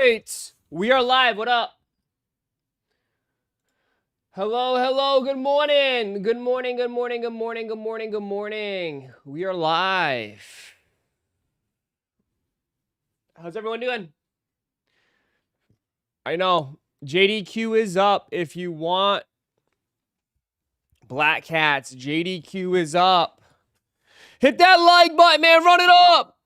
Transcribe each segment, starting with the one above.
right. We are live. What up? Hello, hello. Good morning. Good morning, good morning, good morning, good morning, good morning. We are live. How's everyone doing? I know. JDQ is up. If you want Black Cats, JDQ is up. Hit that like button, man. Run it up.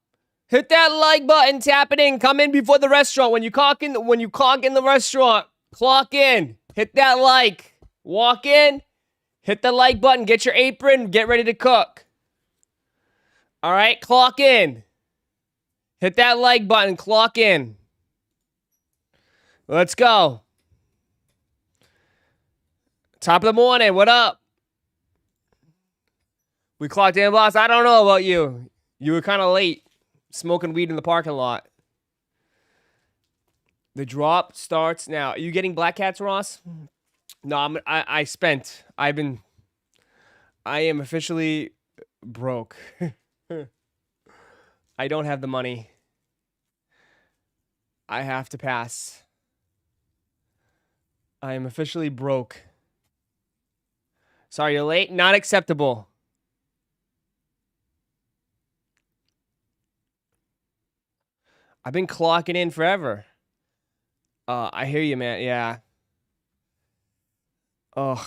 Hit that like button. Tap it in. Come in before the restaurant. When you clock in the restaurant, clock in. Hit that like. Walk in. Hit the like button. Get your apron. Get ready to cook. All right, clock in. Hit that like button. Clock in. Let's go. Top of the morning. What up? We clocked in, boss. I don't know about you. You were kind of late. Smoking weed in the parking lot. The drop starts now. Are you getting Black Cats, Ross? No, I am officially broke. I don't have the money. I have to pass. I am officially broke. Sorry, you're late. Not acceptable. I've been clocking in forever. I hear you, man. Yeah. Ugh.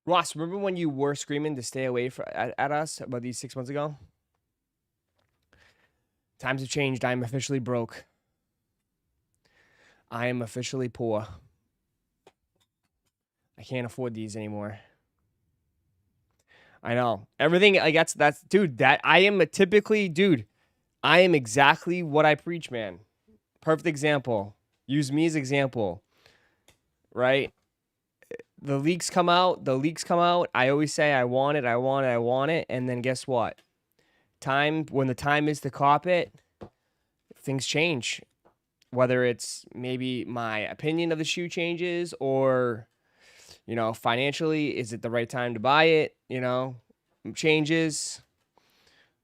Ross, remember when you were screaming to stay away at us about these 6 months ago? Times have changed. I am officially broke. I am officially poor. I can't afford these anymore. I know. Everything, like, that's, dude, I am exactly what I preach, man. Perfect example. Use me as example, right? The leaks come out. I always say, I want it. And then guess what? When the time is to cop it, things change. Whether it's maybe my opinion of the shoe changes or, financially, is it the right time to buy it? Changes.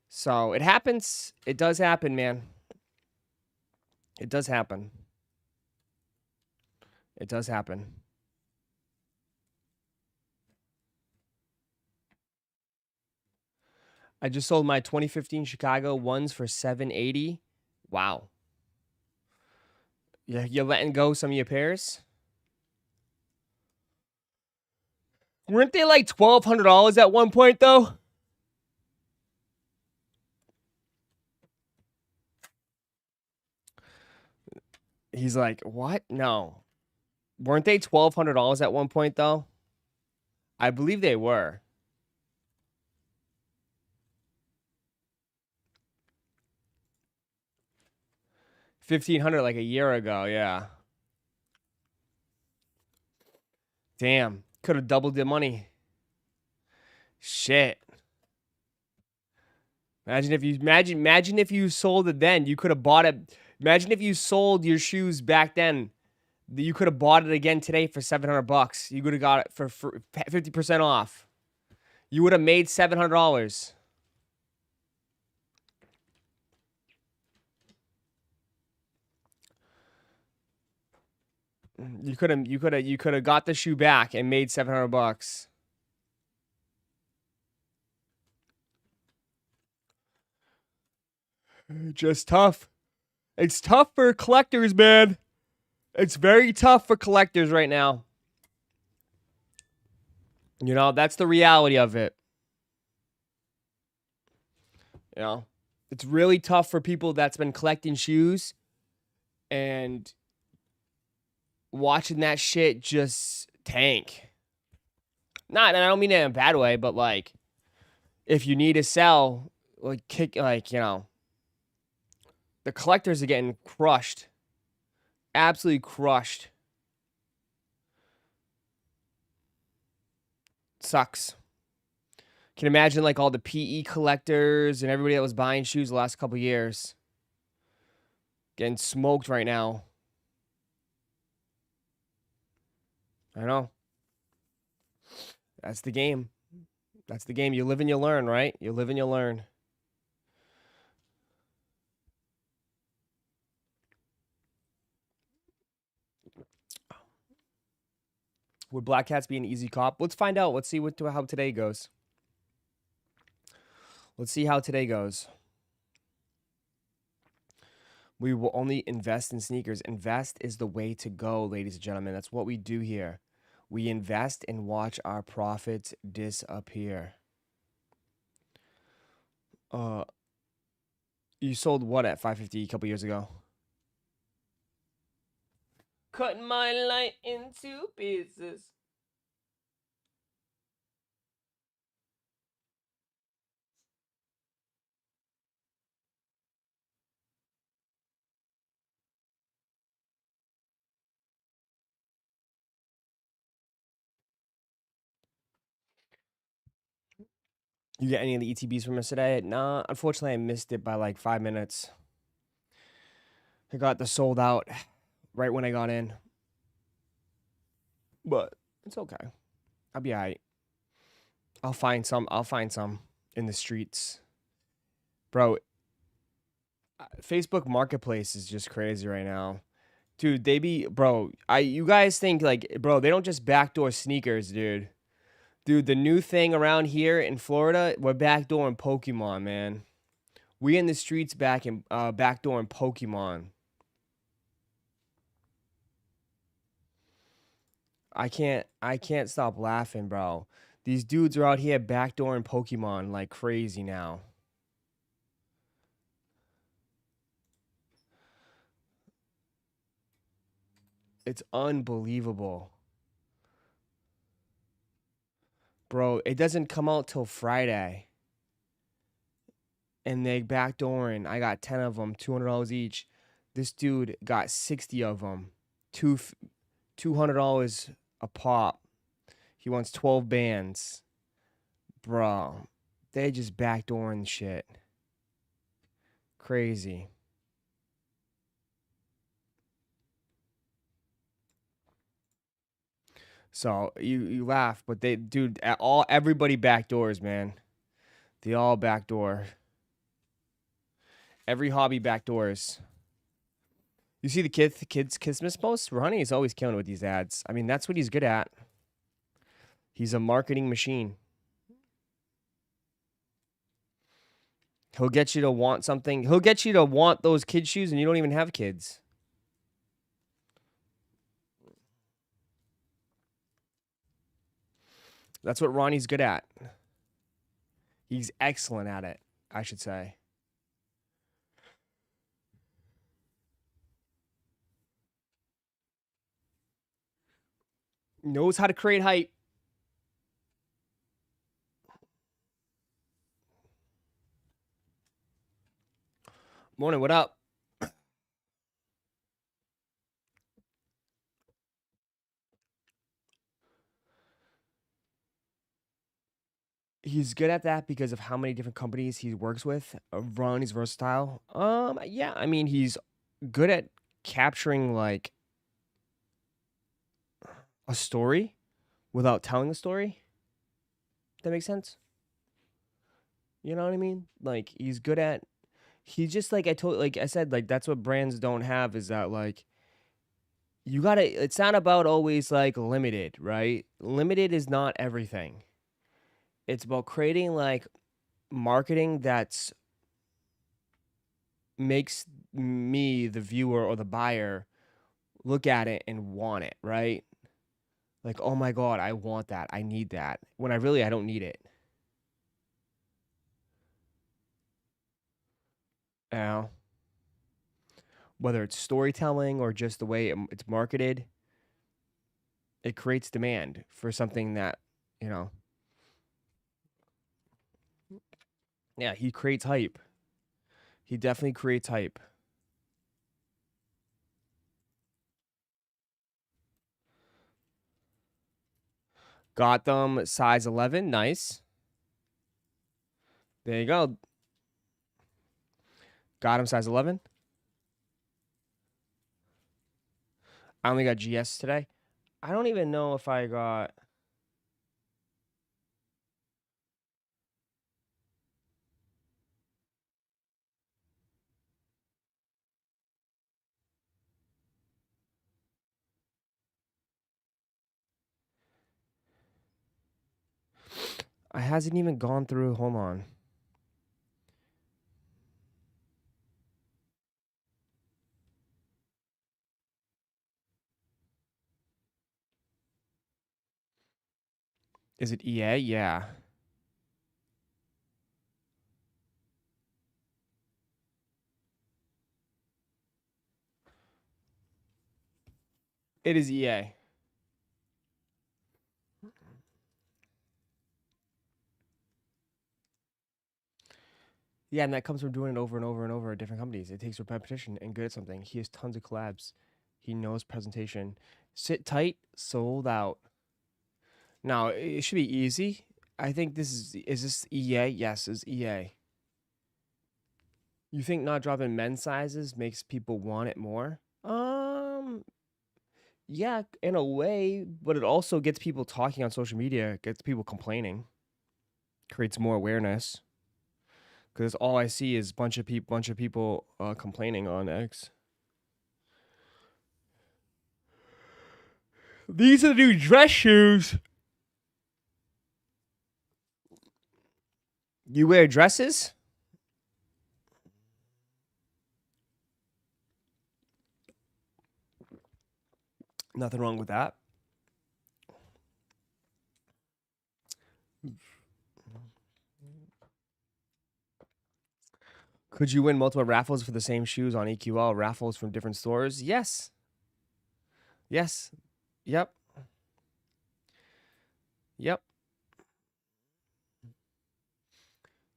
So it happens. It does happen, man. It does happen. It does happen. I just sold my 2015 Chicago ones for $780. Wow. You're letting go some of your pairs? Weren't they like $1,200 at one point, though? He's like, what? No. Weren't they $1,200 at one point, though? I believe they were. $1,500 like a year ago, yeah. Damn. Could have doubled the money. Shit. Imagine if you sold it then. You could have bought it. Imagine if you sold your shoes back then. You could have bought it again today for $700. You could have got it for 50% off. You would have made $700. You could have got the shoe back and made $700. Just tough. It's tough for collectors, man. It's very tough for collectors right now. That's the reality of it. It's really tough for people that's been collecting shoes and watching that shit just tank. And I don't mean it in a bad way, but like, if you need to sell, The collectors are getting crushed. Absolutely crushed. Sucks. Can imagine like all the PE collectors and everybody that was buying shoes the last couple years getting smoked right now. I know. That's the game. That's the game. You live and you learn, right? You live and you learn. Would Black Cats be an easy cop? Let's find out. Let's see how today goes. Let's see how today goes. We will only invest in sneakers. Invest is the way to go, ladies and gentlemen. That's what we do here. We invest and watch our profits disappear. You sold what at 550 a couple years ago? Cutting my light into pieces. You get any of the ETBs from us today? Nah, unfortunately, I missed it by like 5 minutes. I got the sold out right when I got in. But it's okay. I'll be all right. I'll find some in the streets. Bro, Facebook Marketplace is just crazy right now. Dude, you guys think like, bro, they don't just backdoor sneakers, dude. Dude, the new thing around here in Florida, we're backdooring Pokemon, man. We in the streets backdooring Pokemon. I can't stop laughing, bro. These dudes are out here backdooring Pokemon like crazy now. It's unbelievable. Bro, it doesn't come out till Friday. And they backdooring. I got 10 of them, $200 each. This dude got 60 of them, $200 a pop. He wants 12 bands. Bro, they just backdooring shit. Crazy. So you laugh, but everybody backdoors, man. They all backdoor. Every hobby backdoors. You see the kids Christmas posts? Ronnie is always killing it with these ads. I mean, that's what he's good at. He's a marketing machine. He'll get you to want something. He'll get you to want those kid shoes and you don't even have kids. That's what Ronnie's good at. He's excellent at it, I should say. Knows how to create hype. Morning, what up? He's good at that because of how many different companies he works with. Ronnie's versatile. Yeah, I mean, he's good at capturing like a story without telling a story. That makes sense. You know what I mean? Like he's just like I said, like that's what brands don't have is that like it's not about always like limited, right? Limited is not everything. It's about creating like marketing that's makes me, the viewer or the buyer, look at it and want it, right? Like, oh my God, I want that. I need that. When I don't need it. You know? Whether it's storytelling or just the way it's marketed, it creates demand for something that, you know. Yeah, he creates hype. He definitely creates hype. Got them size 11. Nice. There you go. Got him size 11. I only got GS today. I don't even know if I got... I hasn't even gone through. Hold on. Is it EA? Yeah. It is EA. Yeah, and that comes from doing it over and over and over at different companies. It takes repetition and good at something. He has tons of collabs. He knows presentation. Sit tight, sold out. Now, it should be easy. I think this is this EA? Yes, it's EA. You think not dropping men's sizes makes people want it more? Yeah, in a way, but it also gets people talking on social media, gets people complaining, creates more awareness. Because all I see is bunch of people complaining on X. These are the new dress shoes. You wear dresses? Nothing wrong with that. Could you win multiple raffles for the same shoes on EQL? Raffles from different stores? Yes. Yes. Yep. Yep.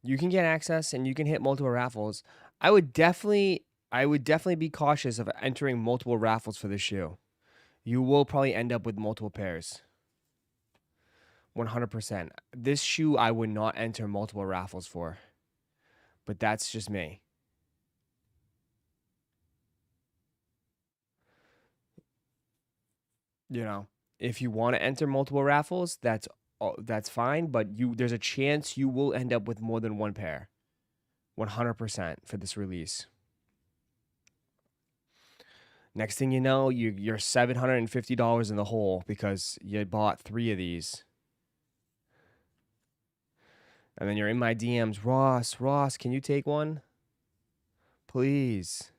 You can get access and you can hit multiple raffles. I would definitely be cautious of entering multiple raffles for this shoe. You will probably end up with multiple pairs. 100%. This shoe I would not enter multiple raffles for. But that's just me. You know, if you want to enter multiple raffles, that's fine, but there's a chance you will end up with more than one pair. 100% for this release. Next thing you know, you're $750 in the hole because you bought 3 of these. And then you're in my DMs, Ross, can you take one? Please.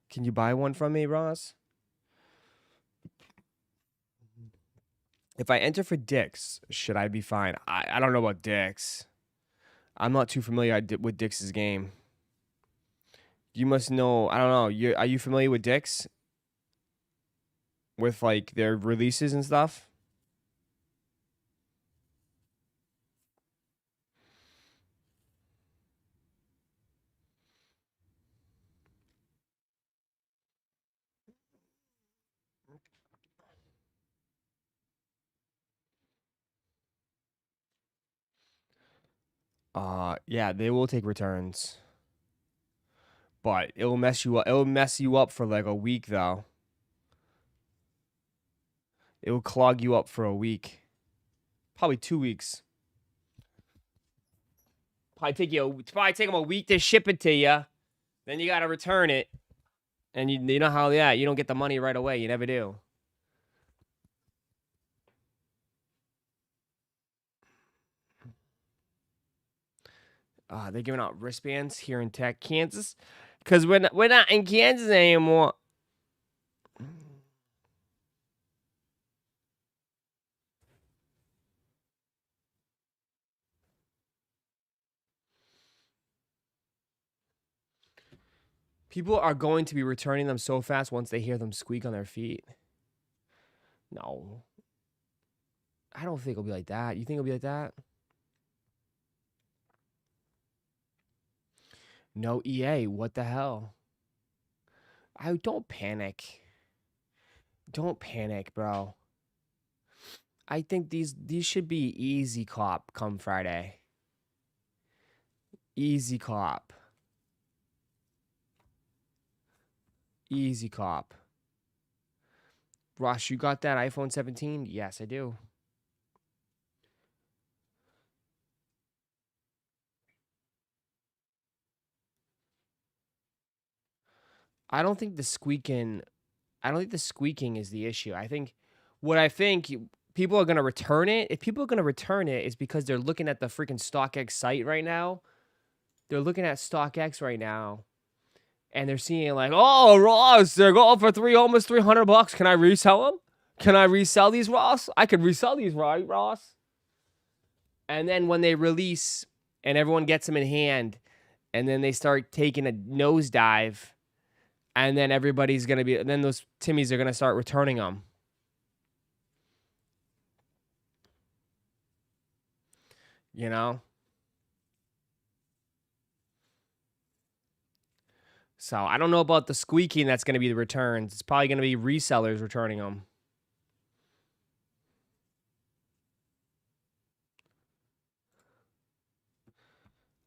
Can you buy one from me, Ross? If I enter for Dick's, should I be fine? I don't know about Dick's. I'm not too familiar with Dick's game. You must know. I don't know. Are you familiar with Dick's? With like their releases and stuff? Yeah, they will take returns. But it'll mess you up. It'll mess you up for like a week though. It will clog you up for a week. Probably 2 weeks. Probably take them a week to ship it to you. Then you got to return it. And you know how, yeah, you don't get the money right away. You never do. They're giving out wristbands here in Kansas. Because we're not in Kansas anymore. People are going to be returning them so fast once they hear them squeak on their feet. No. I don't think it'll be like that. You think it'll be like that? No EA. What the hell? Don't panic. Don't panic, bro. I think these should be easy cop come Friday. Easy cop. Easy cop. Ross, you got that iPhone 17? Yes, I do. I don't think the squeaking is the issue. I think people are going to return it. If people are going to return it, it's because they're looking at the freaking StockX site right now. They're looking at StockX right now. And they're seeing like, oh, Ross, they're going for almost $300. Can I resell them? Can I resell these, Ross? I could resell these, right, Ross? And then when they release and everyone gets them in hand, and then they start taking a nosedive, and then everybody's going to be, and then those Timmies are going to start returning them. You know? So I don't know about the squeaking that's going to be the returns. It's probably going to be resellers returning them.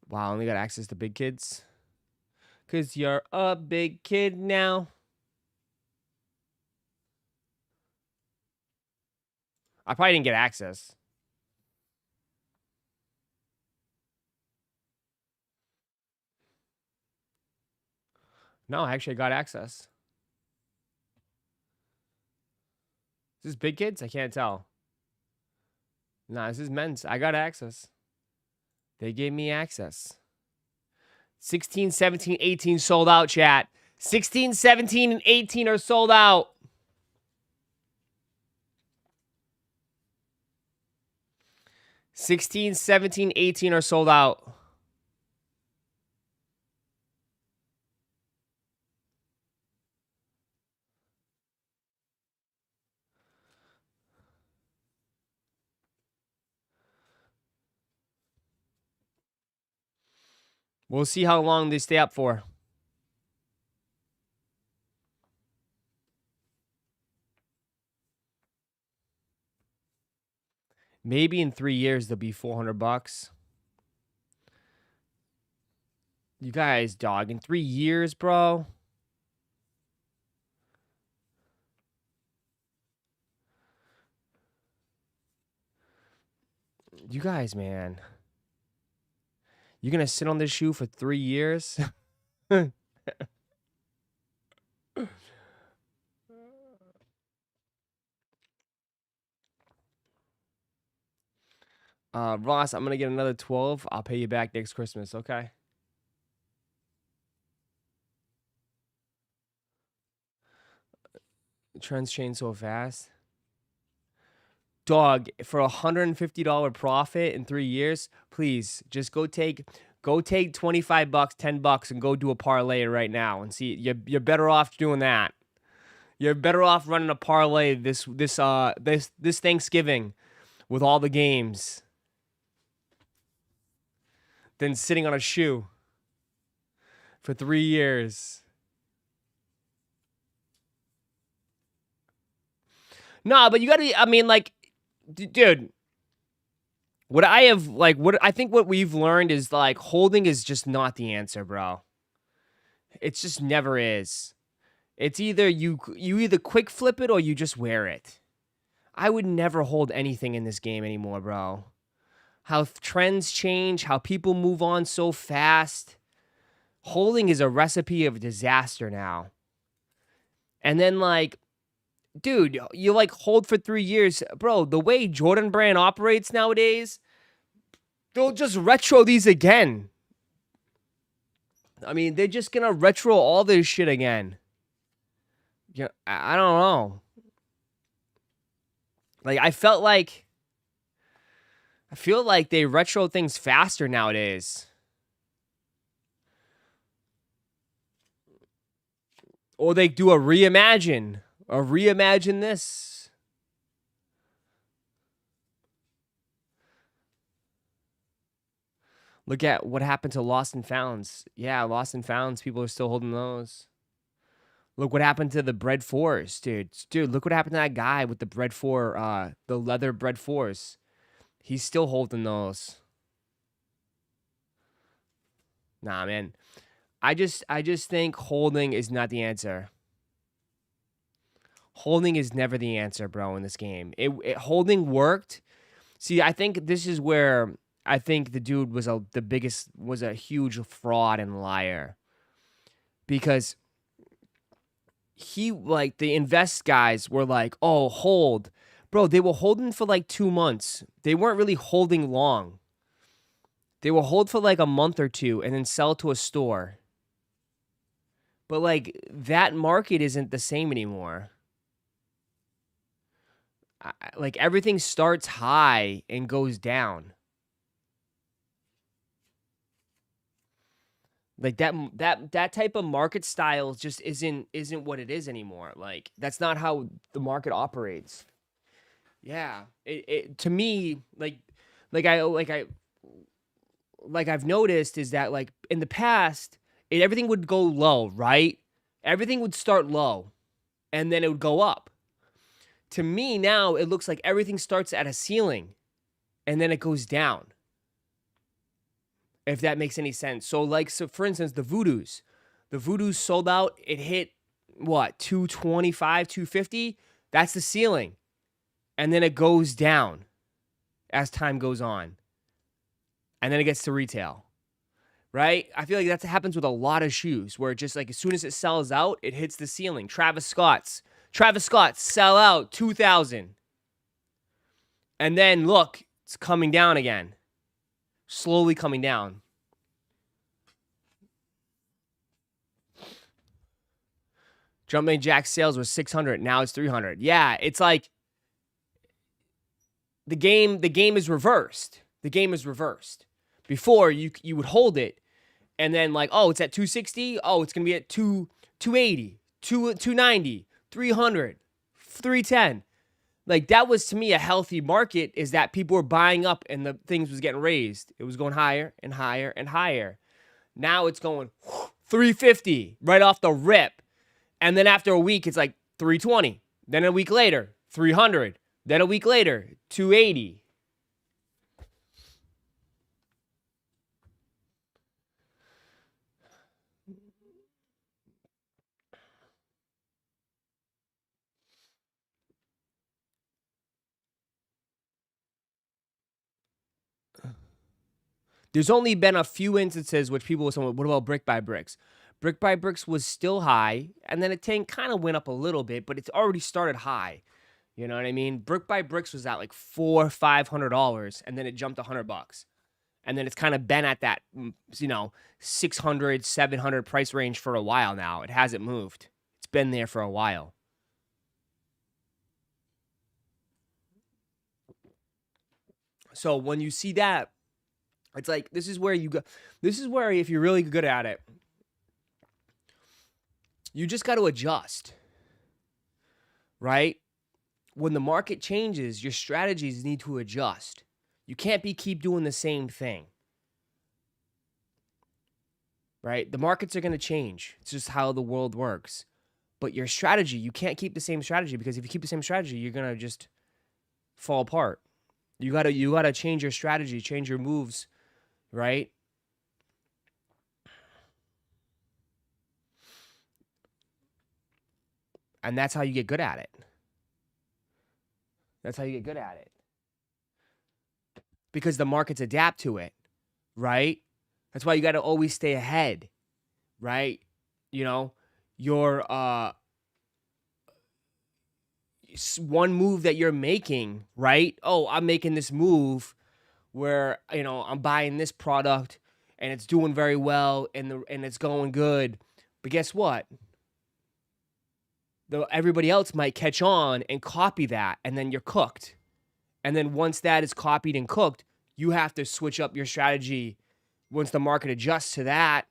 Wow, I only got access to big kids. Because you're a big kid now. I probably didn't get access. No, actually, I got access. Is this big kids? I can't tell. No, this is men's. I got access. They gave me access. 16, 17, 18 sold out, chat. 16, 17, and 18 are sold out. $16, 17, 18 are sold out. We'll see how long they stay up for. Maybe in 3 years they'll be $400. You guys, dog, in 3 years, bro. You guys, man. You're going to sit on this shoe for 3 years? Ross, I'm going to get another 12. I'll pay you back next Christmas, okay? Trends change so fast. Dog, for $150 profit in 3 years, please just go take $25, $10 and go do a parlay right now and see. You're better off doing that. You're better off running a parlay this Thanksgiving with all the games than sitting on a shoe for 3 years. No, but you gotta, I mean, like, dude, what I think what we've learned is, like, holding is just not the answer, bro. It just never is. It's either you either quick flip it or you just wear it. I would never hold anything in this game anymore, bro. How trends change, how people move on so fast. Holding is a recipe of disaster now. And then, like, dude, you like hold for 3 years. Bro, the way Jordan Brand operates nowadays, they'll just retro these again. I mean, they're just going to retro all this shit again. Yeah, I don't know. Like, I feel like they retro things faster nowadays. Or they do a reimagine this. Look at what happened to Lost and Founds. Yeah, Lost and Founds, people are still holding those. Look what happened to the bread fours, dude. Dude, look what happened to that guy with the bread four, the leather bread fours. He's still holding those. Nah, man. I just think holding is not the answer. Holding is never the answer, bro, in this game. Holding worked. See, I think this is where I think the dude was a huge fraud and liar. Because he, like, the invest guys were like, "Oh, hold." Bro, they were holding for like 2 months. They weren't really holding long. They will hold for like a month or two and then sell to a store. But like that market isn't the same anymore. Like everything starts high and goes down. Like that type of market style just isn't what it is anymore. Like that's not how the market operates. Yeah, it to me like I've noticed is that like in the past everything would go low, right? Everything would start low and then it would go up. To me now it looks like everything starts at a ceiling and then it goes down. If that makes any sense. So for instance, the Voodoos sold out, it hit what, 225, 250? That's the ceiling. And then it goes down as time goes on. And then it gets to retail. Right? I feel like that happens with a lot of shoes where it just like as soon as it sells out, it hits the ceiling. Travis Scott's sell out 2,000. And then look, it's coming down again. Slowly coming down. Jumpman Jack's sales was 600. Now it's 300. Yeah, it's like the game is reversed. The game is reversed. Before you would hold it and then like, oh, it's at 260. Oh, it's going to be at 280, 290, 300, 310. Like that was to me a healthy market, is that people were buying up and the things was getting raised. It was going higher and higher and higher. Now it's going 350 right off the rip. And then after a week, it's like 320. Then a week later, 300. Then a week later, 280. There's only been a few instances which people were saying, what about brick by bricks? Brick by bricks was still high, and then it kind of went up a little bit, but it's already started high. You know what I mean? Brick by bricks was at like $400-$500, and then it jumped $100. And then it's kind of been at that, 600, 700 price range for a while now. It hasn't moved. It's been there for a while. So when you see that, it's like, this is where you go. This is where if you're really good at it, you just got to adjust, right? When the market changes, your strategies need to adjust. You can't keep doing the same thing, right? The markets are going to change. It's just how the world works. But your strategy, you can't keep the same strategy, because if you keep the same strategy, you're going to just fall apart. You got to change your strategy, change your moves, right? And that's how you get good at it. That's how you get good at it. Because the markets adapt to it, right? That's why you got to always stay ahead, right? Your one move that you're making, right? Oh, I'm making this move where, I'm buying this product and it's doing very well and it's going good. But guess what? Everybody else might catch on and copy that, and then you're cooked. And then once that is copied and cooked, you have to switch up your strategy. Once the market adjusts to that,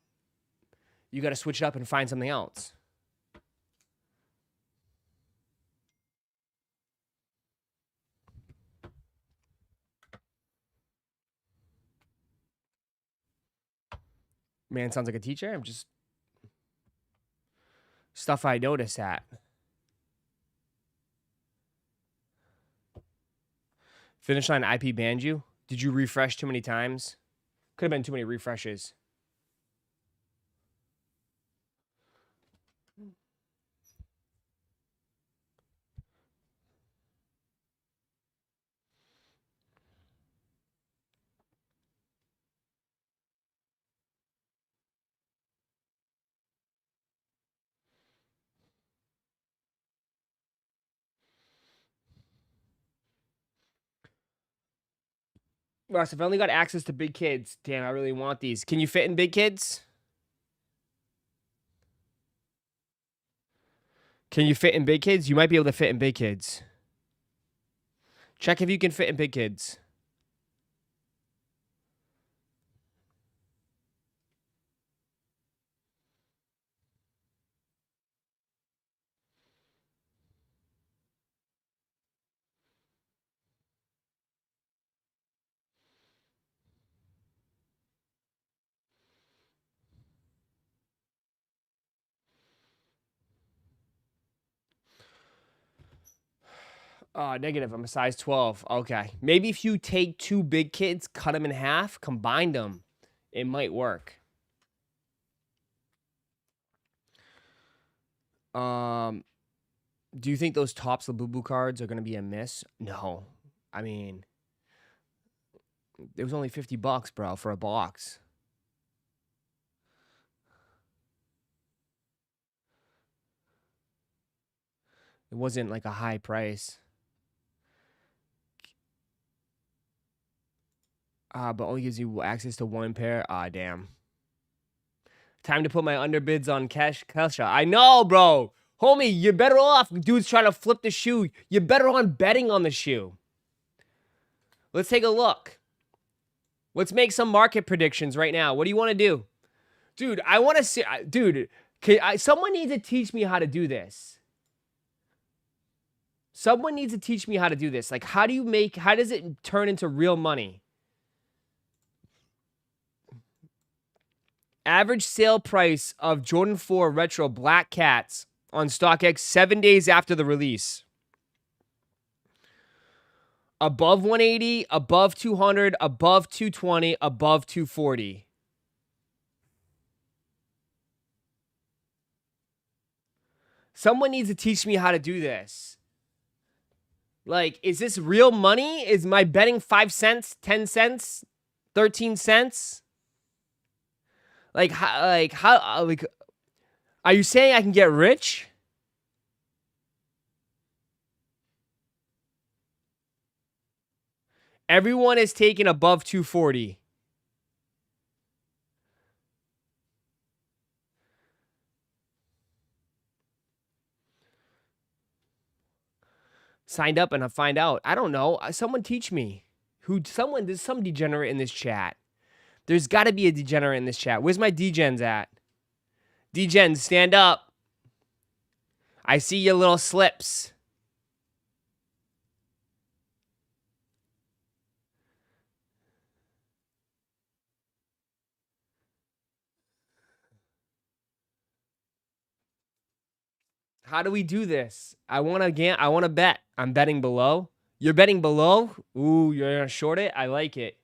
you got to switch it up and find something else. Man, sounds like a teacher. I'm just Stuff I notice at. Finish line IP banned you? Did you refresh too many times? Could have been too many refreshes. Ross, if I only got access to big kids, damn, I really want these. Can you fit in big kids? Can you fit in big kids? You might be able to fit in big kids. Check if you can fit in big kids. Negative. I'm a size 12. Okay. Maybe if you take 2 big kids, cut them in half, combine them, it might work. Do you think those Tops Labubu cards are going to be a miss? No. I mean, it was only $50, bro, for a box. It wasn't like a high price. But only gives you access to 1 pair. Damn. Time to put my underbids on Kesha. I know, bro. Homie, you're better off. Dude's trying to flip the shoe. You're better on betting on the shoe. Let's take a look. Let's make some market predictions right now. What do you want to do? Dude, I want to see. Dude, someone needs to teach me how to do this. Someone needs to teach me how to do this. Like, how does it turn into real money? Average sale price of Jordan 4 Retro Black Cats on StockX 7 days after the release. Above 180, above 200, above 220, above 240. Someone needs to teach me how to do this. Like, is this real money? Is my betting 5 cents, 10 cents, 13 cents? How, are you saying I can get rich? Everyone is taking above 240. Signed up and I find out. I don't know. Someone teach me. There's some degenerate in this chat. There's got to be a degenerate in this chat. Where's my degens at? Degens, stand up. I see your little slips. How do we do this? I want to bet. I'm betting below. You're betting below? Ooh, you're going to short it? I like it.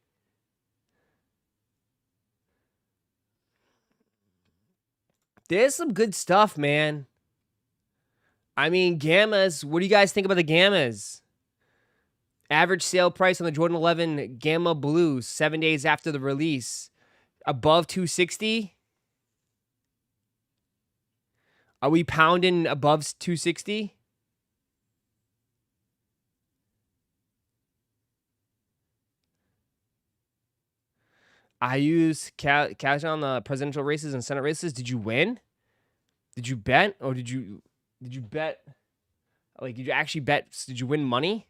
There's some good stuff, man. I mean, gammas. What do you guys think about the gammas? Average sale price on the Jordan 11 Gamma Blues 7 days after the release. Above 260? Are we pounding above 260? I use cash on the presidential races and Senate races. Did you win? Did you bet? Or did you bet? Like, did you actually bet? Did you win money?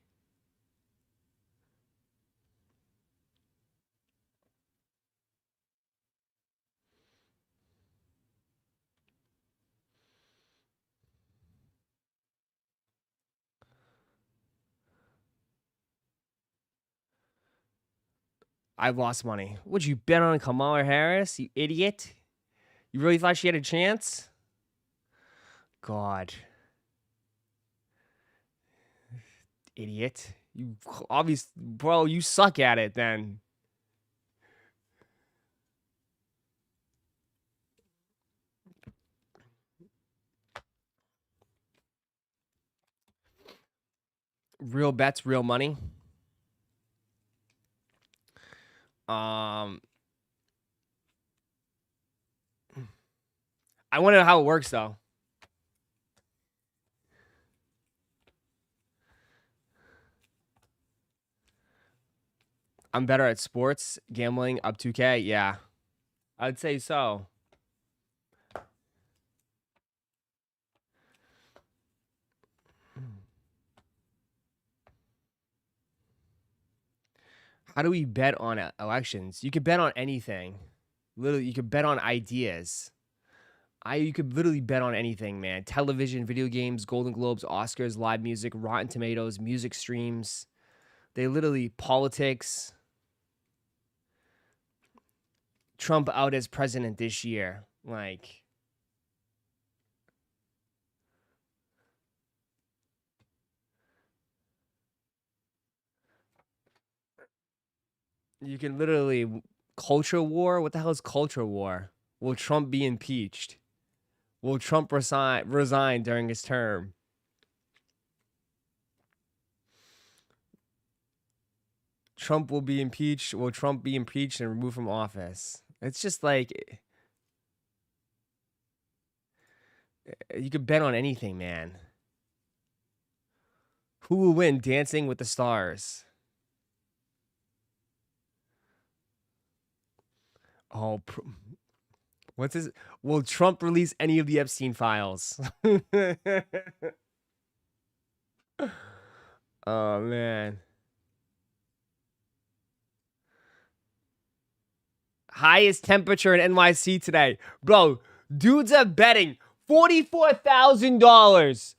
I lost money. Would you bet on Kamala Harris, you idiot? You really thought she had a chance? God. Idiot. You obviously, bro, you suck at it then. Real bets, real money. I want to know how it works though. I'm better at sports, gambling, up 2K. Yeah, I'd say so. How do we bet on elections? You could bet on anything. Literally, you could bet on ideas. You could literally bet on anything, man. Television, video games, Golden Globes, Oscars, live music, Rotten Tomatoes, music streams. They literally politics. Trump out as president this year. Like, you can literally culture war. What the hell is culture war? Will Trump be impeached? Will Trump resign during his term? Trump will be impeached. Will Trump be impeached and removed from office? It's just like you could bet on anything, man. Who will win Dancing with the Stars? Oh, what's this? Will Trump release any of the Epstein files? Oh, man. Highest temperature in NYC today. Bro, dudes are betting $44,000.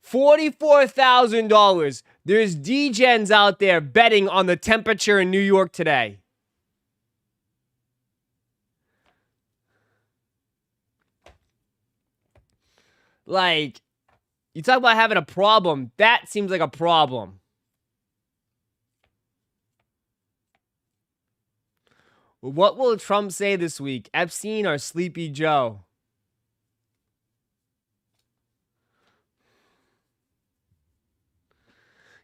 $44,000. There's degens out there betting on the temperature in New York today. Like, you talk about having a problem. That seems like a problem. What will Trump say this week? Epstein or Sleepy Joe?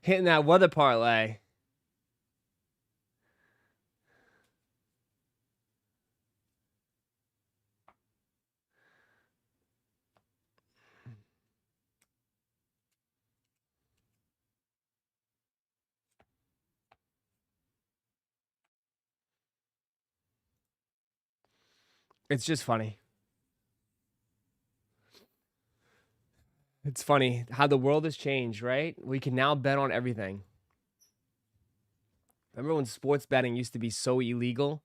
Hitting that weather parlay. It's just funny. It's funny how the world has changed, right? We can now bet on everything. Remember when sports betting used to be so illegal?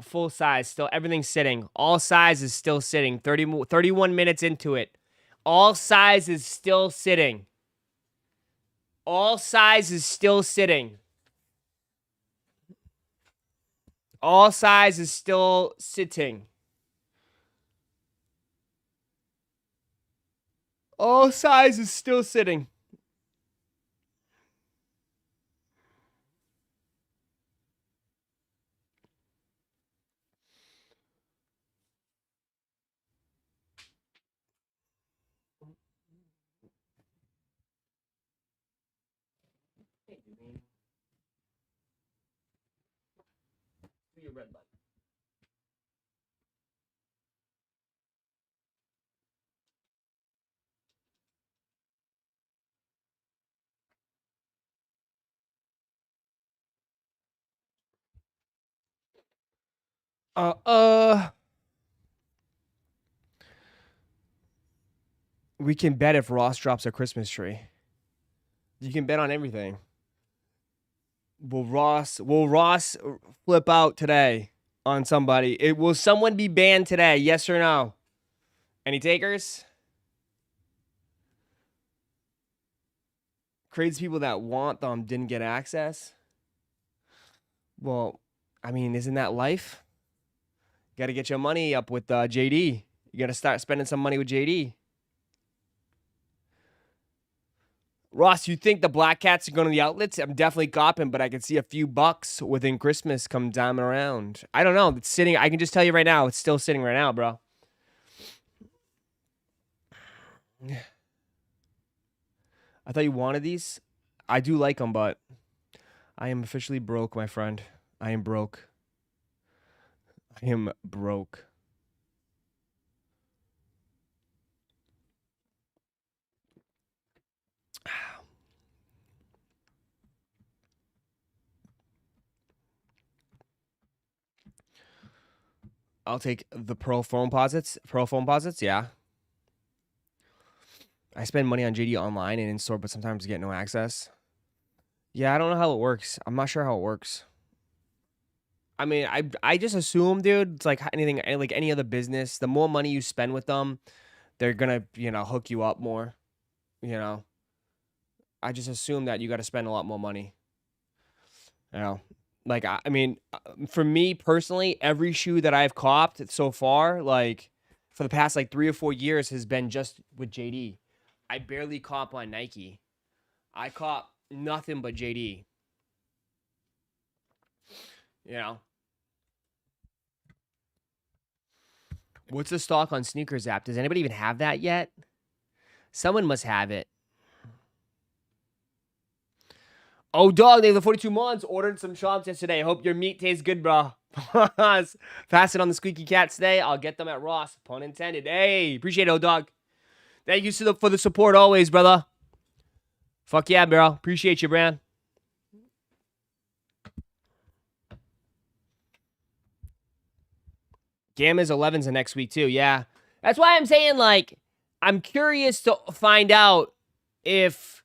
Full size, still everything's sitting. All size is still sitting. 31 minutes into it. All size is still sitting. All size is still sitting. All size is still sitting. All size is still sitting. Your red button. We can bet if Ross drops a Christmas tree. You can bet on everything. Will Ross flip out today on somebody? Will someone be banned today? Yes or no? Any takers? Crazy people that want them didn't get access. Well, I mean, isn't that life? Got to get your money up with JD. You got to start spending some money with JD. Ross, you think the black cats are going to the outlets? I'm definitely copping, but I can see a few bucks within Christmas come diamond around. I don't know. It's sitting. I can just tell you right now, it's still sitting right now, bro. I thought you wanted these. I do like them, but I am officially broke, my friend. I am broke. I am broke. I'll take the Pro phone posits. Pro phone posits, yeah. I spend money on JD online and in store, but sometimes get no access. Yeah, I don't know how it works. I'm not sure how it works. I mean, I just assume, dude, it's like anything, like any other business. The more money you spend with them, they're gonna, hook you up more. You know, I just assume that you got to spend a lot more money. You know, like I mean, for me personally, every shoe that I've copped so far, like for the past like 3 or 4 years, has been just with JD. I barely cop on Nike. I cop nothing but JD. You know, what's the stock on sneakers app? Does anybody even have that yet? Someone must have it. Oh, dog, they have the 42 months. Ordered some shops yesterday. Hope your meat tastes good, bro. Pass it on the squeaky cat today. I'll get them at Ross. Pun intended. Hey, appreciate it, oh, dog. Thank you for the support always, brother. Fuck yeah, bro. Appreciate you, Brand. Gamma's 11's the next week, too. Yeah. That's why I'm saying, like, I'm curious to find out if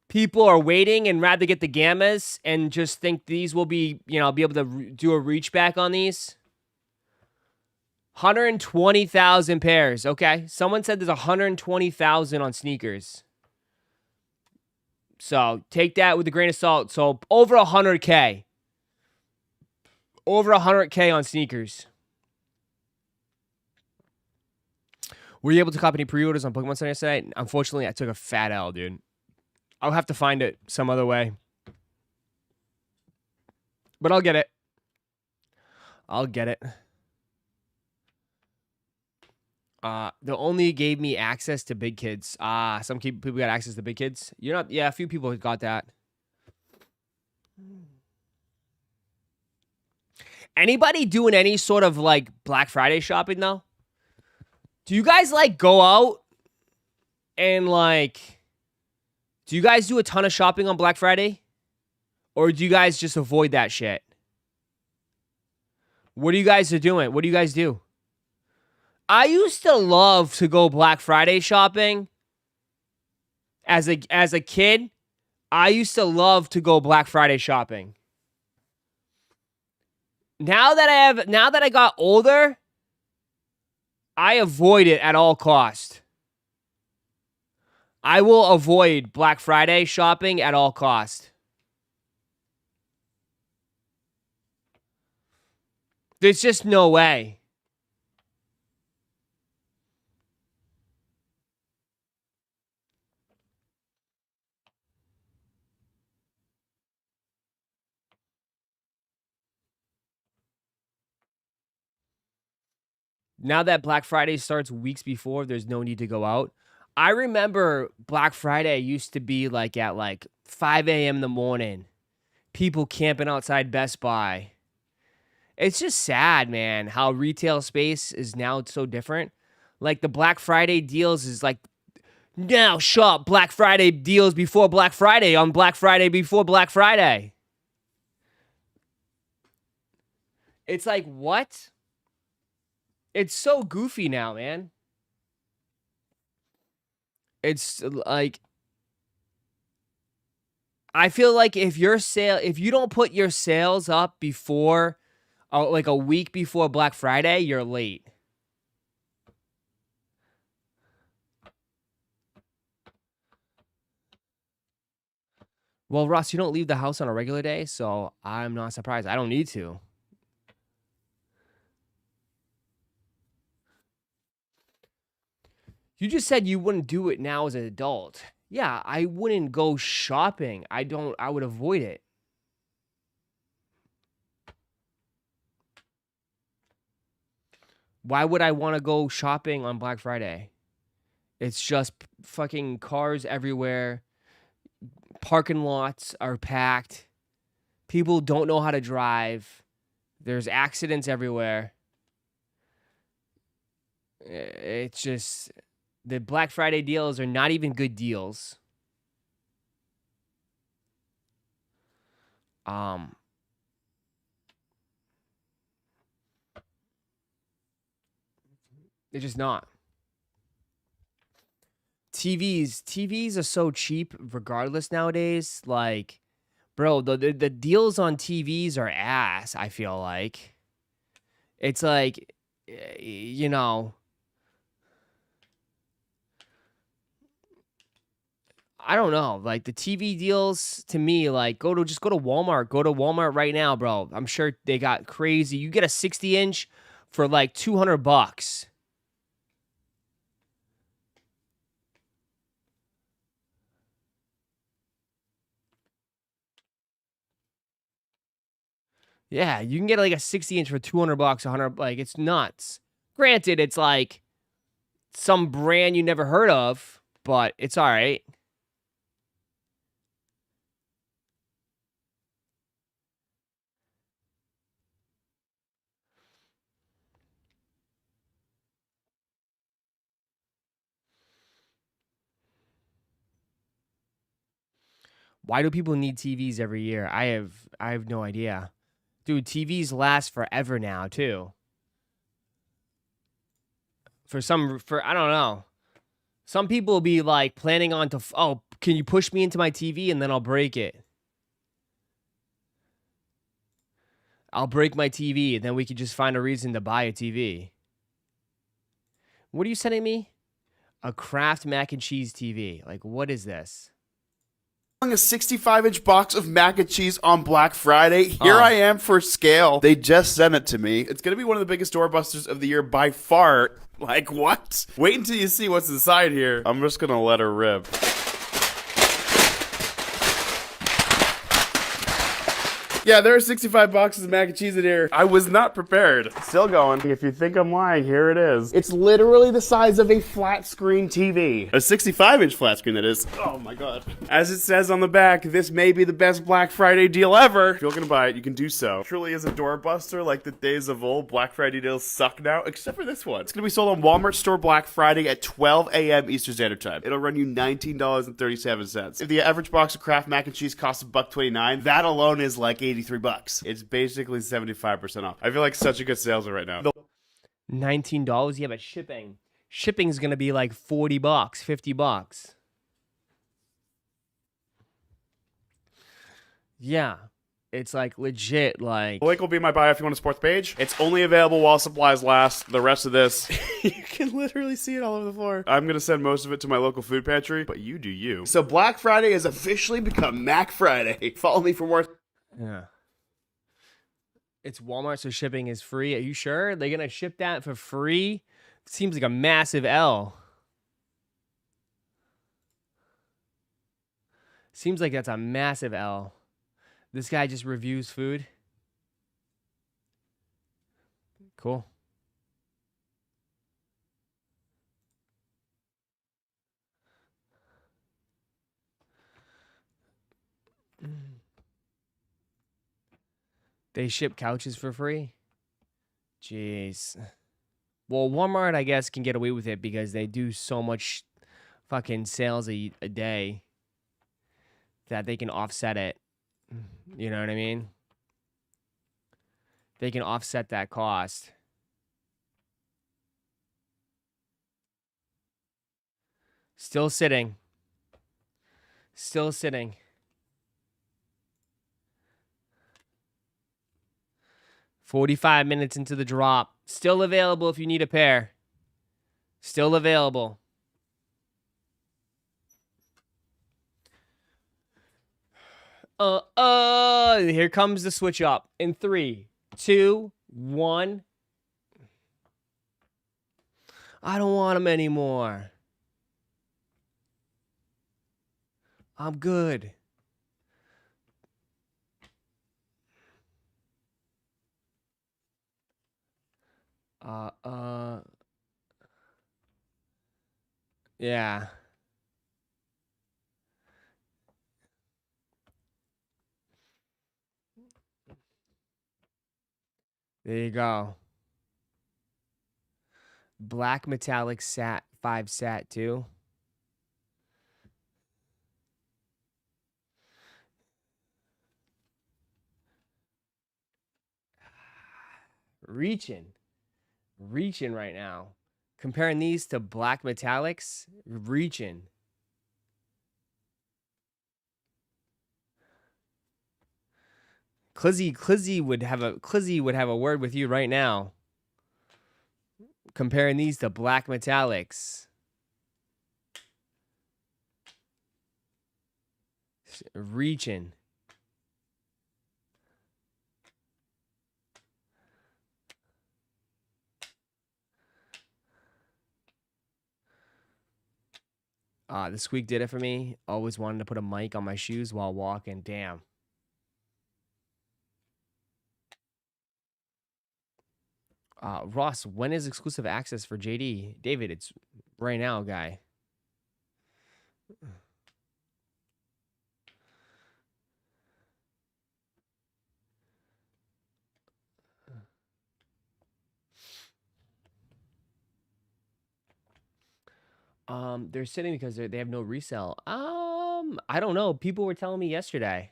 people are waiting and rather get the Gammas and just think these will be, be able to do a reach back on these. 120,000 pairs. Okay. Someone said there's 120,000 on sneakers. So take that with a grain of salt. So over 100K. Over 100K on sneakers. Were you able to copy any pre-orders on Pokemon Center yesterday? Unfortunately, I took a fat L, dude. I'll have to find it some other way. But I'll get it. I'll get it. They only gave me access to big kids. Some people got access to big kids. You're not. Yeah, a few people got that. Anybody doing any sort of like Black Friday shopping though? Do you guys like go out and like? Do you guys do a ton of shopping on Black Friday, or do you guys just avoid that shit? What are you guys doing? What do you guys do? I used to love to go Black Friday shopping. As a kid, I used to love to go Black Friday shopping. Now that I got older, I avoid it at all cost. I will avoid Black Friday shopping at all cost. There's just no way. Now that Black Friday starts weeks before, there's no need to go out. I remember Black Friday used to be like at like 5 a.m. in the morning. People camping outside Best Buy. It's just sad, man, how retail space is now so different. Like the Black Friday deals is like, now shop Black Friday deals before Black Friday on Black Friday before Black Friday. It's like, what? It's so goofy now, man. It's like, I feel like if you don't put your sales up before, like a week before Black Friday, you're late. Well, Ross, you don't leave the house on a regular day, so I'm not surprised. I don't need to. You just said you wouldn't do it now as an adult. Yeah, I wouldn't go shopping. I would avoid it. Why would I want to go shopping on Black Friday? It's just fucking cars everywhere. Parking lots are packed. People don't know how to drive. There's accidents everywhere. It's just the Black Friday deals are not even good deals. They're just not. TVs are so cheap regardless nowadays. Like, bro, the deals on TVs are ass, I feel like. It's like, you know, I don't know. Like the TV deals to me, like just go to Walmart. Go to Walmart right now, bro. I'm sure they got crazy. You get a 60-inch for like $200. Yeah, you can get like a 60-inch for $200, 100. Like it's nuts. Granted, it's like some brand you never heard of, but it's all right. Why do people need TVs every year? I have no idea. Dude, TVs last forever now, too. For I don't know. Some people will be like planning on oh, can you push me into my TV and then I'll break it. I'll break my TV and then we can just find a reason to buy a TV. What are you sending me? A Kraft mac and cheese TV. Like, what is this? A 65-inch box of mac and cheese on Black Friday. Here I am for scale. They just sent it to me. It's going to be one of the biggest doorbusters of the year by far. Like, what? Wait until you see what's inside here. I'm just going to let her rip. Yeah, there are 65 boxes of mac and cheese in here. I was not prepared. Still going. If you think I'm lying, here it is. It's literally the size of a flat screen TV. A 65-inch flat screen, that is. Oh my god. As it says on the back, this may be the best Black Friday deal ever. If you're looking to buy it, you can do so. Truly is a doorbuster like the days of old. Black Friday deals suck now, except for this one. It's going to be sold on Walmart Store Black Friday at 12 a.m. Eastern Standard Time. It'll run you $19.37. If the average box of Kraft mac and cheese costs $1.29, that alone is like $83. It's basically 75% off. I feel like such a good sales right now. $19? Yeah, but shipping's gonna be like $40, $50. Yeah, it's like legit. Like the link will be in my bio if you want to support the page. It's only available while supplies last. The rest of this, you can literally see it all over the floor. I'm gonna send most of it to my local food pantry, but you do you. So Black Friday has officially become Mac Friday. Follow me for more. Yeah. It's Walmart, so shipping is free. Are you sure? They're going to ship that for free? Seems like a massive L. Seems like that's a massive L. This guy just reviews food. Cool. They ship couches for free? Jeez. Well, Walmart, I guess, can get away with it because they do so much fucking sales a day that they can offset it. You know what I mean? They can offset that cost. Still sitting. Still sitting. $45 minutes into the drop. Still available if you need a pair. Still available. Here comes the switch up. In 3, 2, 1. I don't want them anymore. I'm good. Uh, uh, yeah. There you go. Black metallic sat 5 sat 2. Reaching. Reaching right now. Comparing these to black metallics, reaching. Clizzy would have a word with you right now. Comparing these to black metallics. Reaching. The squeak did it for me. Always wanted to put a mic on my shoes while walking. Damn. Ross, when is exclusive access for JD? David, it's right now, guy. They're sitting because they have no resale. I don't know. People were telling me yesterday.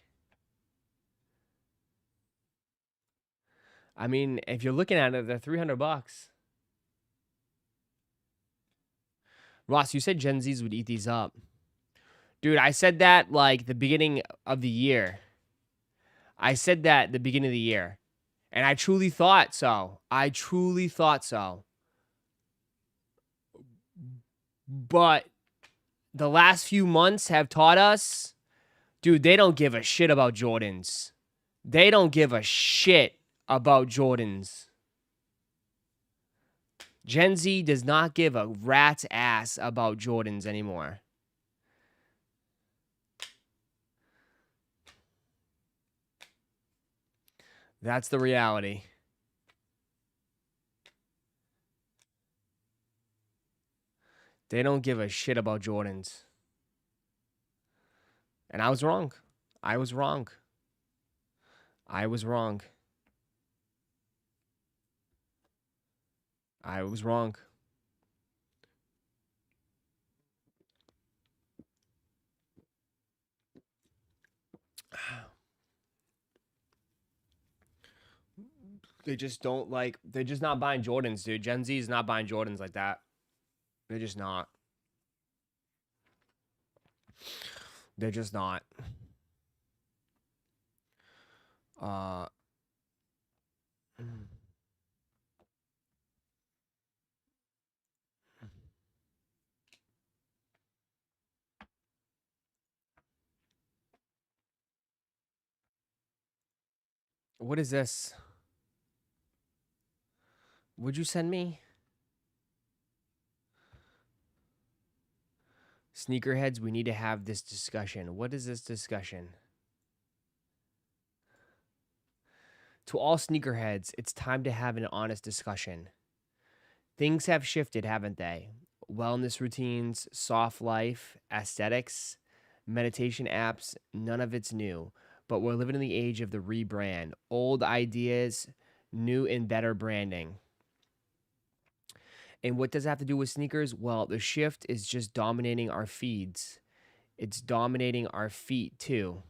I mean, if you're looking at it, they're $300. Ross, you said Gen Zs would eat these up. Dude, I said that like the beginning of the year. I said that the beginning of the year. And I truly thought so. I truly thought so. But the last few months have taught us, dude, they don't give a shit about Jordans. They don't give a shit about Jordans. Gen Z does not give a rat's ass about Jordans anymore. That's the reality. They don't give a shit about Jordans. And I was wrong. I was wrong. I was wrong. I was wrong. They just don't like, they're just not buying Jordans, dude. Gen Z is not buying Jordans like that. They're just not. They're just not. What is this? Would you send me? Sneakerheads, we need to have this discussion. What is this discussion? To all sneakerheads, it's time to have an honest discussion. Things have shifted, haven't they? Wellness routines, soft life, aesthetics, meditation apps, none of it's new. But we're living in the age of the rebrand. Old ideas, new and better branding. And what does that have to do with sneakers? Well, the shift is just dominating our feeds. It's dominating our feet too.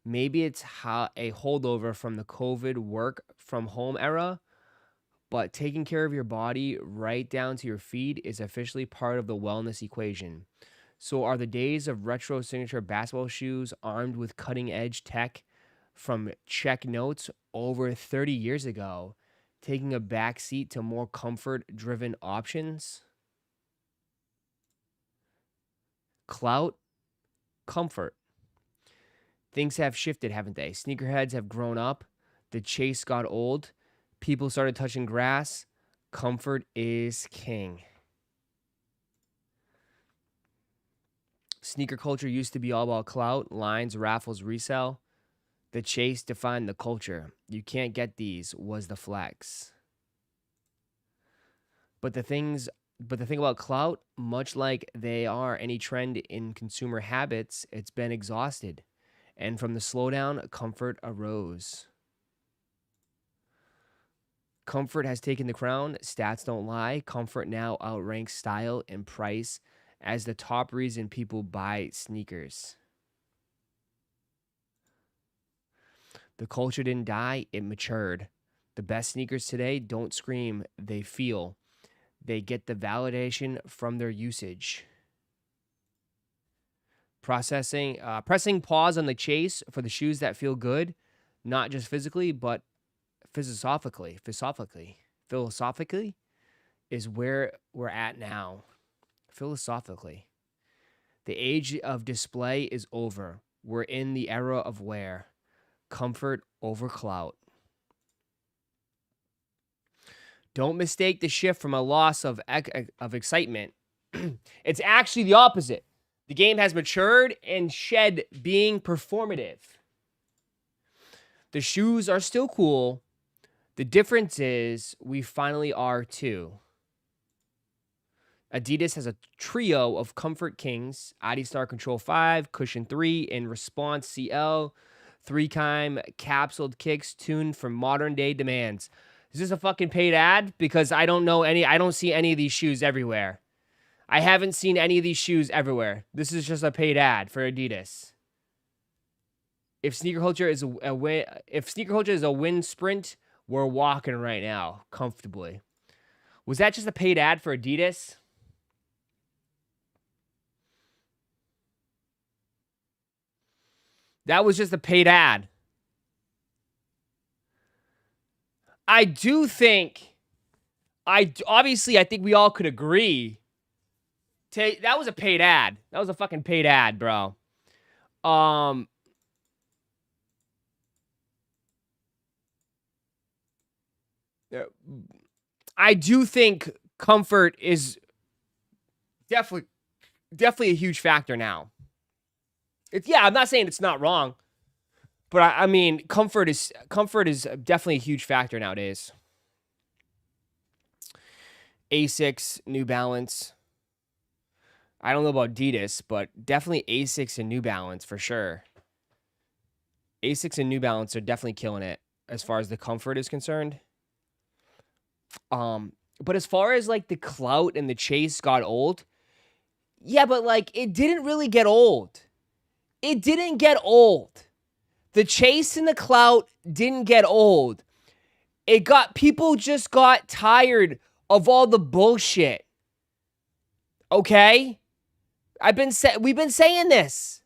Maybe it's a holdover from the COVID work from home era, but taking care of your body right down to your feet is officially part of the wellness equation. So are the days of retro signature basketball shoes armed with cutting edge tech from Check Notes over 30 years ago taking a backseat to more comfort driven options? Clout, comfort. Things have shifted, haven't they? Sneakerheads have grown up. The chase got old. People started touching grass. Comfort is king. Sneaker culture used to be all about clout, lines, raffles, resell. The chase defined the culture. You can't get these was the flex. But the thing about clout, much like they are any trend in consumer habits, it's been exhausted. And from the slowdown, comfort arose. Comfort has taken the crown. Stats don't lie. Comfort now outranks style and price as the top reason people buy sneakers. The culture didn't die, it matured. The best sneakers today don't scream, they feel. They get the validation from their usage. Pressing pause on the chase for the shoes that feel good, not just physically, but philosophically is where we're at now. Philosophically. The age of display is over. We're in the era of wear. Comfort over clout. Don't mistake the shift from a loss of excitement. It's actually the opposite. The game has matured and shed being performative. The shoes are still cool. The difference is we finally are too. Adidas has a trio of comfort kings, Adistar Control 5, Cushion 3, and Response CL, 3-time capsuled kicks tuned for modern day demands. Is this a fucking paid ad? Because I don't see any of these shoes everywhere. I haven't seen any of these shoes everywhere. This is just a paid ad for Adidas. If sneaker culture is a win sprint, we're walking right now comfortably. Was that just a paid ad for Adidas? That was just a paid ad. I think we all could agree. That was a paid ad. That was a fucking paid ad, bro. I do think comfort is definitely a huge factor now. I'm not saying it's not wrong, but I mean, comfort is definitely a huge factor nowadays. Asics, New Balance. I don't know about Adidas, but definitely Asics and New Balance for sure. Asics and New Balance are definitely killing it as far as the comfort is concerned. But as far as like the clout and the chase got old, yeah, but like it didn't really get old. It didn't get old. The chase and the clout didn't get old. People just got tired of all the bullshit. Okay? We've been saying this.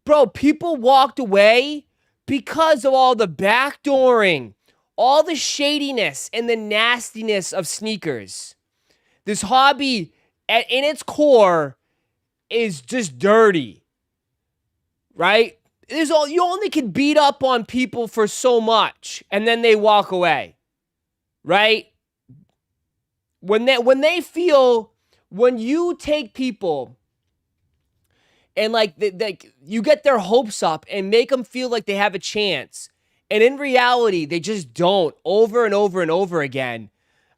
Bro, people walked away because of all the backdooring, all the shadiness and the nastiness of sneakers. This hobby, in its core, is just dirty. Right? You only can beat up on people for so much, and then they walk away. Right? When you take people and you get their hopes up and make them feel like they have a chance, and in reality, they just don't, over and over and over again,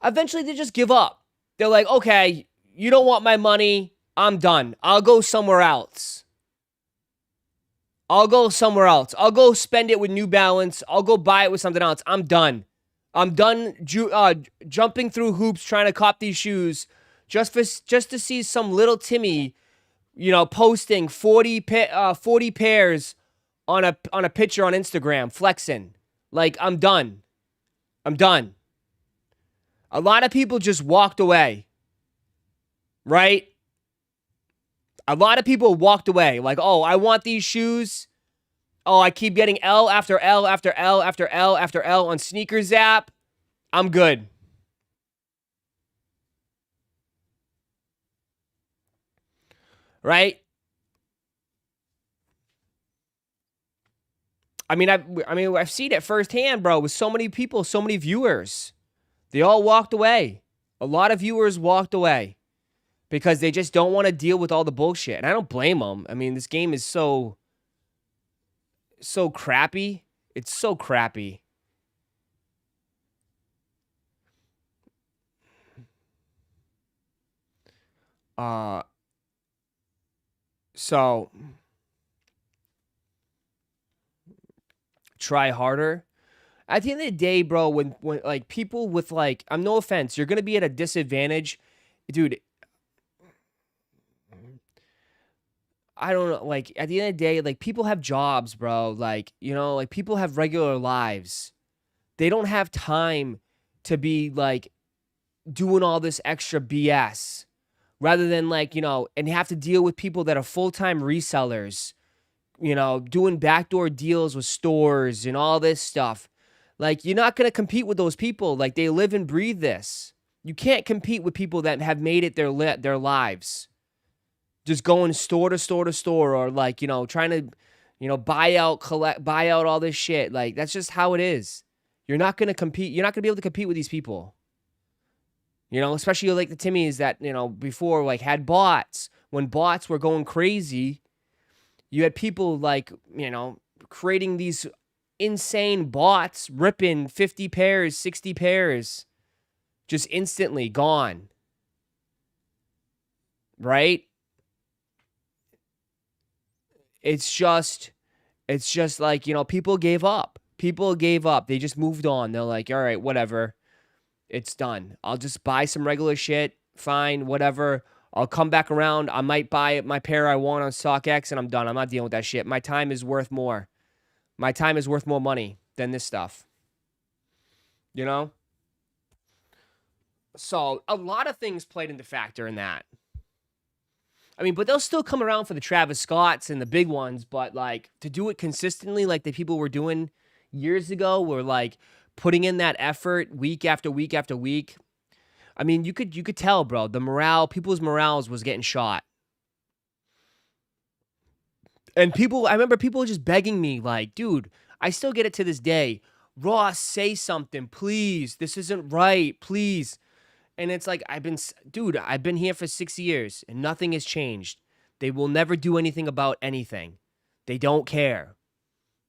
eventually they just give up. They're like, okay, you don't want my money, I'm done. I'll go somewhere else. I'll go spend it with New Balance. I'll go buy it with something else. I'm done. Jumping through hoops trying to cop these shoes just to see some little Timmy, posting 40 pairs on a picture on Instagram, flexing. Like, I'm done. A lot of people just walked away. Right? A lot of people walked away. Like, oh, I want these shoes. Oh, I keep getting L after L after L after L after L on Sneakers app. I'm good. Right? I've seen it firsthand, bro, with so many people, so many viewers. They all walked away. A lot of viewers walked away. because they just don't want to deal with all the bullshit. And I don't blame them. I mean, this game is so crappy. It's so crappy. So try harder. At the end of the day, bro, when like people with like, I'm no offense, you're gonna be at a disadvantage, dude. I don't know, like at the end of the day, like people have jobs, bro. Like, you know, like people have regular lives. They don't have time to be like doing all this extra BS rather than like, you know, and have to deal with people that are full-time resellers, you know, doing backdoor deals with stores and all this stuff. Like, you're not going to compete with those people. Like, they live and breathe this. You can't compete with people that have made it their lives. Just going store to store to store, or like, you know, trying to, you know, buy out all this shit. Like, that's just how it is. You're not going to compete. You're not going to be able to compete with these people. You know, especially like the Timmies that, you know, before like had bots. When bots were going crazy, you had people like, you know, creating these insane bots, ripping 50 pairs, 60 pairs, just instantly gone. Right? It's just like, you know, people gave up. People gave up. They just moved on. They're like, all right, whatever. It's done. I'll just buy some regular shit. Fine, whatever. I'll come back around. I might buy my pair I want on StockX and I'm done. I'm not dealing with that shit. My time is worth more. My time is worth more money than this stuff. You know? So a lot of things played into factor in that. I mean, but they'll still come around for the Travis Scotts and the big ones, but like to do it consistently like the people were doing years ago, were like putting in that effort week after week after week. I mean, you could tell, bro, people's morals was getting shot. And I remember people just begging me like, dude, I still get it to this day. Ross, say something, please. This isn't right, please. And it's like, I've been here for 6 years and nothing has changed. They will never do anything about anything. They don't care.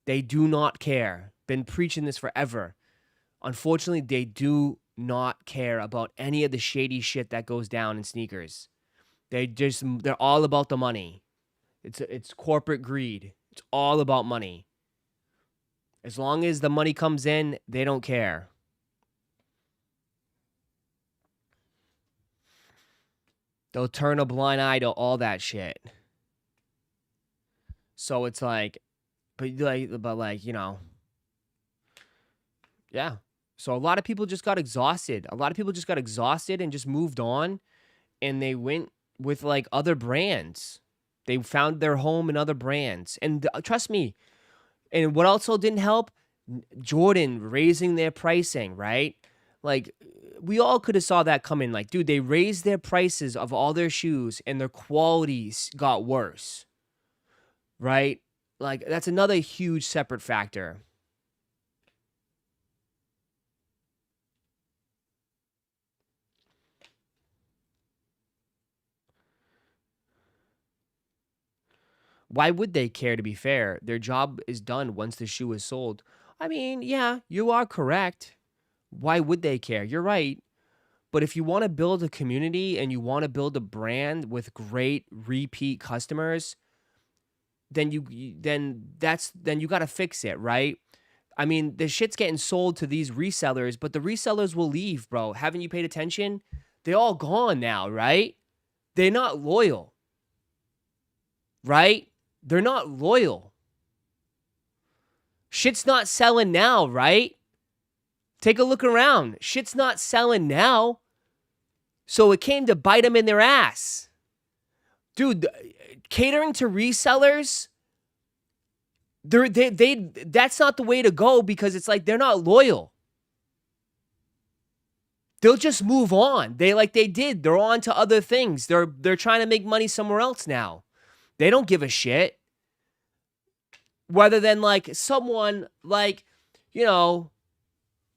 They do not care. Been preaching this forever. Unfortunately, they do not care about any of the shady shit that goes down in sneakers. They're all about the money. It's corporate greed. It's all about money. As long as the money comes in, they don't care. They'll turn a blind eye to all that shit. So it's like, but like, you know, yeah. So a lot of people just got exhausted. A lot of people just got exhausted and just moved on, and they went with like other brands. They found their home in other brands. And trust me, and what also didn't help, Jordan raising their pricing, right? Like, we all could have saw that coming. Like, dude, they raised their prices of all their shoes and their qualities got worse, right? Like, that's another huge separate factor. Why would they care, to be fair? Their job is done once the shoe is sold. I mean, yeah, you are correct. Why would they care? You're right. But if you want to build a community and you want to build a brand with great repeat customers, then you got to fix it, right? I mean, the shit's getting sold to these resellers, but the resellers will leave, bro. Haven't you paid attention? They're all gone now, right? They're not loyal. Right? They're not loyal. Shit's not selling now, right? Take a look around. Shit's not selling now. So it came to bite them in their ass. Dude, catering to resellers, that's not the way to go, because it's like they're not loyal. They'll just move on. They're on to other things. They're trying to make money somewhere else now. They don't give a shit. Rather than like someone like, you know,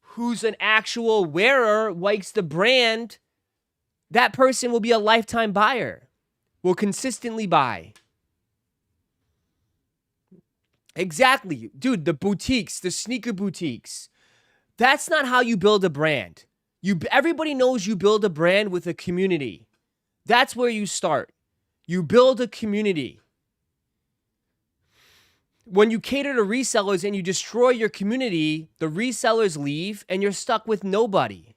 who's an actual wearer, likes the brand, that person will be a lifetime buyer, will consistently buy. Exactly. Dude, the boutiques, the sneaker boutiques. That's not how you build a brand. Everybody knows you build a brand with a community. That's where you start. You build a community. When you cater to resellers and you destroy your community, the resellers leave and you're stuck with nobody.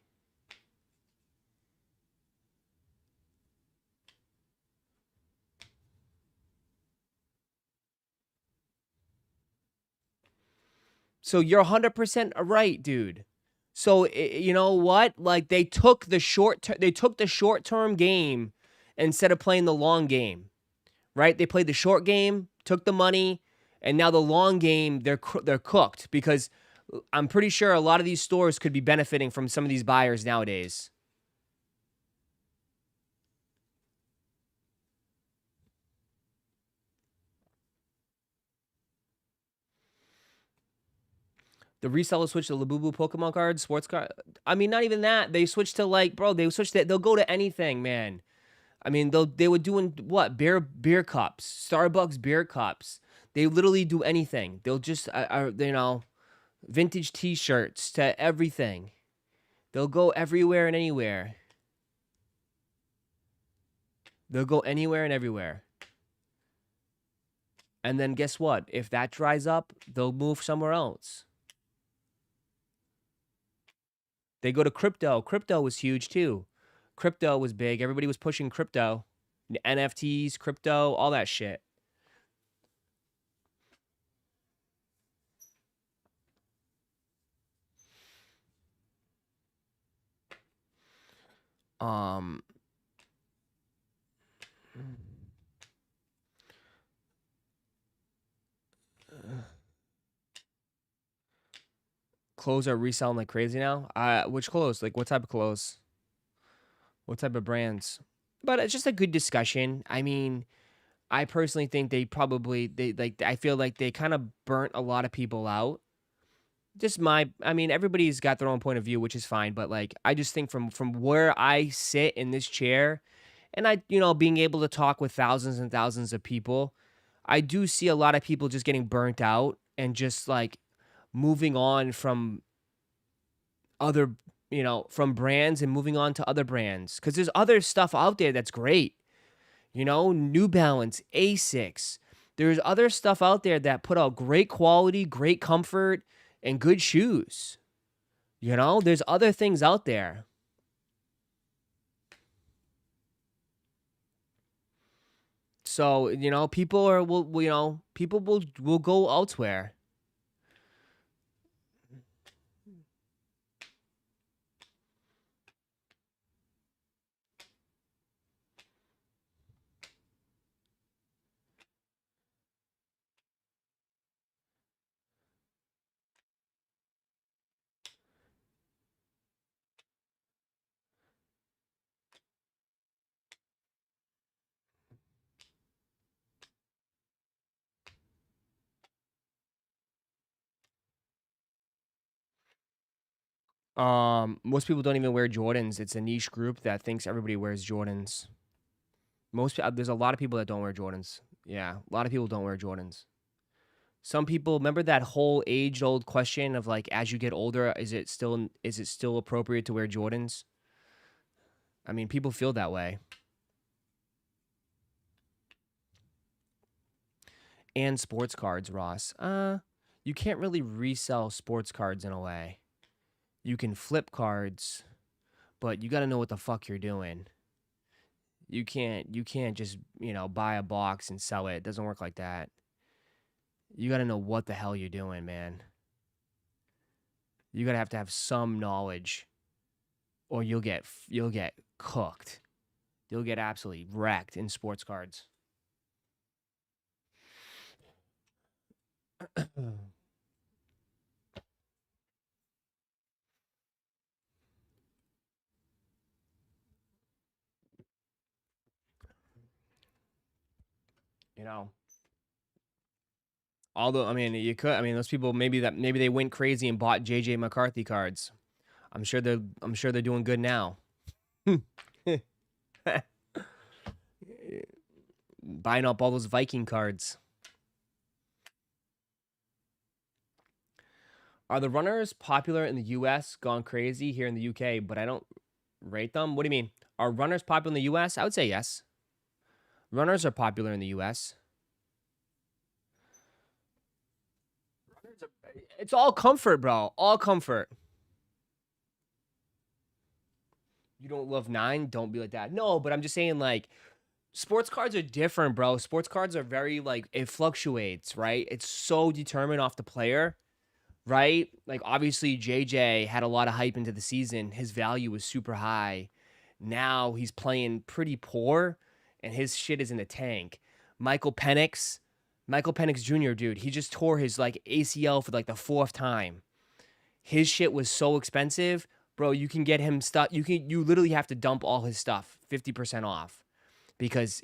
So you're 100% right, dude. So you know what? Like they took the short-term game instead of playing the long game. Right? They played the short game, took the money, and now the long game they're cooked because I'm pretty sure a lot of these stores could be benefiting from some of these buyers nowadays. The reseller switch to Labubu Pokemon cards, sports card. I mean, not even that. They switched to like, bro. They switched to. They'll go to anything, man. I mean, they were doing what? Beer cups, Starbucks beer cups. They literally do anything. They'll just, vintage T-shirts to everything. They'll go everywhere and anywhere. They'll go anywhere and everywhere. And then guess what? If that dries up, they'll move somewhere else. They go to crypto. Crypto was huge too. Crypto was big. Everybody was pushing crypto. NFTs, crypto, all that shit. Clothes are reselling like crazy now. Which clothes? Like what type of clothes? What type of brands? But it's just a good discussion. I mean, I personally think I feel like they kind of burnt a lot of people out. Everybody's got their own point of view, which is fine. But like, I just think from where I sit in this chair, and being able to talk with thousands and thousands of people, I do see a lot of people just getting burnt out and just like moving on from other, from brands and moving on to other brands. Because there's other stuff out there that's great. New Balance, Asics. There's other stuff out there that put out great quality, great comfort, and good shoes. There's other things out there. So, people will go elsewhere. Most people don't even wear Jordans. It's a niche group that thinks everybody wears Jordans. There's a lot of people that don't wear Jordans. Yeah, a lot of people don't wear Jordans. Some people remember that whole age-old question of like, as you get older, is it still appropriate to wear Jordans? I mean, people feel that way. And sports cards, Ross. You can't really resell sports cards in a way. You can flip cards, but you got to know what the fuck you're doing. You can't just, buy a box and sell it. It doesn't work like that. You got to know what the hell you're doing, man. You got to have some knowledge or you'll get cooked. You'll get absolutely wrecked in sports cards. Although, those people maybe they went crazy and bought JJ McCarthy cards. I'm sure they're doing good now. Buying up all those Viking cards. Are the runners popular in the US? Gone crazy here in the UK, but I don't rate them. What do you mean? Are runners popular in the US? I would say yes. Runners are popular in the US. It's all comfort, bro. All comfort. You don't love 9? Don't be like that. No, but I'm just saying, like, sports cards are different, bro. Sports cards are very, like, it fluctuates, right? It's so determined off the player, right? Like, obviously, JJ had a lot of hype into the season. His value was super high. Now he's playing pretty poor, and his shit is in the tank. Michael Penix Jr., dude, he just tore his, like, ACL for, like, the 4th time. His shit was so expensive. Bro, you can get him stuff. You literally have to dump all his stuff, 50% off, because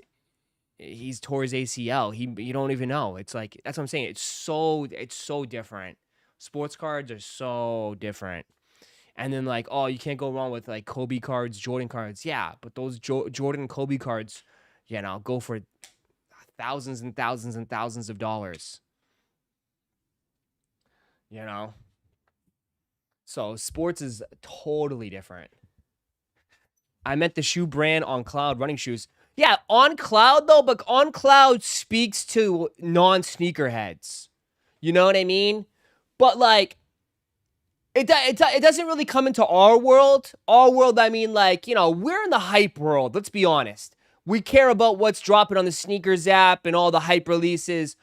he's tore his ACL. You don't even know. It's like, that's what I'm saying. It's so different. Sports cards are so different. And then, like, oh, you can't go wrong with, like, Kobe cards, Jordan cards. Yeah, but those Jordan and Kobe cards, go for thousands and thousands and thousands of dollars. So sports is totally different. I meant the shoe brand On Cloud running shoes. Yeah, On Cloud though, but On Cloud speaks to non-sneakerheads. You know what I mean? But like, it doesn't really come into our world. Our world, I mean, like, we're in the hype world. Let's be honest. We care about what's dropping on the sneakers app and all the hype releases.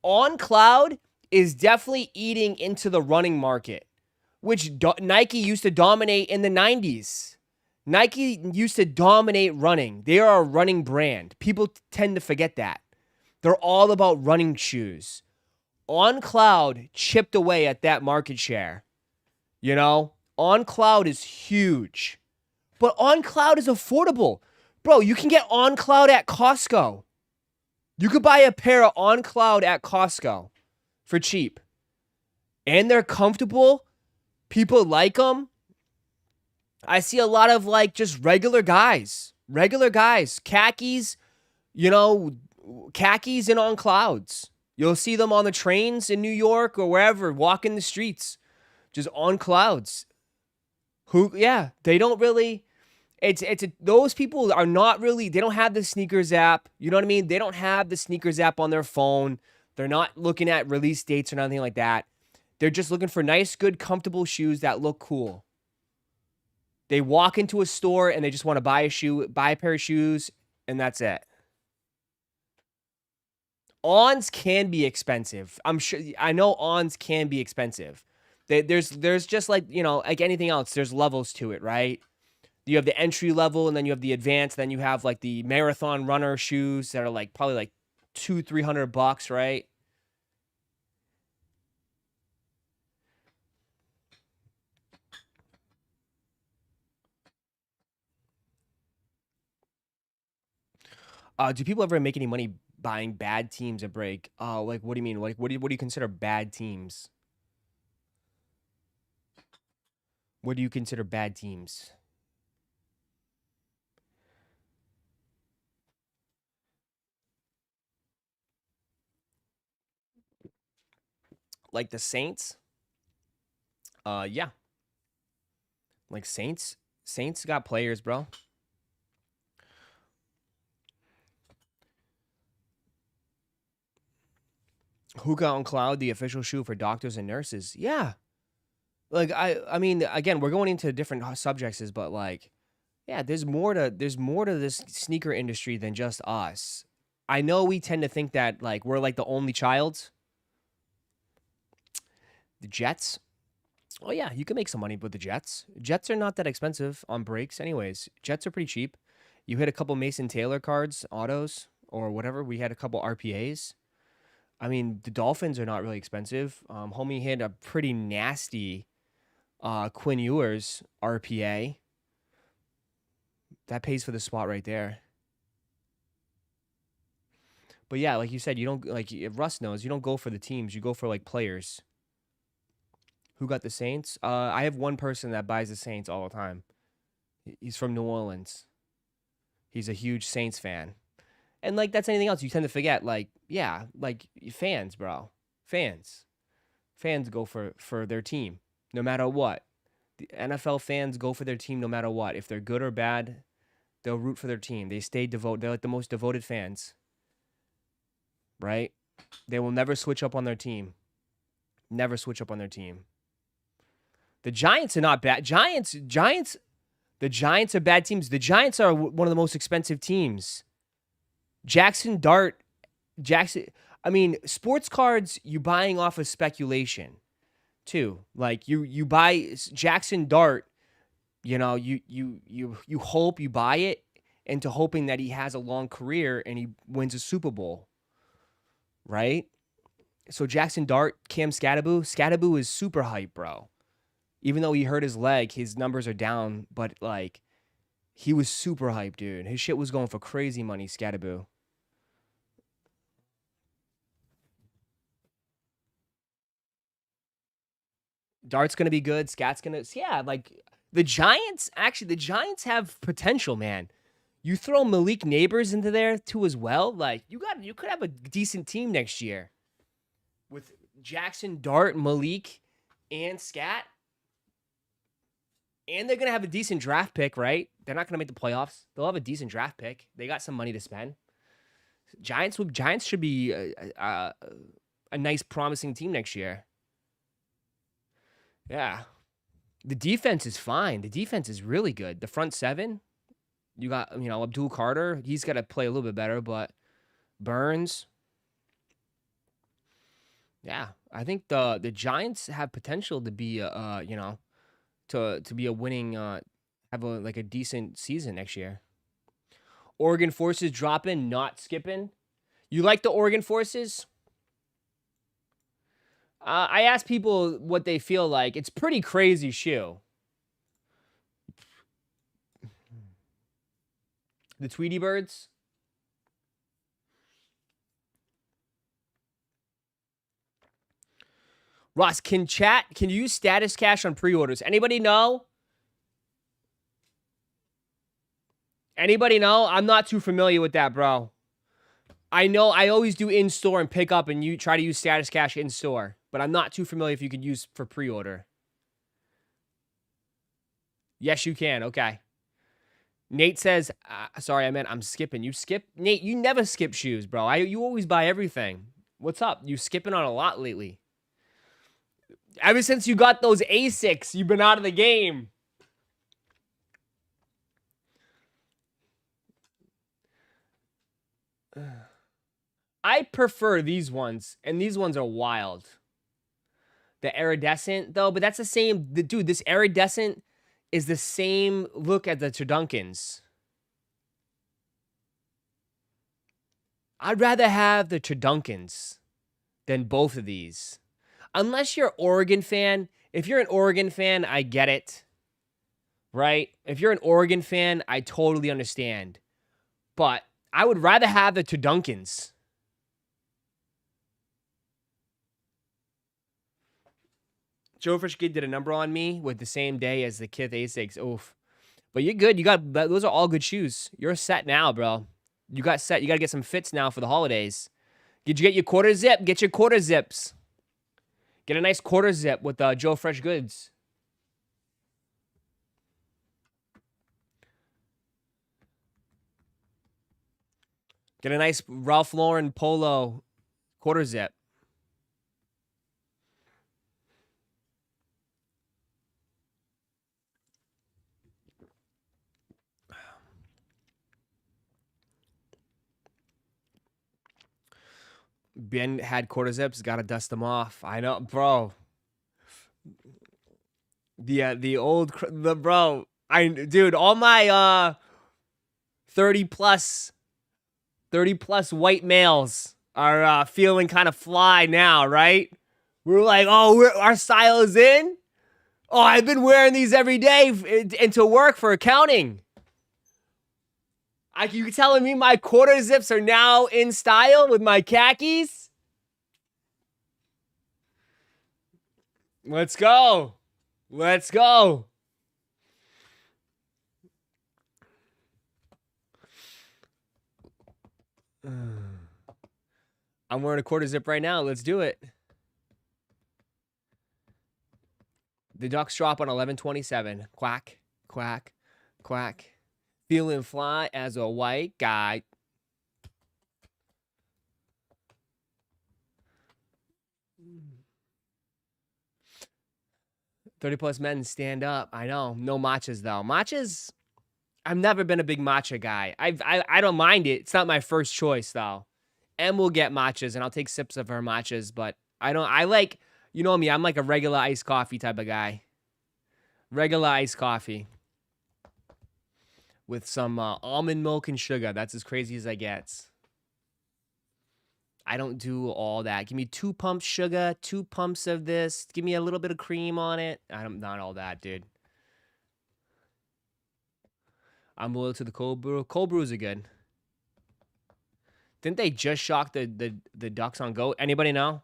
On Cloud is definitely eating into the running market, which Nike used to dominate in the 90s. Nike used to dominate running. They are a running brand. People tend to forget that. They're all about running shoes. On Cloud chipped away at that market share. On Cloud is huge. But On Cloud is affordable. Bro, you can get On Cloud at Costco. You could buy a pair of On Cloud at Costco for cheap. And they're comfortable. People like them. I see a lot of, like, just regular guys, khakis, khakis and On Clouds. You'll see them on the trains in New York or wherever, walking the streets, just On Clouds. They don't really, those people are not really, they don't have the sneakers app. You know what I mean? They don't have the sneakers app on their phone. They're not looking at release dates or nothing like that. They're just looking for nice, good, comfortable shoes that look cool. They walk into a store and they just want to buy a pair of shoes, and that's it. Ons can be expensive. I know Ons can be expensive. There's just like, like anything else, there's levels to it, right? You have the entry level, and then you have the advanced, then you have like the marathon runner shoes that are like probably like $200-300, right? Do people ever make any money buying bad teams a break? Like, what do you mean? Like, what do you consider bad teams? What do you consider bad teams? Like the Saints? Yeah. Like Saints got players, bro. Hookah on Cloud, the official shoe for doctors and nurses. Yeah. Like, I mean, again, we're going into different subjects, but like, yeah, there's more to this sneaker industry than just us. I know we tend to think that like we're like the only child. The Jets. Oh yeah, you can make some money with the Jets. Jets are not that expensive on breaks anyways. Jets are pretty cheap. You hit a couple Mason Taylor cards, autos, or whatever. We had a couple RPAs. I mean, the Dolphins are not really expensive. Homie hit a pretty nasty Quinn Ewers RPA. That pays for the spot right there. But yeah, like you said, you don't, like Russ knows, you don't go for the teams. You go for like players. Who got the Saints? I have one person that buys the Saints all the time. He's from New Orleans. He's a huge Saints fan. And like that's anything else you tend to forget. Like, yeah, like fans, bro. Fans. Fans go for their team no matter what. The NFL fans go for their team no matter what. If they're good or bad, they'll root for their team. They stay devoted. They're like the most devoted fans. Right? They will never switch up on their team. Never switch up on their team. The Giants are not bad. The Giants are bad teams. The Giants are one of the most expensive teams. Jackson Dart, I mean, sports cards, you buying off of speculation, too. Like you buy Jackson Dart, you know, you hope you buy it into hoping that he has a long career and he wins a Super Bowl, right? So Jackson Dart, Cam Scatterboo is super hype, bro. Even though he hurt his leg, his numbers are down, but like he was super hype, dude. His shit was going for crazy money, Scatterboo. Dart's gonna be good. Scat's gonna, yeah. Like the Giants have potential, man. You throw Malik Neighbors into there too as well. Like you could have a decent team next year with Jackson Dart, Malik, and Scat. And they're gonna have a decent draft pick, right? They're not gonna make the playoffs. They'll have a decent draft pick. They got some money to spend. Giants should be a nice, promising team next year. Yeah. The defense is fine. The defense is really good. The front seven, you got, Abdul Carter. He's got to play a little bit better, but Burns. Yeah, I think the Giants have potential to be to be a winning have a decent season next year. Oregon Forces dropping, not skipping. You like the Oregon Forces? I asked people what they feel like. It's pretty crazy shoe. The Tweety Birds. Ross, can you use status cash on pre-orders? Anybody know? Anybody know? I'm not too familiar with that, bro. I know I always do in-store and pick up, and you try to use status cash in-store. But I'm not too familiar if you could use for pre-order. Yes, you can. Okay. Nate says, sorry, I'm skipping. You skip? Nate, you never skip shoes, bro. You always buy everything. What's up? You skipping on a lot lately. Ever since you got those Asics, you've been out of the game. I prefer these ones, and these ones are wild. The iridescent, though, but that's the same. Dude, this iridescent is the same look as the Turdunkins. I'd rather have the Turdunkins than both of these. Unless you're an Oregon fan. If you're an Oregon fan, I get it. Right? If you're an Oregon fan, I totally understand. But I would rather have the Turdunkins. Joe Fresh Kid did a number on me with the same day as the Kith Asics. Oof. But you're good. Those are all good shoes. You're set now, bro. You got set. You got to get some fits now for the holidays. Did you get your quarter zip? Get your quarter zips. Get a nice quarter zip with Joe Fresh Goods. Get a nice Ralph Lauren polo quarter zip. Ben had quarter zips, gotta dust them off. I know, bro. Dude, all my 30 plus white males are feeling kind of fly now, right? We're like, our style is in. Oh, I've been wearing these every day into work for accounting. You telling me my quarter zips are now in style with my khakis? Let's go. Let's go. I'm wearing a quarter zip right now. Let's do it. The Ducks drop on 11:27. Quack, quack, quack. Feeling fly as a white guy. Mm. 30+ men stand up. I know. No matchas though. Matchas. I've never been a big matcha guy. I don't mind it. It's not my first choice though. Em will get matchas and I'll take sips of her matchas, but I don't. I like, you know me. I'm like a regular iced coffee type of guy. Regular iced coffee with some almond milk and sugar. That's as crazy as I get. I don't do all that. Give me 2 pumps sugar, 2 pumps of this. Give me a little bit of cream on it. I'm not all that, dude. I'm loyal to the cold brew. Cold brews are good. Didn't they just shock the Ducks on GOAT? Anybody know?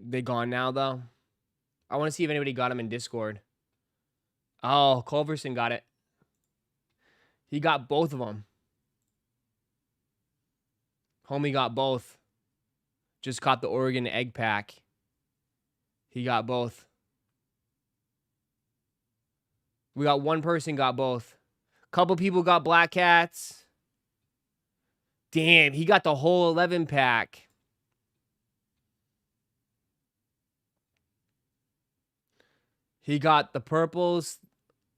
They gone now, though. I want to see if anybody got them in Discord. Oh, Culverson got it. He got both of them. Homie got both. Just caught the Oregon egg pack. He got both. We got one person got both. Couple people got Black Cats. Damn, he got the whole 11 pack. He got the purples,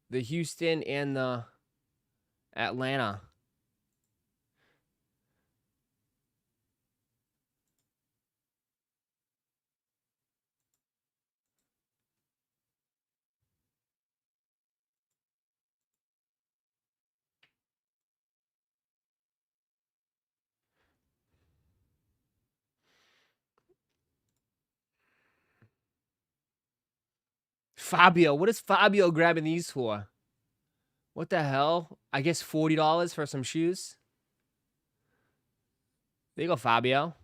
the Houston, and the Atlanta. Fabio, what is Fabio grabbing these for? What the hell? I guess $40 for some shoes. There you go, Fabio.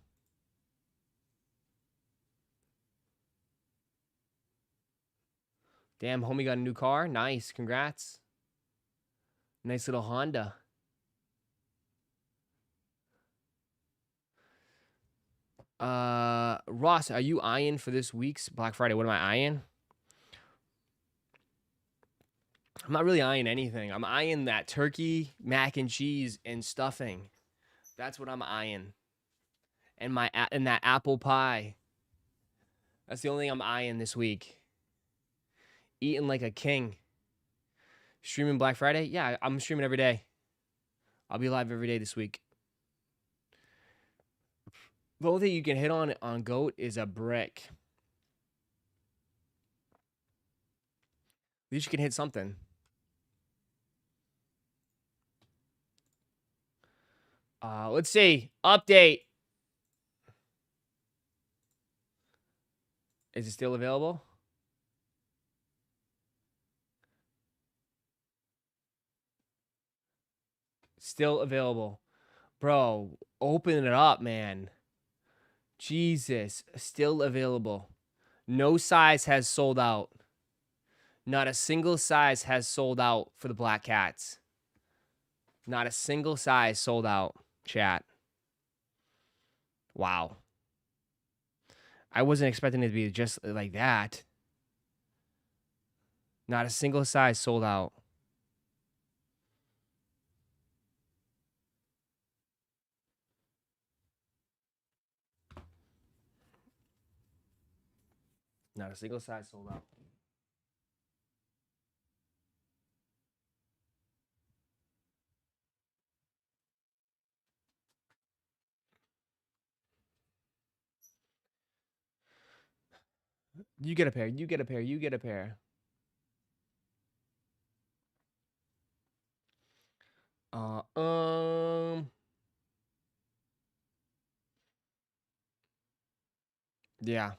Damn, homie got a new car. Nice, congrats. Nice little Honda. Ross, are you eyeing for this week's Black Friday? What am I eyeing? I'm not really eyeing anything. I'm eyeing that turkey, mac and cheese, and stuffing. That's what I'm eyeing. And that apple pie. That's the only thing I'm eyeing this week. Eating like a king. Streaming Black Friday? Yeah, I'm streaming every day. I'll be live every day this week. The only thing you can hit on GOAT is a brick. At least you can hit something. Let's see. Update. Is it still available? Still available. Bro, open it up, man. Jesus. Still available. No size has sold out. Not a single size has sold out for the Black Cats. Not a single size sold out, chat. Wow. I wasn't expecting it to be just like that. Not a single size sold out. Not a single size sold out. You get a pair. You get a pair. You get a pair. Uh, um. Yeah.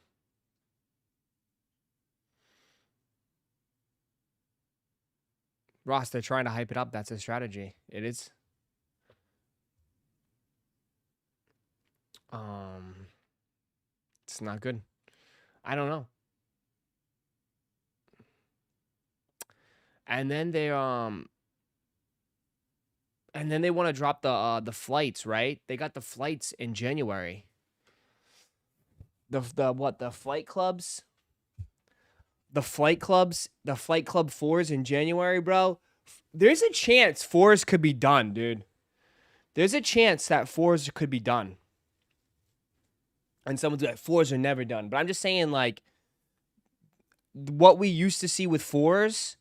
Ross, they're trying to hype it up. That's a strategy. It is. It's not good. I don't know. And then they want to drop the flights, right? They got the flights in January. The flight clubs? The flight club 4s in January, bro. There's a chance 4s could be done, dude. There's a chance that 4s could be done. And someone's like, 4s are never done. But I'm just saying, like, what we used to see with 4s,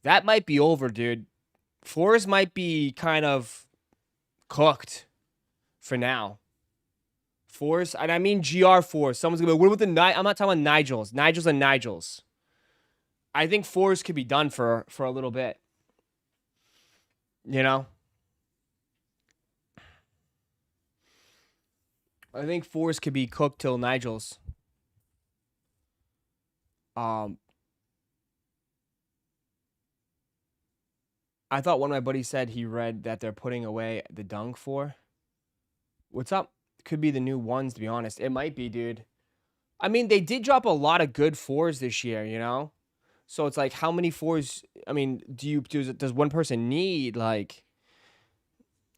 that might be over, dude. 4s might be kind of cooked for now. 4s, and I mean GR4s. Someone's gonna be like, what about the I'm not talking about Nigels. Nigels. I think 4s could be done for a little bit. You know? I think 4s could be cooked till Nigels. I thought one of my buddies said he read that they're putting away the Dunk 4. What's up? Could be the new ones, to be honest. It might be, dude. I mean, they did drop a lot of good 4s this year, you know? So it's like, how many 4s? I mean, does one person need, like...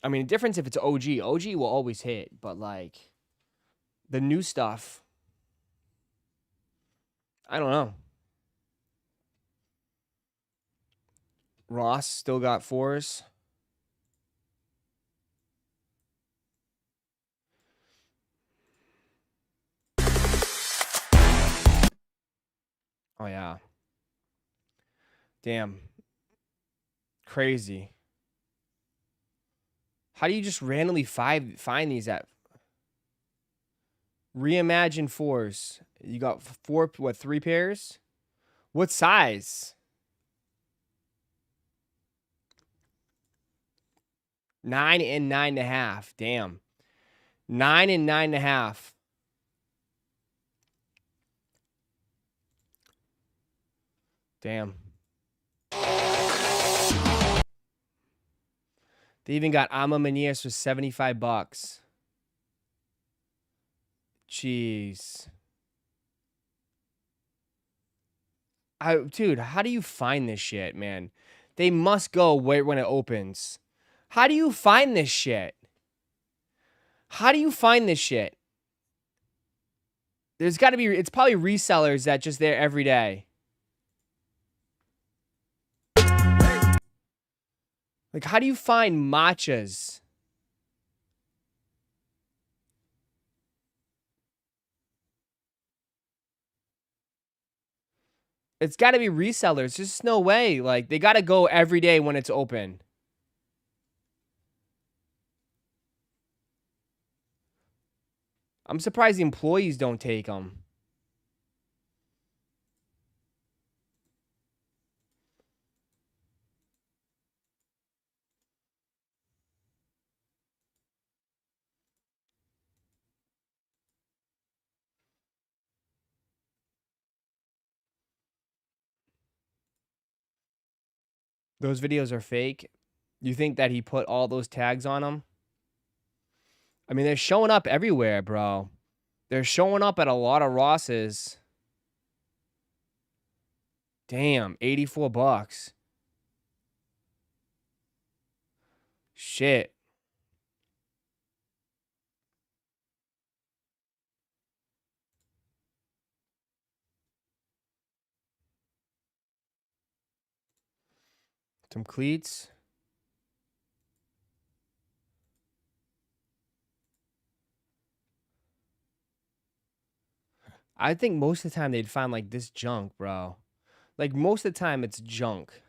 I mean, the difference if it's OG. OG will always hit, but, like, the new stuff... I don't know. Ross still got 4s. Oh, yeah. Damn. Crazy. How do you just randomly find these at... Reimagine 4s. You got 3 pairs? What size? 9 and 9.5. Damn. 9 and 9.5. Damn. They even got Ama Maniers for $75. Jeez. Dude, how do you find this shit, man? They must go when it opens. How do you find this shit? How do you find this shit? There's got to be... It's probably resellers that just there every day. Like, how do you find matchas? It's got to be resellers. There's just no way. Like, they got to go every day when it's open. I'm surprised the employees don't take them. Those videos are fake. You think that he put all those tags on them? I mean, they're showing up everywhere, bro. They're showing up at a lot of Rosses. Damn, $84. Shit. Some cleats. I think most of the time they'd find like this junk, bro. Like most of the time it's junk.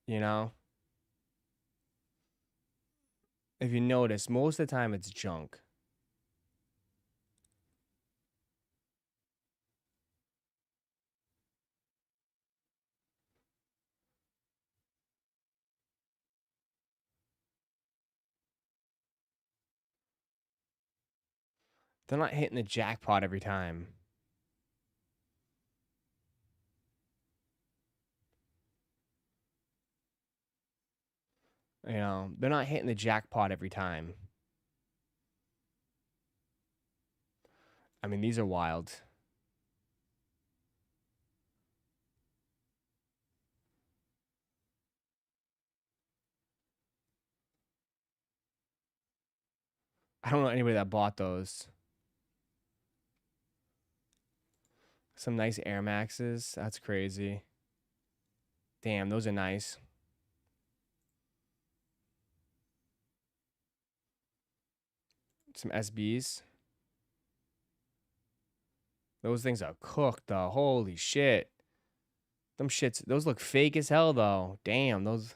You know? If you notice, most of the time it's junk. They're not hitting the jackpot every time. You know, they're not hitting the jackpot every time. I mean, these are wild. I don't know anybody that bought those. Some nice Air Maxes. That's crazy. Damn, those are nice. Some SBs. Those things are cooked, though. Holy shit. Them shits, those look fake as hell, though. Damn, those.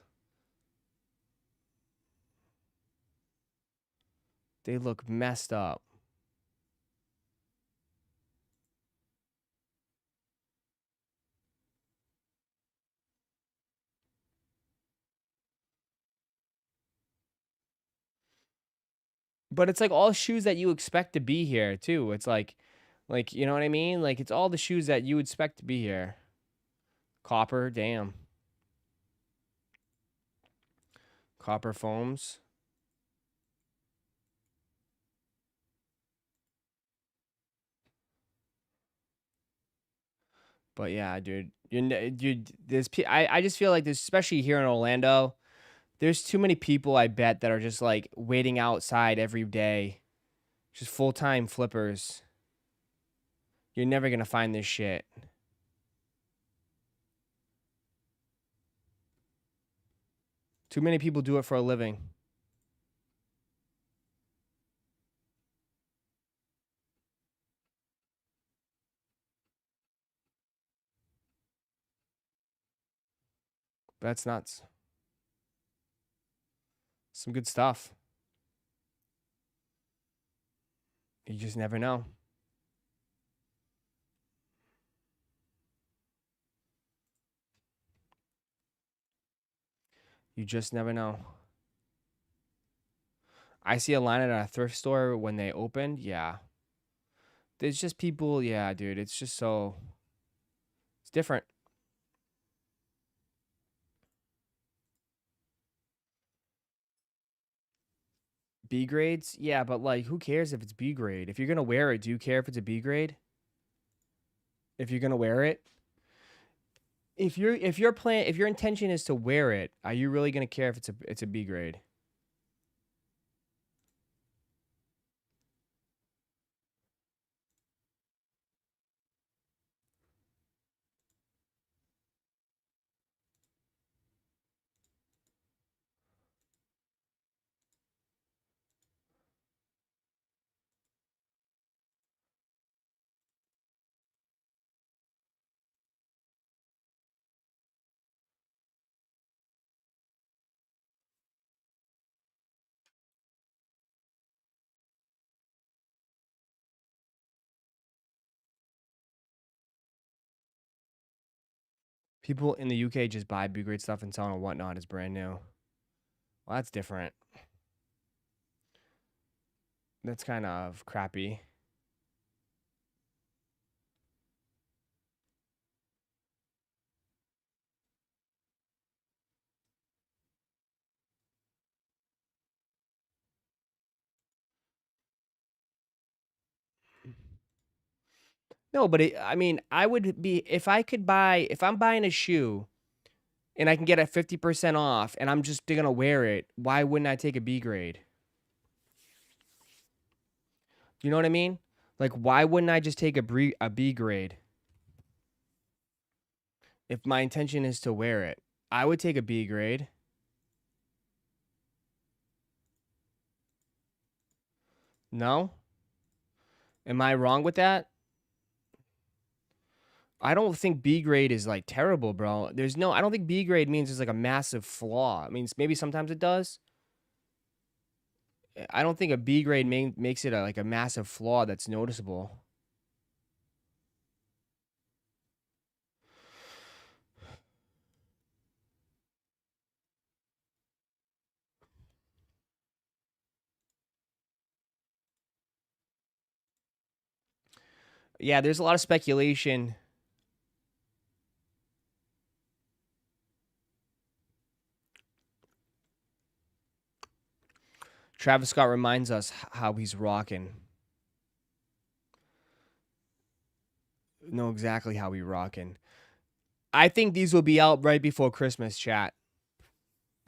They look messed up. But it's like all shoes that you expect to be here, too. It's like, you know what I mean? Like, it's all the shoes that you expect to be here. Copper, damn. Copper foams. But yeah, dude, I just feel like this, especially here in Orlando, there's too many people, I bet, that are just like waiting outside every day, just full-time flippers. You're never gonna find this shit. Too many people do it for a living. That's nuts. Some good stuff. You just never know. You just never know. I see a line at a thrift store when they opened. Yeah. There's just people. Yeah, dude. It's just so. It's different. B grades? Yeah, but like, who cares if it's B grade? If you're gonna wear it, do you care if it's a B grade? If you're gonna wear it, if your intention is to wear it, are you really gonna care if it's a B grade? People in the UK just buy B grade stuff and sell it on whatnot as brand new. Well, that's different. That's kind of crappy. No, but I mean, I would be if I'm buying a shoe and I can get it 50% off and I'm just gonna wear it, why wouldn't I take a B grade? You know what I mean? Like, why wouldn't I just take a B grade if my intention is to wear it? I would take a B grade. No? Am I wrong with that? I don't think B grade is like terrible, bro. I don't think B grade means there's like a massive flaw. I mean, maybe sometimes it does. I don't think a B grade makes it like a massive flaw that's noticeable. Yeah, there's a lot of speculation. Travis Scott reminds us how he's rocking. Know exactly how he's rocking. I think these will be out right before Christmas, chat.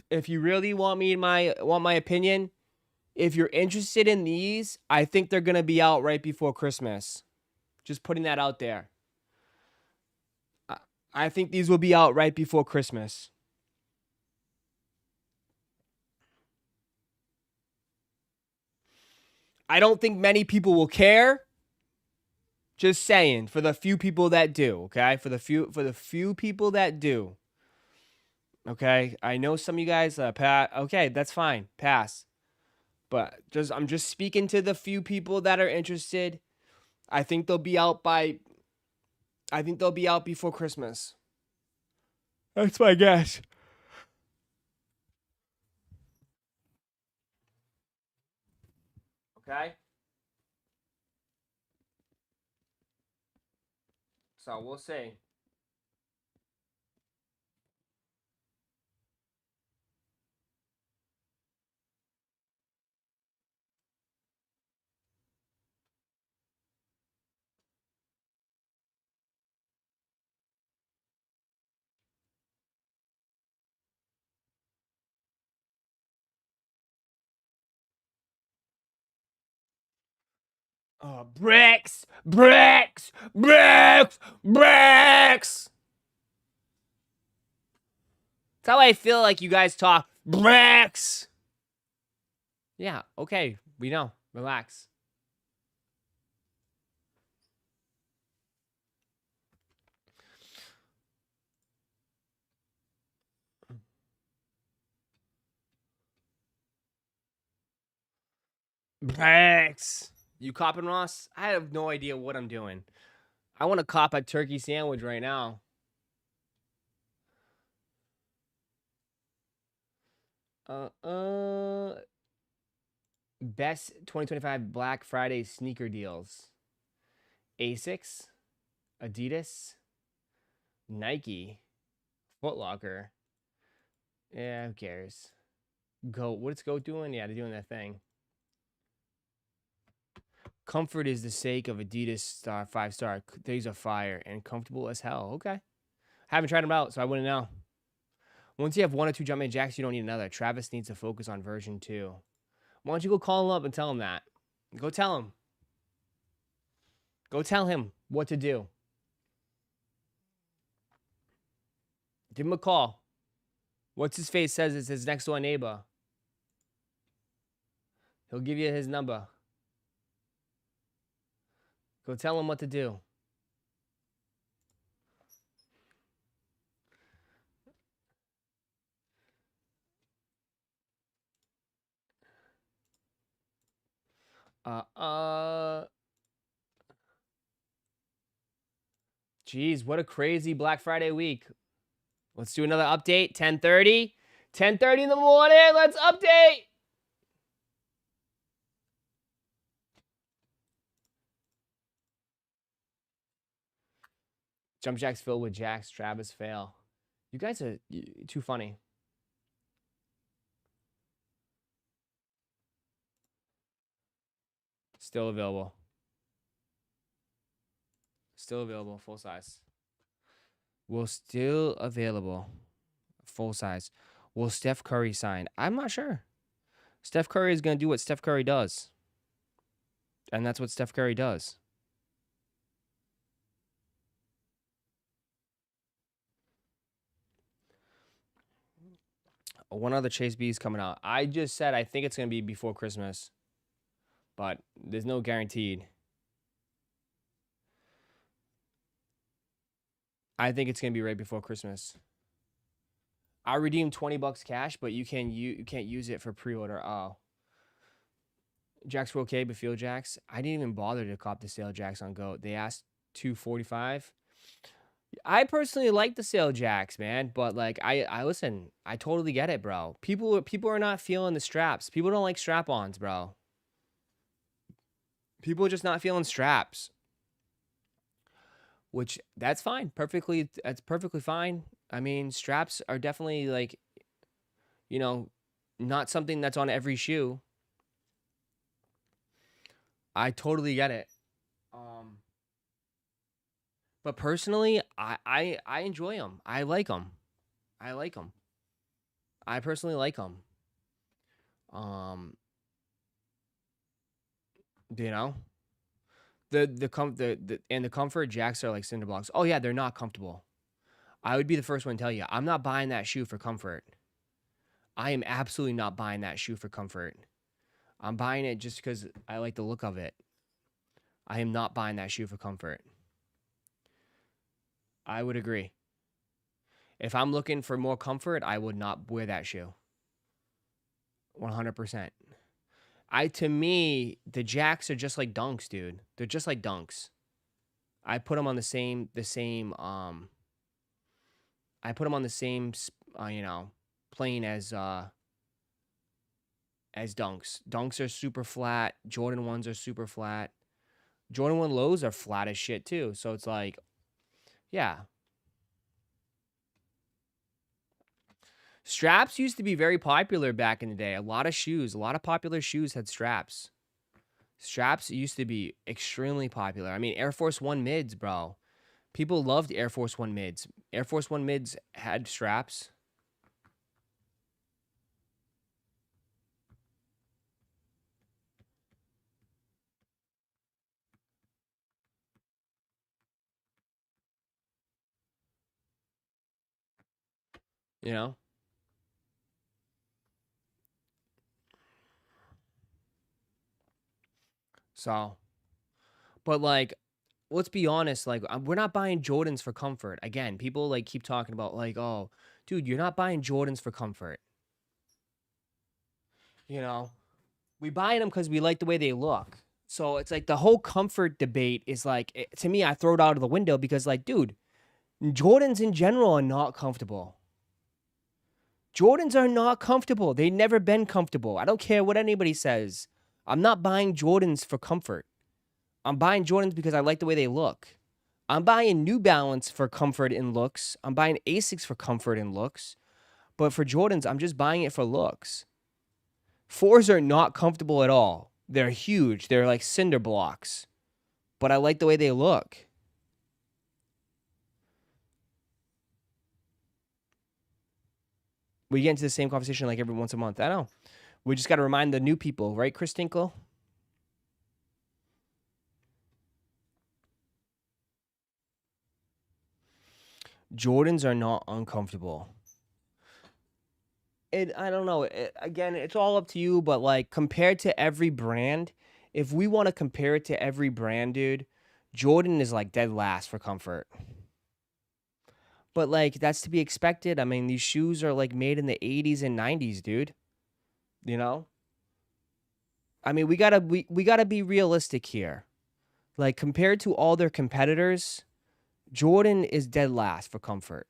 If you really want my opinion, if you're interested in these, I think they're gonna be out right before Christmas. Just putting that out there. I think these will be out right before Christmas. I don't think many people will care. Just saying, for the few people that do, okay? For the few people that do. Okay? I know some of you guys okay, that's fine. Pass. But I'm just speaking to the few people that are interested. I think they'll be out before Christmas. That's my guess. Okay? So we'll see. Oh, bricks! Bricks! Bricks! Bricks! That's how I feel like you guys talk. Bricks! Yeah, okay. We know. Relax. Bricks! You copping, Ross? I have no idea what I'm doing. I want to cop a turkey sandwich right now. Best 2025 Black Friday sneaker deals. Asics, Adidas, Nike, Foot Locker. Yeah, who cares? Goat. What's Goat doing? Yeah, they're doing that thing. Comfort is the sake of Adidas 5-star. These are fire and comfortable as hell. Okay. Haven't tried them out, so I wouldn't know. Once you have 1 or 2 Jumpman Jacks, you don't need another. Travis needs to focus on version 2. Why don't you go call him up and tell him that? Go tell him. Go tell him what to do. Give him a call. What's his face says it's his next door neighbor. He'll give you his number. Go tell him what to do. Jeez, what a crazy Black Friday week. Let's do another update. 10:30. 10:30 in the morning. Let's update. Jump jacks filled with jacks. Travis fail. You guys are too funny. Still available. Still available. Full size. Will still available. Full size. Will Steph Curry sign? I'm not sure. Steph Curry is going to do what Steph Curry does. And that's what Steph Curry does. One other Chase B is coming out. I just said I think it's going to be before Christmas. But there's no guaranteed. I think it's going to be right before Christmas. I redeemed $20 cash, but you can't use it for pre-order. Oh. Jacks were okay, but field jacks. I didn't even bother to cop the sale jacks on Goat. They asked $245. I personally like the sale jacks, man, but like I listen, I totally get it, bro. People are not feeling the straps. People don't like strap-ons, bro. People are just not feeling straps. which that's fine. That's perfectly fine. I mean, straps are definitely like, you know, not something that's on every shoe. I totally get it. Um, but personally, I enjoy them. I like them. I like them. I personally like them. Um, you know, the comfort jacks are like cinder blocks. Oh yeah, they're not comfortable. I would be the first one to tell you, I'm not buying that shoe for comfort. I am absolutely not buying that shoe for comfort. I'm buying it just because I like the look of it. I am not buying that shoe for comfort. I would agree. If I'm looking for more comfort, I would not wear that shoe. 100%. To me, the jacks are just like dunks, dude. They're just like dunks. I put them on the same I put them on the same plane as dunks. Dunks are super flat. Jordan 1s are super flat. Jordan 1 lows are flat as shit too. So it's like, yeah. Straps used to be very popular back in the day. A lot of popular shoes had straps. Straps used to be extremely popular. I mean, Air Force One mids, bro. People loved Air Force One mids. Air Force One mids had straps. You know? So, but like, let's be honest, like, we're not buying Jordans for comfort. Again, people like keep talking about like, oh, dude, you're not buying Jordans for comfort. You know, we buying them because we like the way they look. So it's like the whole comfort debate is like, to me, I throw it out of the window because, like, dude, Jordans in general are not comfortable. Jordans are not comfortable. They've never been comfortable. I don't care what anybody says. I'm not buying Jordans for comfort. I'm buying Jordans because I like the way they look. I'm buying New Balance for comfort and looks. I'm buying Asics for comfort and looks. But for Jordans, I'm just buying it for looks. 4s are not comfortable at all. They're huge. They're like cinder blocks. But I like the way they look. We get into the same conversation like every once a month. I know. We just got to remind the new people, right, Chris Tinkle? Jordans are not uncomfortable. I don't know. Again, it's all up to you, but like compared to every brand, if we want to compare it to every brand, dude, Jordan is like dead last for comfort. But like that's to be expected. I mean, these shoes are like made in the 80s and 90s, dude. You know? I mean, we got to be realistic here. Like compared to all their competitors, Jordan is dead last for comfort.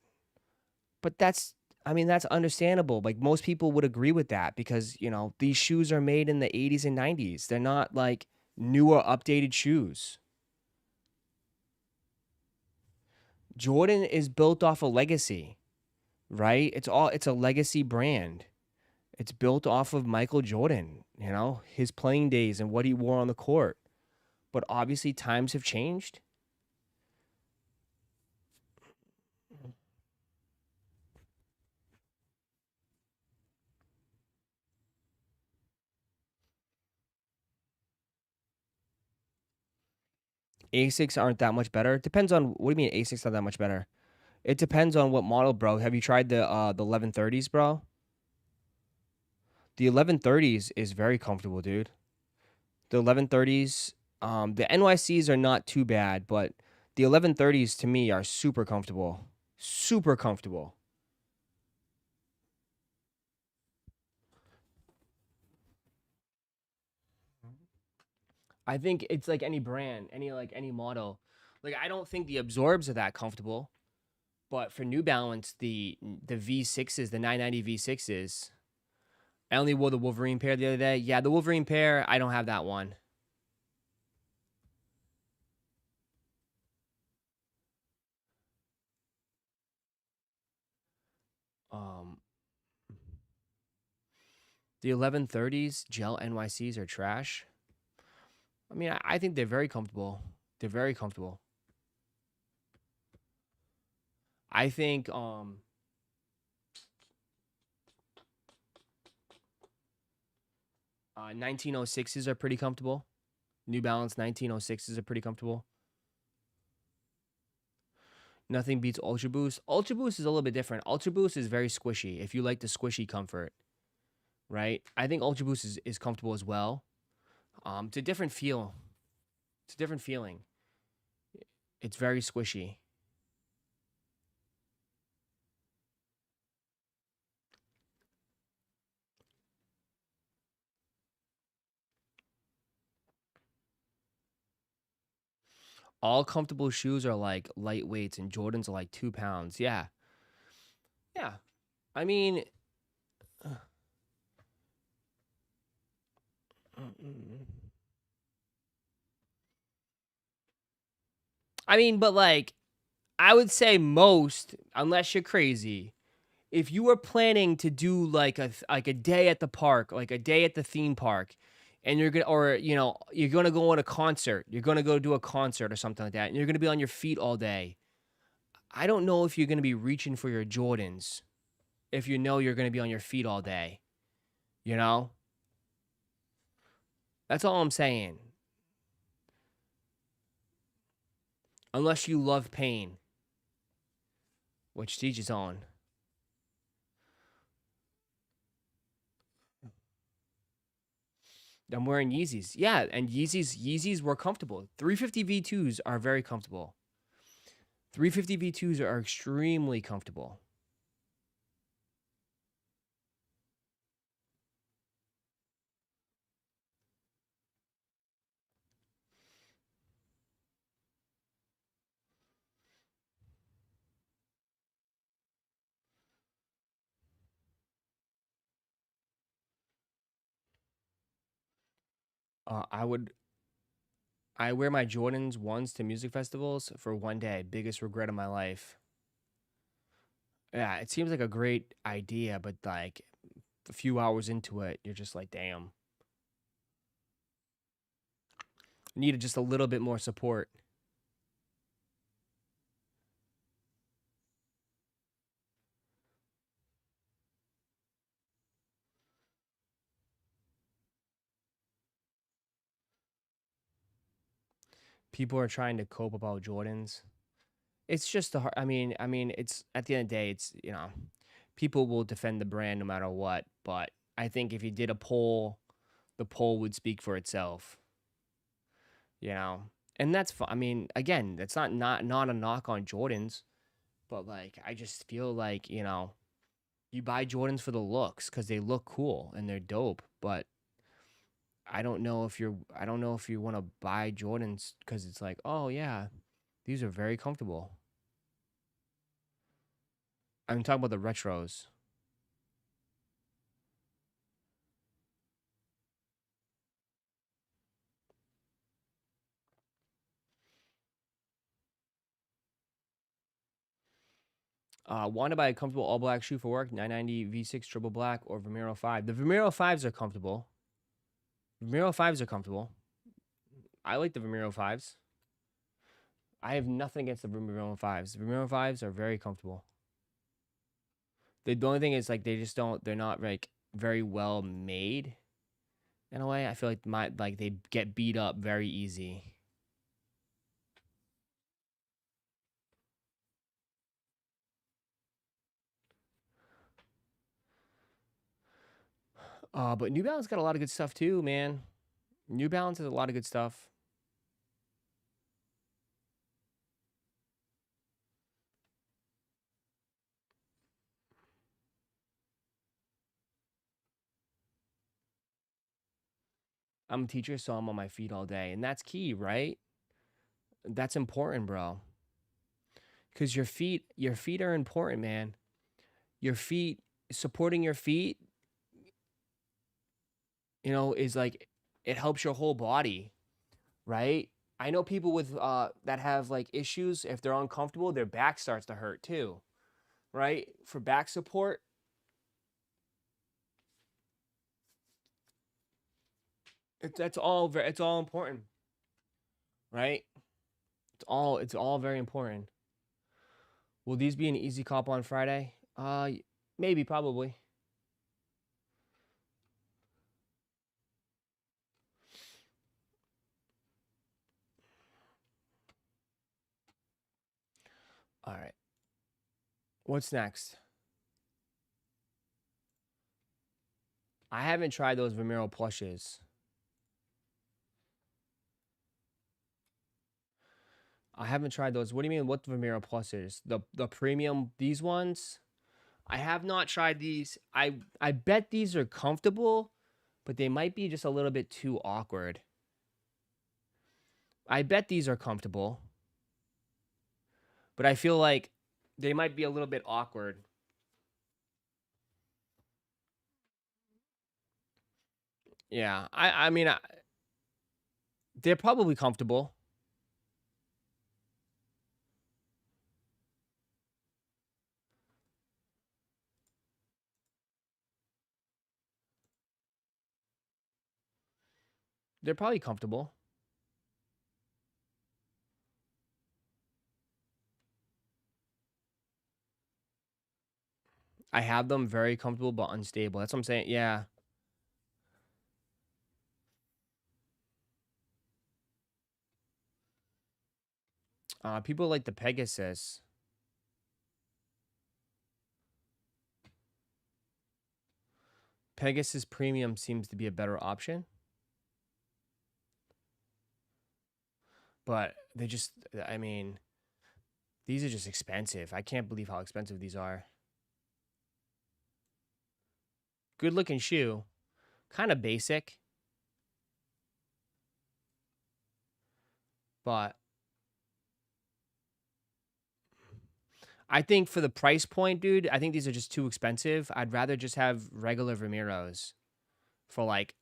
But I mean, that's understandable. Like most people would agree with that because, you know, these shoes are made in the 80s and 90s. They're not like newer updated shoes. Jordan is built off a legacy, right? It's a legacy brand. It's built off of Michael Jordan, you know, his playing days and what he wore on the court. But obviously times have changed. Asics aren't that much better. It depends on what do you mean Asics are that much better? It depends on what model, bro. Have you tried the 1130s, bro? The 1130s is very comfortable, dude. The 1130s, the NYCs are not too bad, but the 1130s to me are super comfortable. Super comfortable. I think it's like any brand, any model. Like I don't think the absorbs are that comfortable, but for New Balance, the V6s, the 990 V6s. I only wore the Wolverine pair the other day. Yeah, the Wolverine pair, I don't have that one. Um, the 1130s gel NYCs are trash. I mean, I think they're very comfortable. They're very comfortable. I think 1906s are pretty comfortable. New Balance 1906s are pretty comfortable. Nothing beats Ultra Boost. Ultra Boost is a little bit different. Ultra Boost is very squishy. If you like the squishy comfort, right? I think Ultra Boost is comfortable as well. It's a different feel. It's a different feeling. It's very squishy. All comfortable shoes are like lightweights, and Jordans are like 2 pounds. Yeah, yeah. I mean, but like, I would say most, unless you're crazy, if you were planning to do like a day at the park, like a day at the theme park, and you're gonna, or you're gonna go on a concert, you're gonna go do a concert or something like that, and you're gonna be on your feet all day. I don't know if you're gonna be reaching for your Jordans if you know you're gonna be on your feet all day. You know, that's all I'm saying. Unless you love pain, which to each his own. I'm wearing Yeezys. Yeah, and Yeezys were comfortable. 350 V2s are very comfortable. 350 V2s are extremely comfortable. I wear my Jordans ones to music festivals for one day. Biggest regret of my life. Yeah, it seems like a great idea, but like a few hours into it, you're just like, damn. Needed just a little bit more support. People are trying to cope about Jordans. It's just the hard. It's at the end of the day, it's people will defend the brand no matter what. But I think if you did a poll, the poll would speak for itself. You know, and that's fine. I mean, again, that's not a knock on Jordans, but like I just feel like you buy Jordans for the looks because they look cool and they're dope. But I don't know if you want to buy Jordans because it's like, oh yeah, these are very comfortable. I'm talking about the retros. Want to buy a comfortable all black shoe for work? 990 V6 triple black or Vomero 5. The Vomero 5s are comfortable. Vomero 5s are comfortable. I like the Vomero 5s. I have nothing against the Vomero 5s. The Vomero 5s are very comfortable. The only thing is like they're not like very well made in a way. I feel like they get beat up very easy. But New Balance got a lot of good stuff too, man. New Balance has a lot of good stuff. I'm a teacher, so I'm on my feet all day, and that's key, right? That's important, bro. Because your feet are important, man. Your feet, supporting your feet, is like it helps your whole body, right? I know people with that have like issues. If they're uncomfortable, their back starts to hurt too, right? For back support, It's all important, right? It's all very important. Will these be an easy cop on Friday? Maybe, probably. All right. What's next? I haven't tried those Vimero plushes. I haven't tried those. What do you mean? What Vimero plushes? The premium, these ones? I have not tried these. I bet these are comfortable, but they might be just a little bit too awkward. I bet these are comfortable, but I feel like they might be a little bit awkward. Yeah, I mean, they're probably comfortable. They're probably comfortable. I have them very comfortable but unstable. That's what I'm saying. Yeah. People like the Pegasus. Pegasus Premium seems to be a better option. But they just, I mean, these are just expensive. I can't believe how expensive these are. Good looking shoe. Kind of basic. But I think for the price point, dude, I think these are just too expensive. I'd rather just have regular Vimiros for like,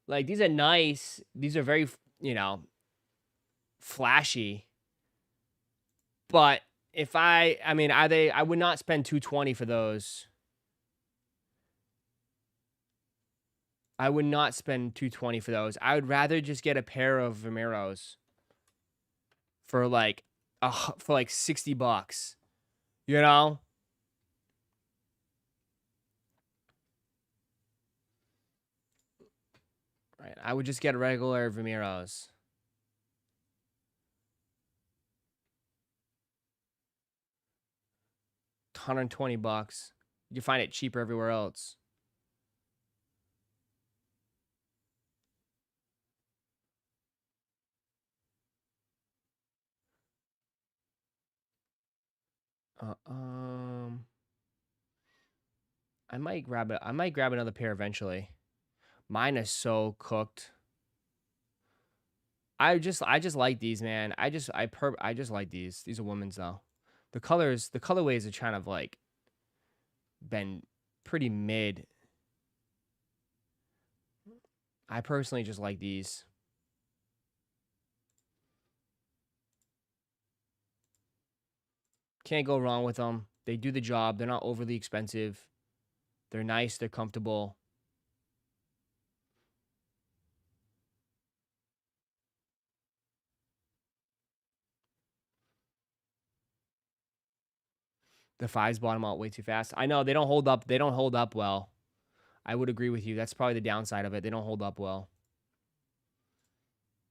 like these are nice. These are very, flashy. But if I mean, I would not spend 220 for those. I would not spend 220 for those. I would rather just get a pair of Vimiros for like for like $60. You know? Right. I would just get regular Vimiros. $120. You can find it cheaper everywhere else. I might grab it. I might grab another pair eventually. Mine is so cooked. I just like these, man. I just like these. These are women's though. The colorways are kind of like been pretty mid. I personally just like these. Can't go wrong with them. They do the job. They're not overly expensive. They're nice. They're comfortable. The fives bottom out way too fast. I know they don't hold up. They don't hold up well. I would agree with you. That's probably the downside of it. They don't hold up well.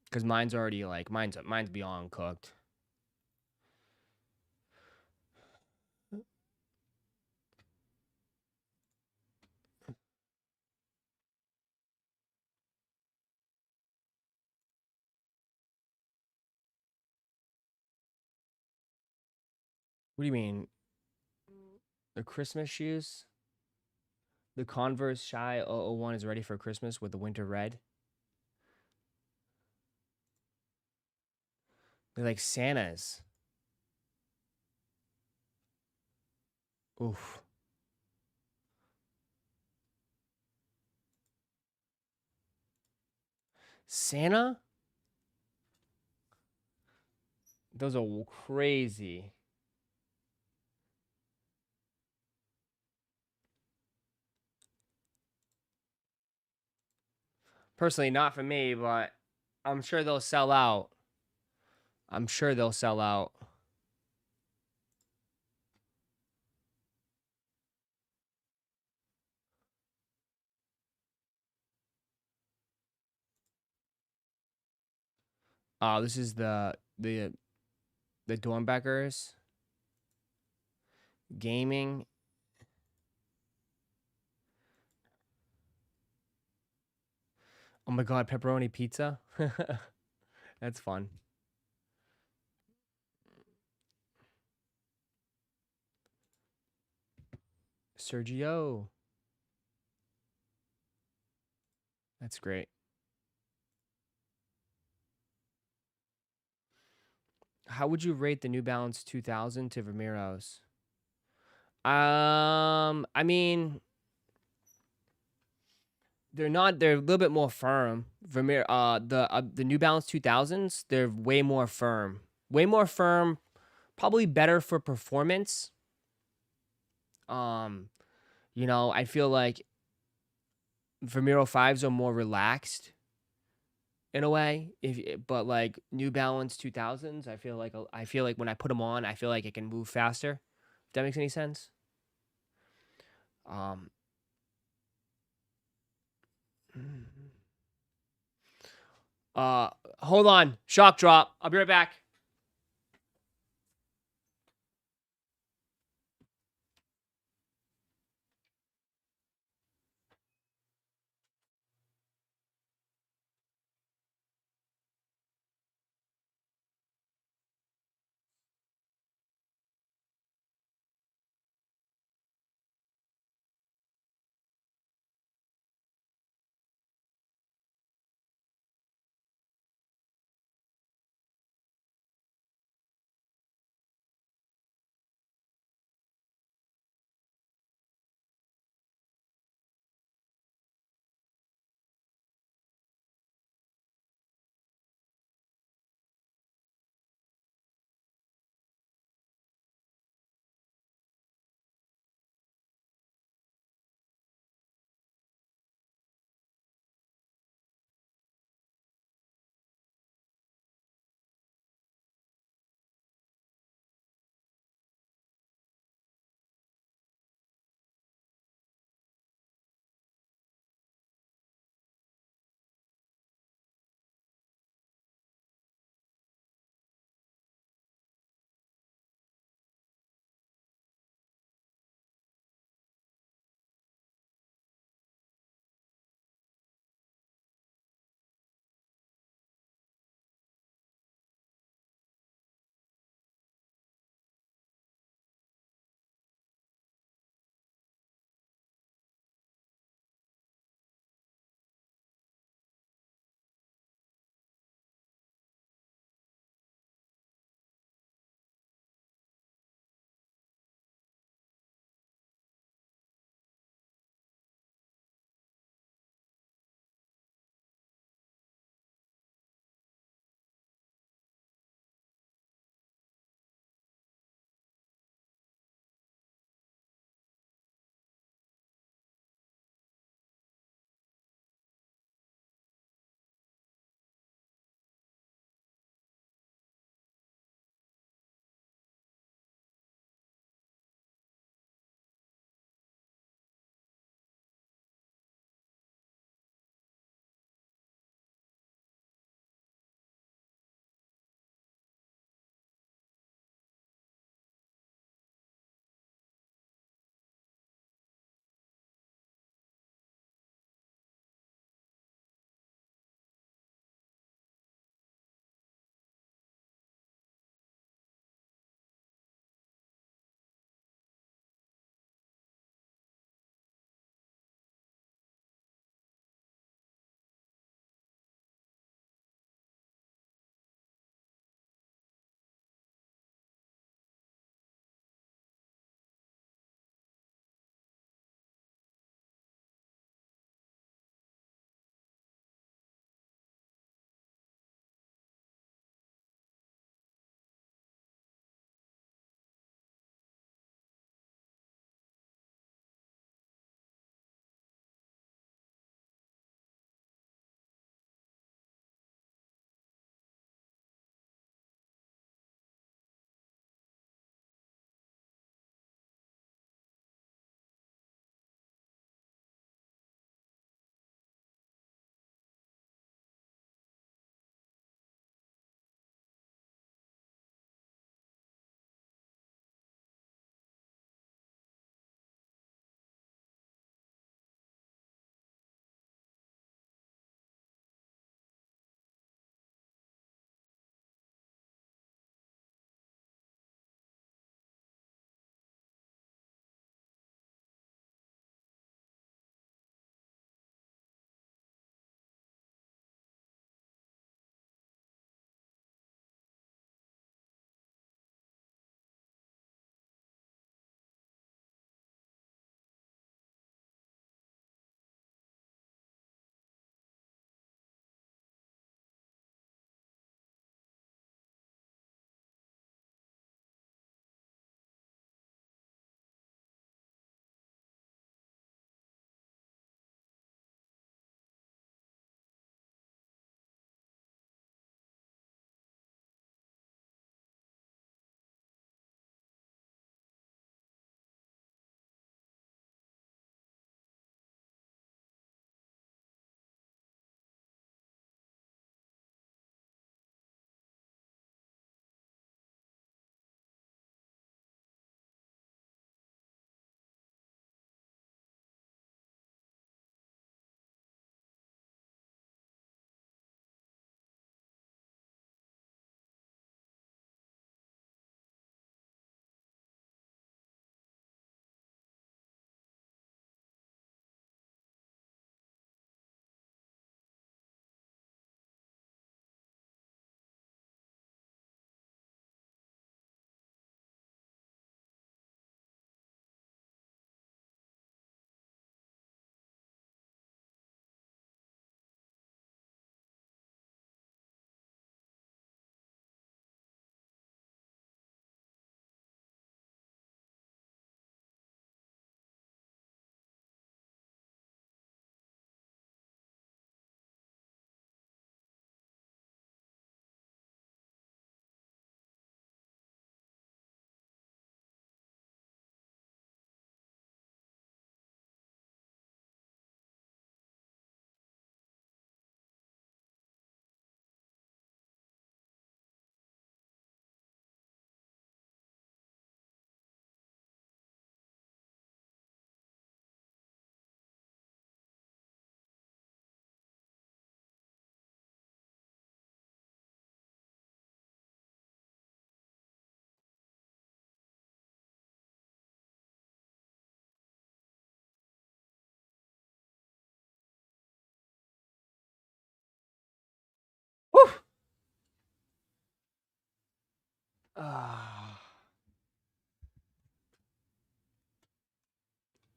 Because mine's already like mine's beyond cooked. What do you mean? The Christmas shoes? The Converse Shy 001 is ready for Christmas with the winter red. They're like Santas. Oof. Santa? Those are crazy. Personally, not for me, but I'm sure they'll sell out. I'm sure they'll sell out. Oh, this is the Dornbeckers gaming. Oh my god, pepperoni pizza. That's fun. Sergio. That's great. How would you rate the New Balance 2000 to Vermeeros? I mean, they're a little bit more firm. The New Balance 2000s, they're way more firm. Way more firm, probably better for performance. You know, I feel like Vermeero 5s are more relaxed in a way. But like New Balance 2000s, I feel like when I put them on, I feel like it can move faster. If that makes any sense. Um hold on. Shock drop. I'll be right back.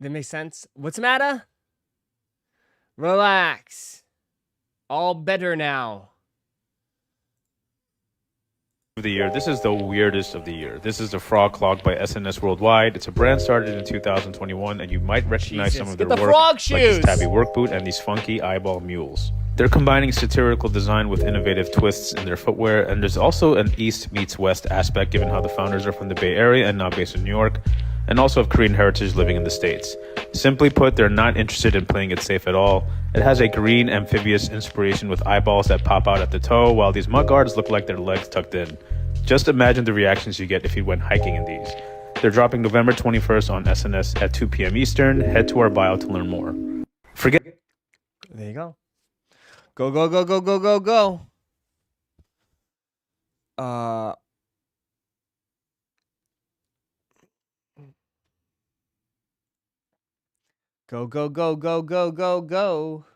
That makes sense. What's the matter? Relax. All better now. Of the year. This is the weirdest of the year. This is the Frog Clog by SNS Worldwide. It's a brand started in 2021, and you might recognize some of their Get the work, frog like shoes. this tabby work boot and these funky eyeball mules. They're combining satirical design with innovative twists in their footwear, and there's also an East meets West aspect given how the founders are from the Bay Area and not based in New York, and also of Korean heritage living in the States. Simply put, they're not interested in playing it safe at all. It has a green amphibious inspiration with eyeballs that pop out at the toe, while these mud guards look like their legs tucked in. Just imagine the reactions you get if you went hiking in these. They're dropping November 21st on SNS at 2 p.m. Eastern. Head to our bio to learn more. There you go. Go, go, go, go, go, go, go. Go, go, go, go, go, go, go.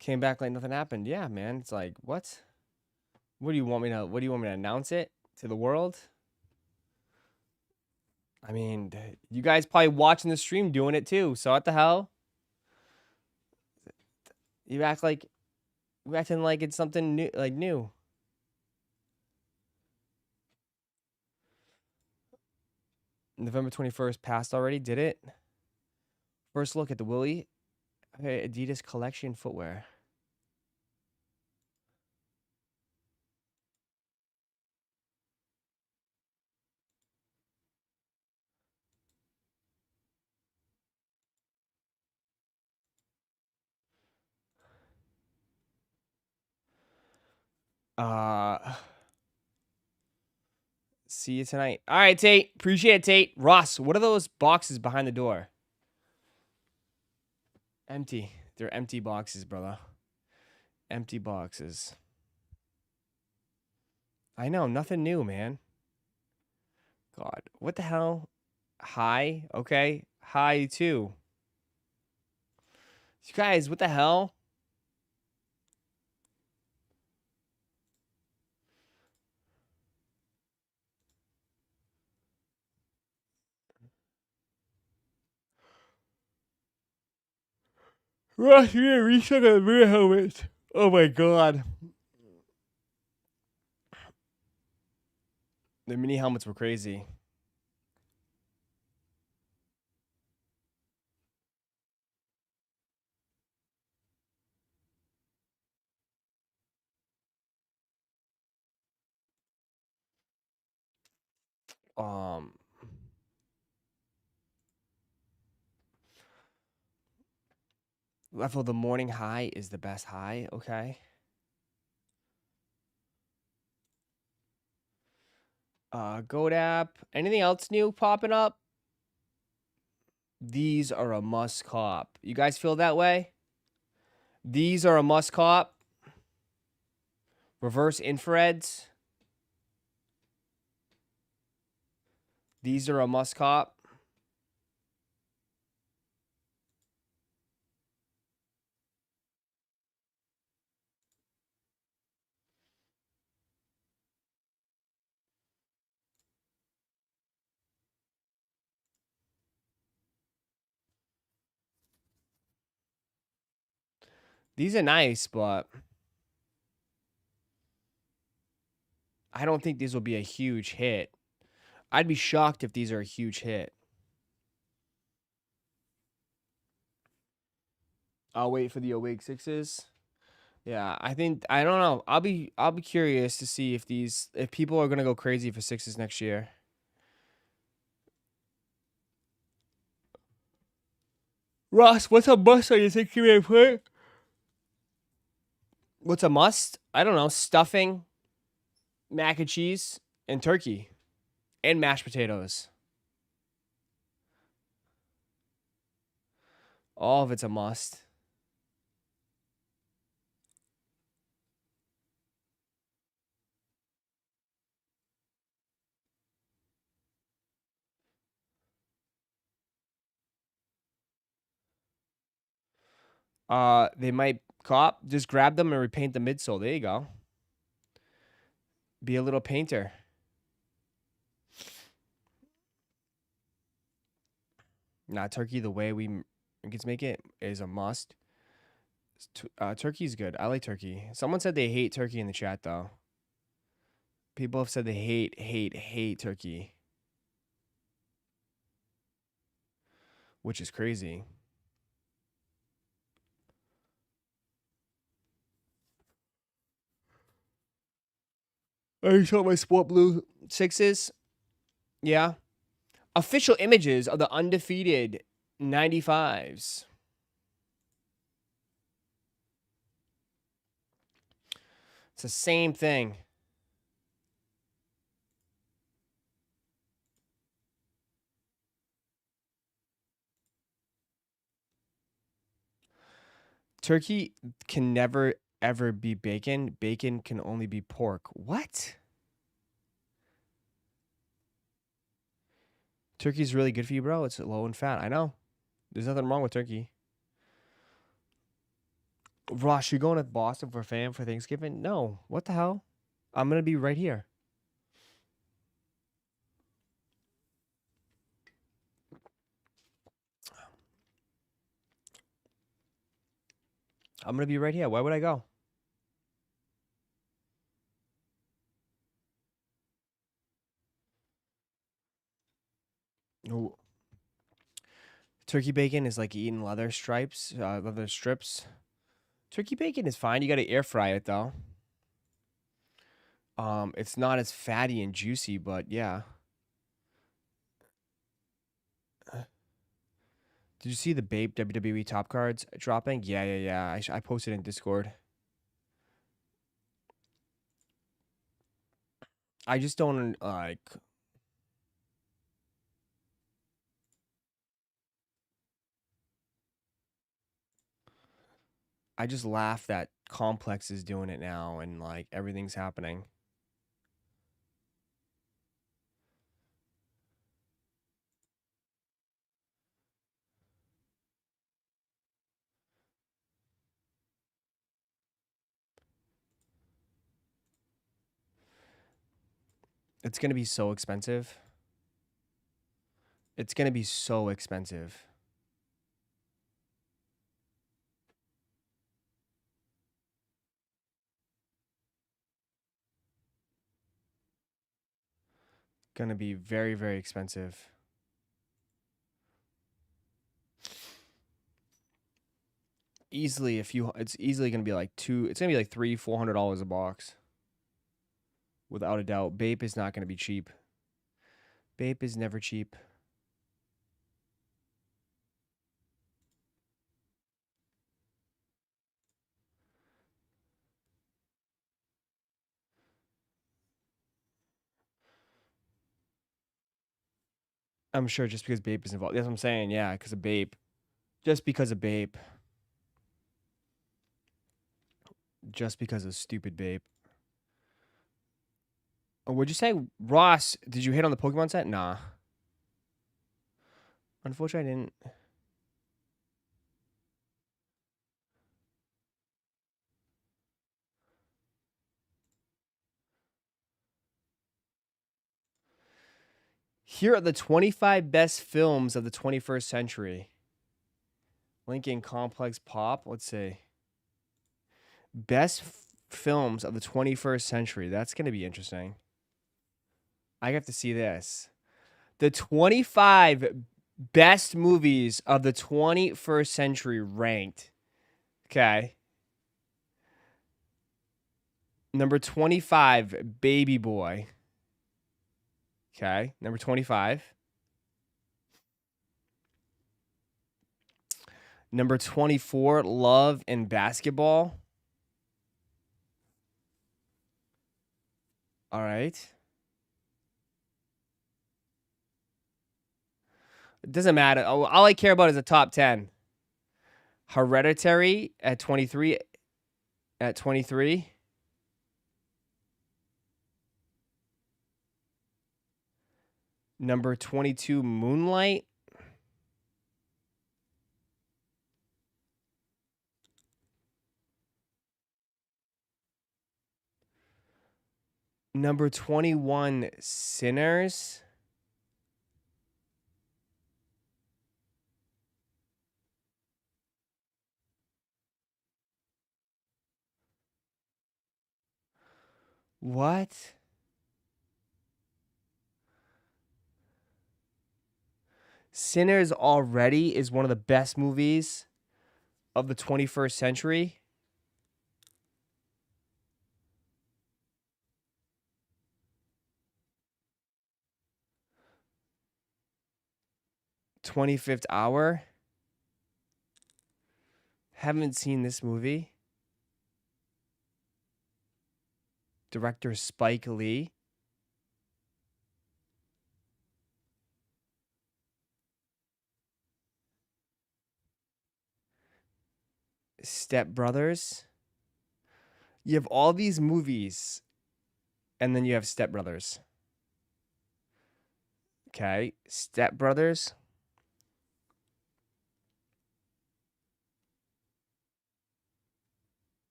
Came back like nothing happened. Yeah, man. It's like, what? What do you want me to announce it to the world? I mean, you guys probably watching the stream doing it too. So what the hell? You acting like it's something new, like new. November 21st passed already, did it? First look at the Willie Adidas collection footwear. See you tonight. All right, Tate. Appreciate it, Tate. Ross, what are those boxes behind the door? Empty. They're empty boxes, brother. Empty boxes. I know, nothing new, man. God, what the hell? Hi, okay. Hi, too. You guys, what the hell? Ross, you need to reset the mirror helmet. Oh my god. The mini helmets were crazy. Raffle, the morning high is the best high. Okay. Godap. Anything else new popping up? These are a must cop. You guys feel that way? These are a must cop. Reverse infrareds. These are a must cop. These are nice, but I don't think these will be a huge hit. I'd be shocked if these are a huge hit. I'll wait for the Awake Sixes. Yeah, I don't know. I'll be curious to see if people are gonna go crazy for sixes next year. Ross, what's a must on your Thanksgiving plate? What's a must? I don't know. Stuffing, mac and cheese, and turkey, and mashed potatoes. All of it's a must. They might cop. Just grab them and repaint the midsole. There you go. Be a little painter. Nah, turkey the way we kids make it is a must. Turkey's good. I like turkey. Someone said they hate turkey in the chat though. People have said they hate turkey, which is crazy. I shot my sport blue 6s. Yeah. Official images of the undefeated 95s. It's the same thing. Turkey can never, ever be bacon. Bacon can only be pork. What? Turkey's really good for you, bro. It's low in fat. I know. There's nothing wrong with turkey. Ross, you going to Boston for Thanksgiving? No. What the hell? I'm going to be right here. I'm going to be right here. Why would I go? Ooh. Turkey bacon is like eating leather strips. Turkey bacon is fine. You got to air fry it though. It's not as fatty and juicy, but yeah. Did you see the Bape WWE top cards dropping? Yeah. I posted in Discord. I just don't like. I just laugh that Complex is doing it now and like everything's happening. It's gonna be so expensive. It's gonna be so expensive. Gonna be very, very expensive. Easily, it's easily gonna be like it's gonna be like $300-$400 a box. Without a doubt. Bape is not gonna be cheap. Bape is never cheap. I'm sure just because Bape is involved. That's what I'm saying, yeah, because of Bape. Just because of Bape. Just because of stupid Bape. Oh, what'd you say? Ross, did you hit on the Pokemon set? Nah. Unfortunately, I didn't. Here are the 25 best films of the 21st century. Linking Complex Pop. Let's see. Best films of the 21st century. That's going to be interesting. I have to see this. The 25 best movies of the 21st century ranked. Okay. Number 25, Baby Boy. Okay. Number 25. Number 24, Love and Basketball. All right. It doesn't matter. All I care about is the top 10. Hereditary at 23. At 23. Number 22, Moonlight. Number 21, Sinners. What? Sinners already is one of the best movies of the 21st century. "25th Hour." Haven't seen this movie. Director Spike Lee. Step Brothers. You have all these movies, and then you have Step Brothers. Okay, Step Brothers.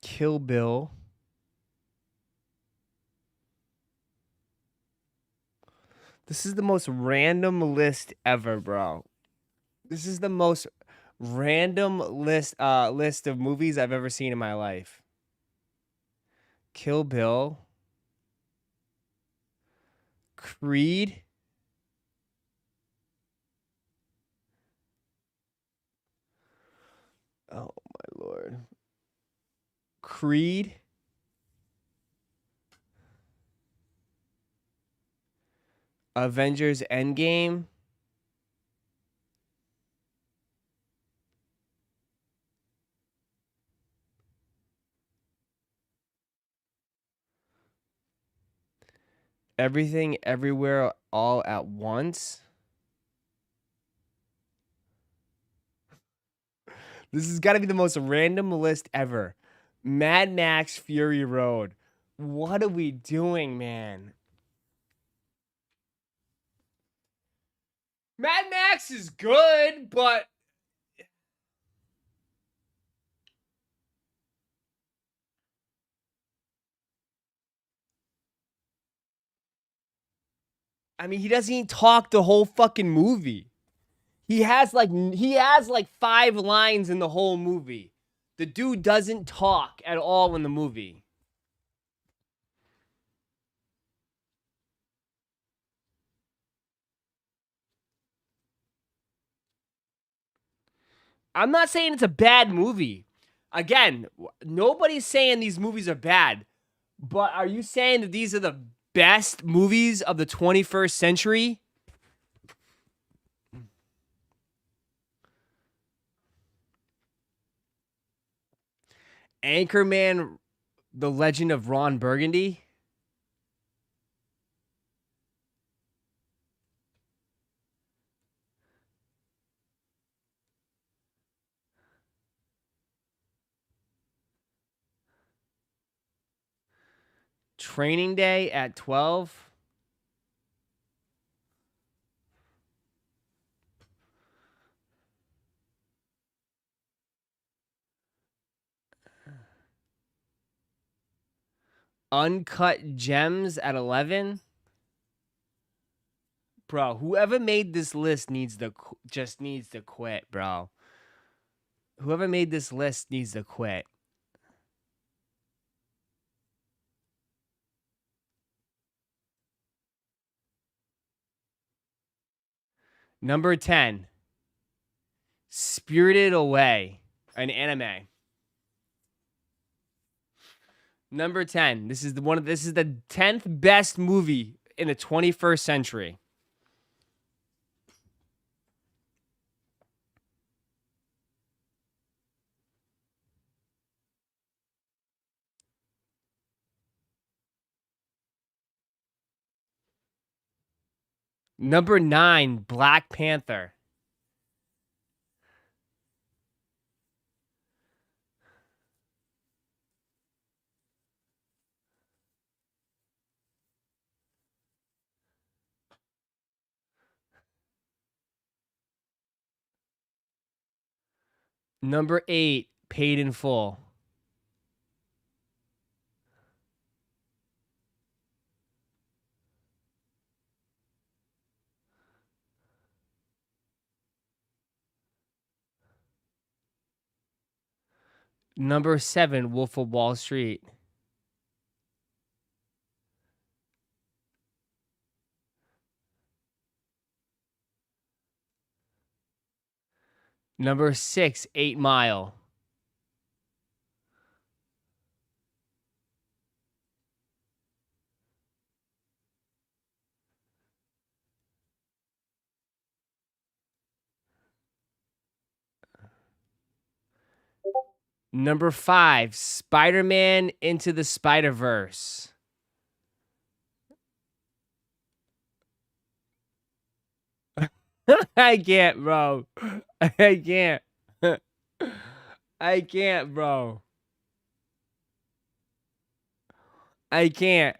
Kill Bill. This is the most random list ever, bro. This is the most random list of movies I've ever seen in my life. Kill Bill. Creed. Oh my lord. Creed. Avengers Endgame. Everything Everywhere All at Once. This has got to be the most random list ever. Mad Max Fury Road. What are we doing, man? Mad Max is good, but I mean, he doesn't even talk the whole fucking movie. He has like 5 lines in the whole movie. The dude doesn't talk at all in the movie. I'm not saying it's a bad movie. Again, nobody's saying these movies are bad. But are you saying that these are the best movies of the 21st century? Anchorman, The Legend of Ron Burgundy. Training Day at 12. Uncut Gems at 11. Bro, whoever made this list just needs to quit, bro. Whoever made this list needs to quit. Number 10. Spirited Away, an anime. Number 10. This is the 10th best movie in the 21st century. Number 9, Black Panther. Number 8, Paid in Full. Number 7, Wolf of Wall Street. Number 6, 8 Mile. Number 5, Spider-Man Into the Spider-Verse. I can't, bro. I can't. I can't, bro. I can't.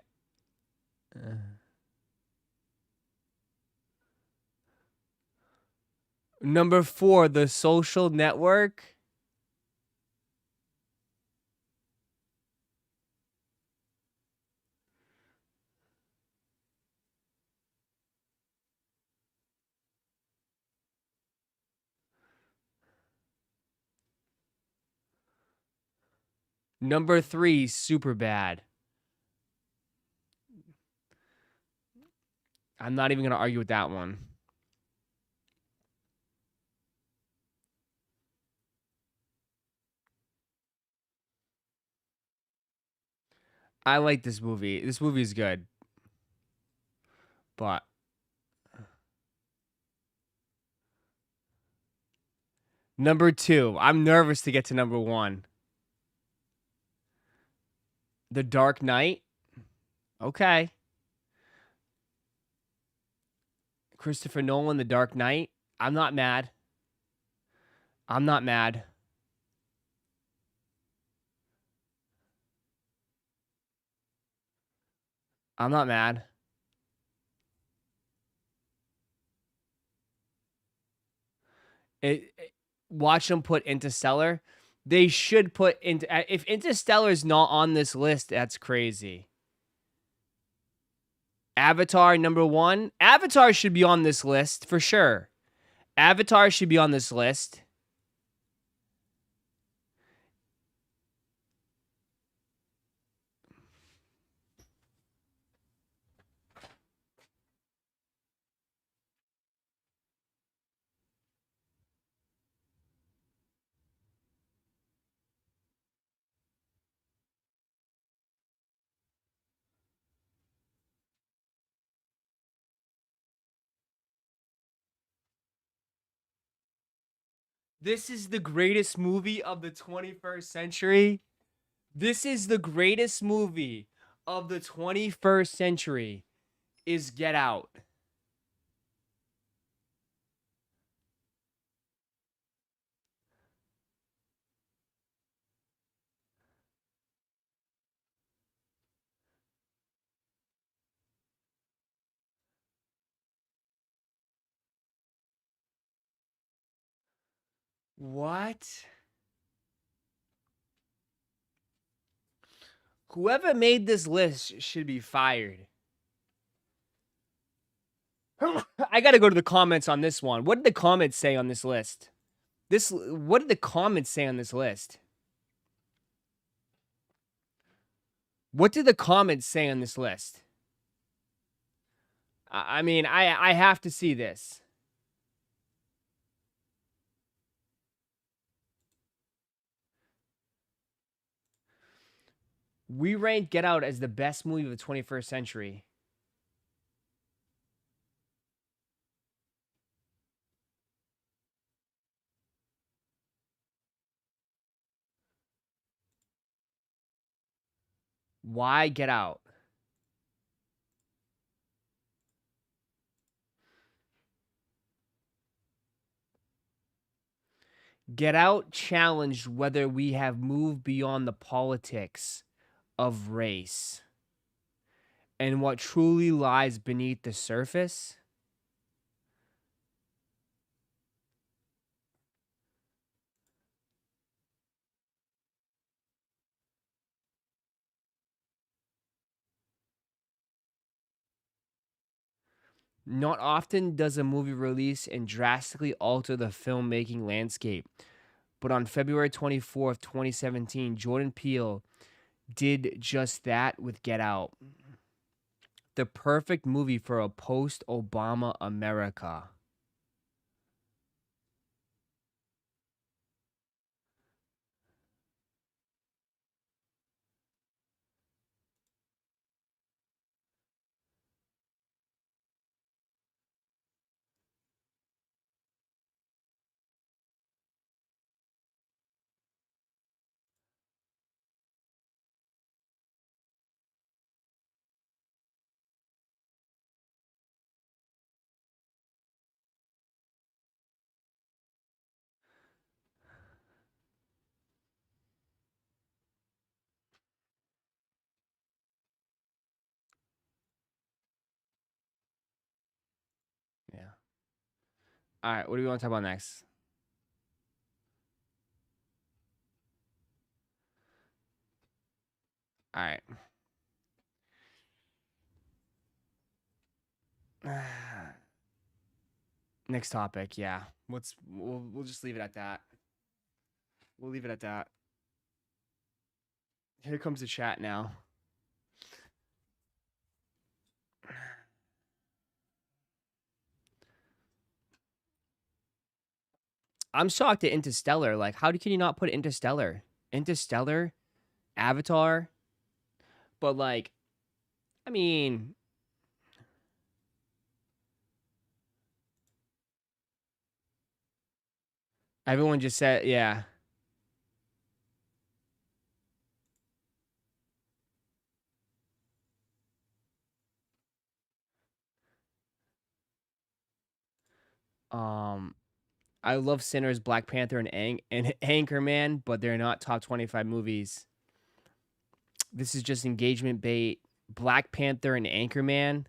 Number 4, The Social Network. Number 3, Superbad. I'm not even going to argue with that one. I like this movie. This movie is good. But number 2, I'm nervous to get to number 1. The Dark Knight. Okay. Christopher Nolan, The Dark Knight. I'm not mad. I'm not mad. I'm not mad. Watch them put Interstellar. They should put into. If Interstellar is not on this list, that's crazy. Avatar number 1. Avatar should be on this list for sure. Avatar should be on this list. This is the greatest movie of the 21st century. This is the greatest movie of the 21st century is Get Out. What? Whoever made this list should be fired. I got to go to the comments on this one. What did the comments say on this list? What did the comments say on this list? What did the comments say on this list? I mean, I have to see this. We rank Get Out as the best movie of the 21st century. Why Get Out? Get Out challenged whether we have moved beyond the politics of race and what truly lies beneath the surface. Not often does a movie release and drastically alter the filmmaking landscape. But on February 24th, 2017, Jordan Peele did just that with Get Out. The perfect movie for a post-Obama America. Yeah. All right, what do we want to talk about next? All right. Next topic, yeah. We'll just leave it at that. We'll leave it at that. Here comes the chat now. I'm shocked at Interstellar. Like, how can you not put Interstellar? Interstellar, Avatar, but like, I mean, everyone just said, yeah. Um, I love Sinners, Black Panther, and Anchorman, but they're not top 25 movies. This is just engagement bait. Black Panther and Anchorman.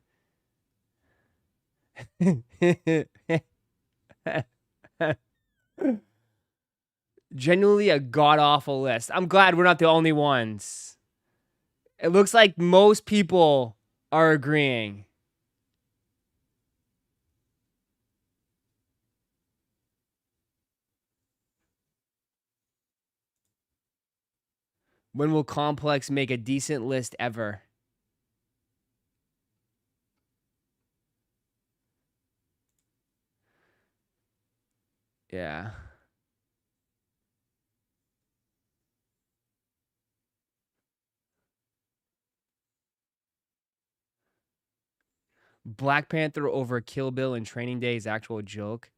Genuinely a god awful list. I'm glad we're not the only ones. It looks like most people are agreeing. When will Complex make a decent list ever? Yeah. Black Panther over Kill Bill and Training Day is actual joke.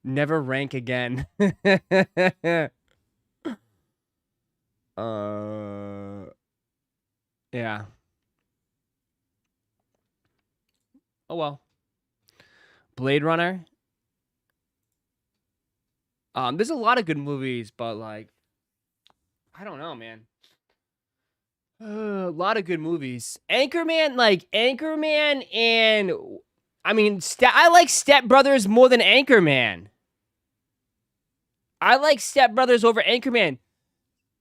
Never rank again. Yeah. Oh well. Blade Runner. There's a lot of good movies, but like, I don't know, man. A lot of good movies. Anchorman, and I mean, I like Step Brothers more than Anchorman. I like Step Brothers over Anchorman.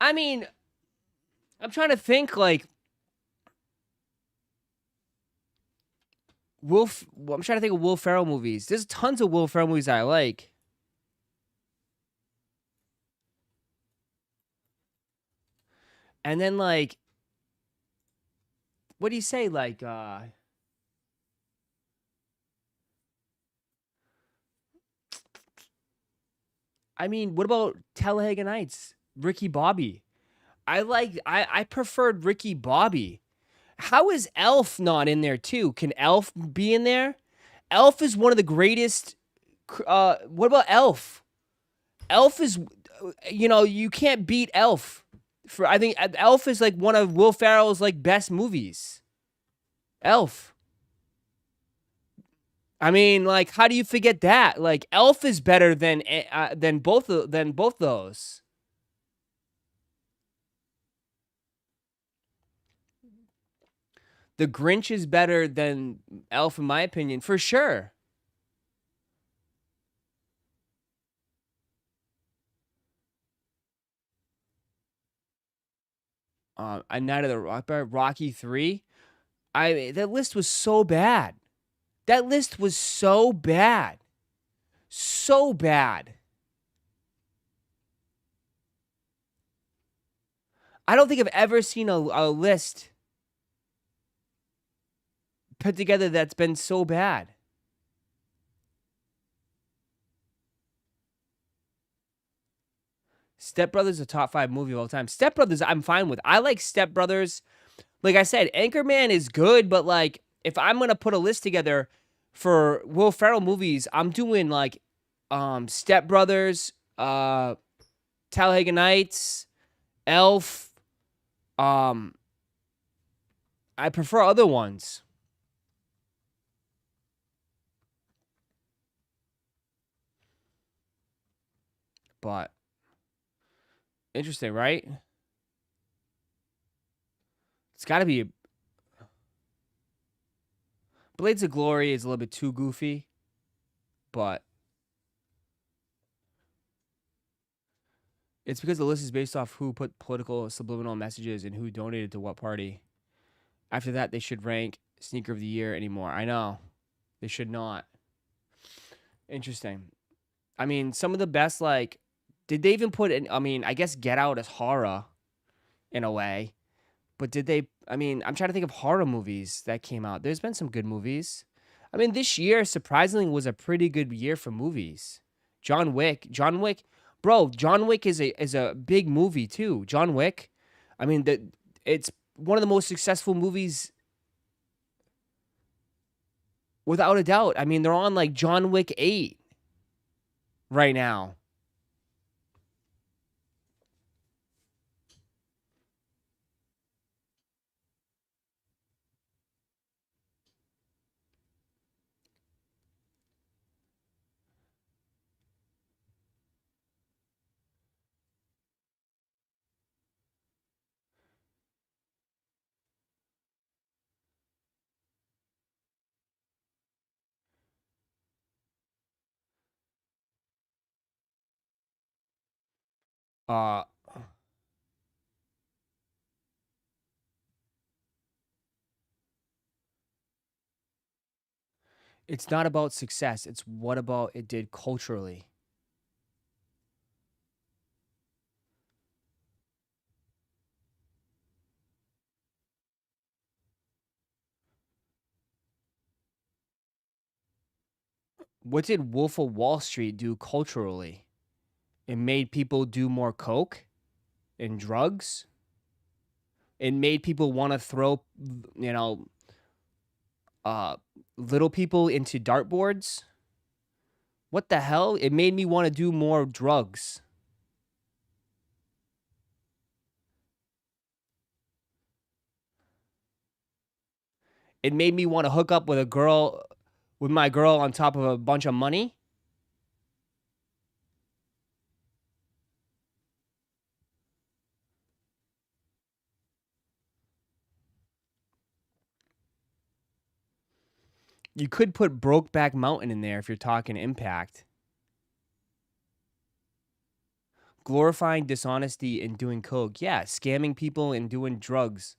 I mean, I'm trying to think like I'm trying to think of Will Ferrell movies. There's tons of Will Ferrell movies I like. And then like, what do you say? Like, I mean, what about Talladega Nights? Ricky Bobby. I preferred Ricky Bobby. How is Elf not in there too? Can Elf be in there? Elf is one of the greatest. What about Elf? Elf is, you can't beat Elf. I think Elf is like one of Will Ferrell's like best movies. Elf. I mean, like, how do you forget that? Like, Elf is better than both those. The Grinch is better than Elf, in my opinion, for sure. A Night of the Rocky 3. That list was so bad. That list was so bad. So bad. I don't think I've ever seen a list put together that's been so bad. Step Brothers is a top 5 movie of all time. Step Brothers, I'm fine with. I like Step Brothers. Like I said, Anchorman is good, but like if I'm gonna put a list together for Will Ferrell movies, I'm doing like Step Brothers, Talladega Nights, Elf. I prefer other ones. But interesting, right? It's got to be. Blades of Glory is a little bit too goofy, but it's because the list is based off who put political subliminal messages and who donated to what party. After that, they should rank Sneaker of the Year anymore. I know. They should not. Interesting. I mean, some of the best, like, did they even put in, I mean, I guess Get Out is horror in a way. But did they, I mean, I'm trying to think of horror movies that came out. There's been some good movies. I mean, this year, surprisingly, was a pretty good year for movies. John Wick, bro, John Wick is a big movie too. John Wick, I mean, it's one of the most successful movies without a doubt. I mean, they're on like John Wick 8 right now. Uh, it's not about success. It's what about it did culturally. What did Wolf of Wall Street do culturally? It made people do more coke and drugs. It made people want to throw, you know, little people into dartboards. What the hell? It made me want to do more drugs. It made me want to hook up with my girl on top of a bunch of money. You could put Brokeback Mountain in there if you're talking impact. Glorifying dishonesty and doing coke. Yeah, scamming people and doing drugs.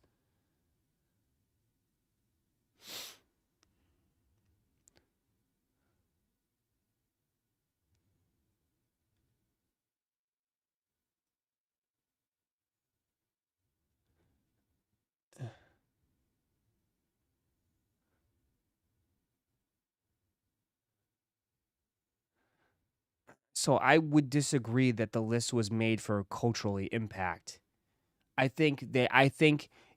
So I would disagree that the list was made for culturally impact. I think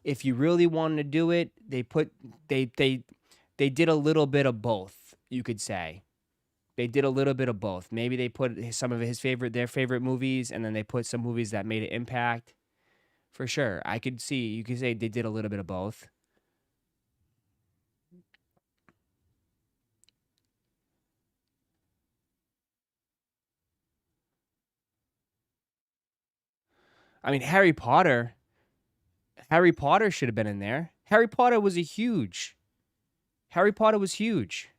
if you really wanted to do it, they did a little bit of both, you could say. They did a little bit of both. Maybe they put some of their favorite movies, and then they put some movies that made an impact. For sure. You could say they did a little bit of both. I mean, Harry Potter should have been in there. Harry Potter was huge. Harry Potter was huge.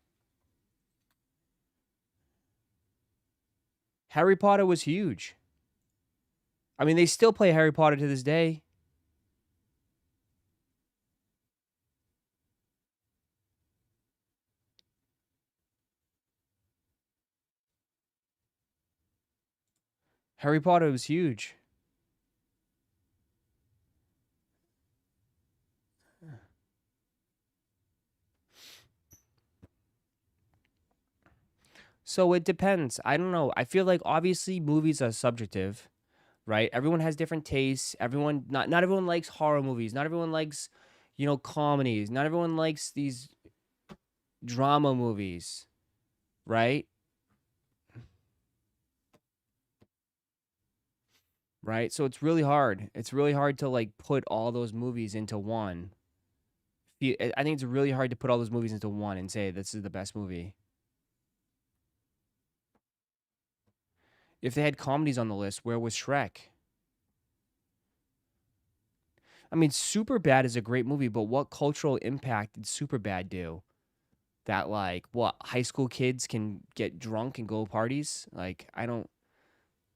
Harry Potter was huge. I mean, they still play Harry Potter to this day. Harry Potter was huge. So it depends. I don't know. I feel like obviously movies are subjective, right? Everyone has different tastes. Not everyone likes horror movies. Not everyone likes, comedies. Not everyone likes these drama movies, right? Right? So it's really hard. It's really hard to like put all those movies into one. I think it's really hard to put all those movies into one and say this is the best movie. If they had comedies on the list, where was Shrek? I mean, Superbad is a great movie, but what cultural impact did Superbad do? That like what high school kids can get drunk and go to parties? Like I don't.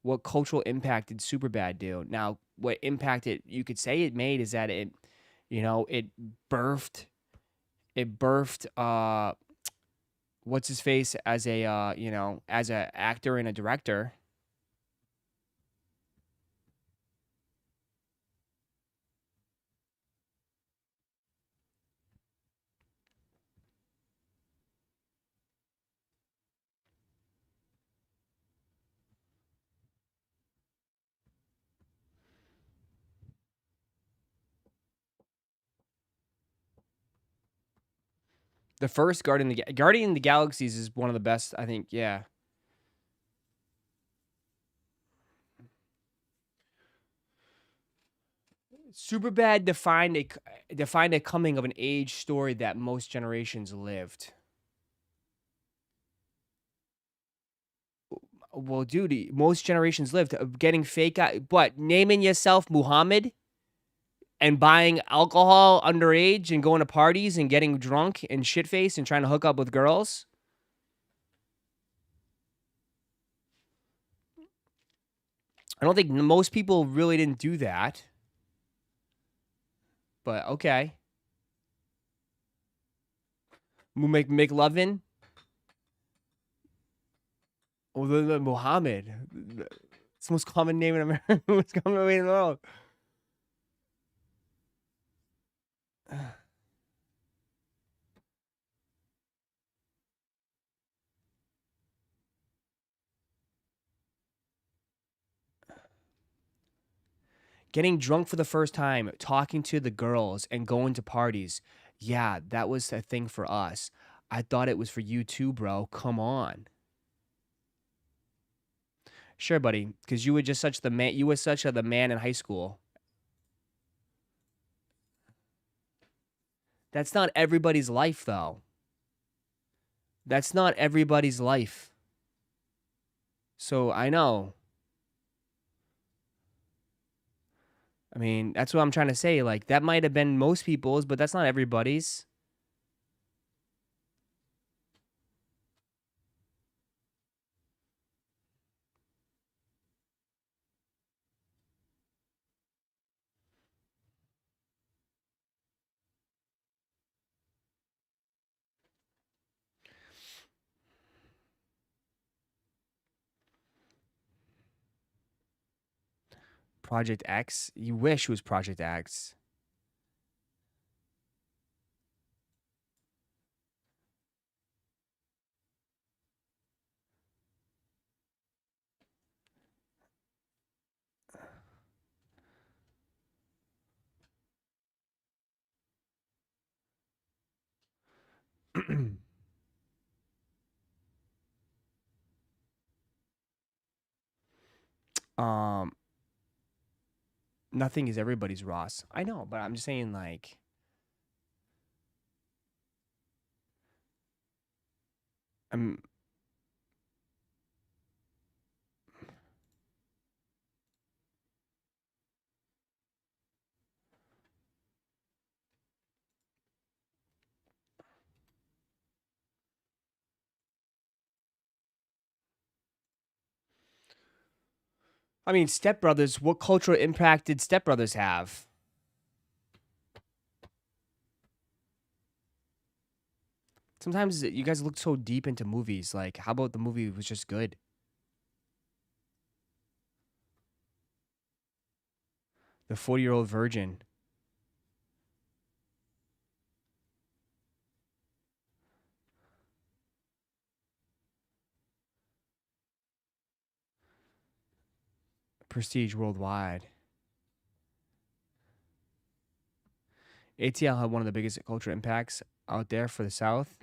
What cultural impact did Superbad do? Now, what impact you could say it made is that it birthed what's his face as as a actor and a director. The first Guardian of the Galaxies is one of the best, I think. Yeah. Superbad defined a coming of an age story that most generations lived. Well, dude, most generations lived getting fake out, but naming yourself Muhammad and buying alcohol underage and going to parties and getting drunk and shit faced and trying to hook up with girls. I don't think most people really didn't do that. But okay. McLovin. Oh, the Muhammad. It's the most common name in America. Most common name in the world. Getting drunk for the first time, talking to the girls, and going to parties. Yeah, that was a thing for us. I thought it was for you too, bro. Come on. Sure, buddy, because you were just such the man. You were such the man in high school. That's not everybody's life, though. That's not everybody's life. So I know. I mean, that's what I'm trying to say. Like, that might have been most people's, but that's not everybody's. Project X? You wish it was Project X. um, Nothing is everybody's, Ross. I know, but I'm just saying, like, I'm. I mean, Step Brothers. What cultural impact did Step Brothers have? Sometimes you guys look so deep into movies. Like, how about the movie was just good? The 40-year-old virgin. Prestige worldwide. ATL had one of the biggest cultural impacts out there for the South.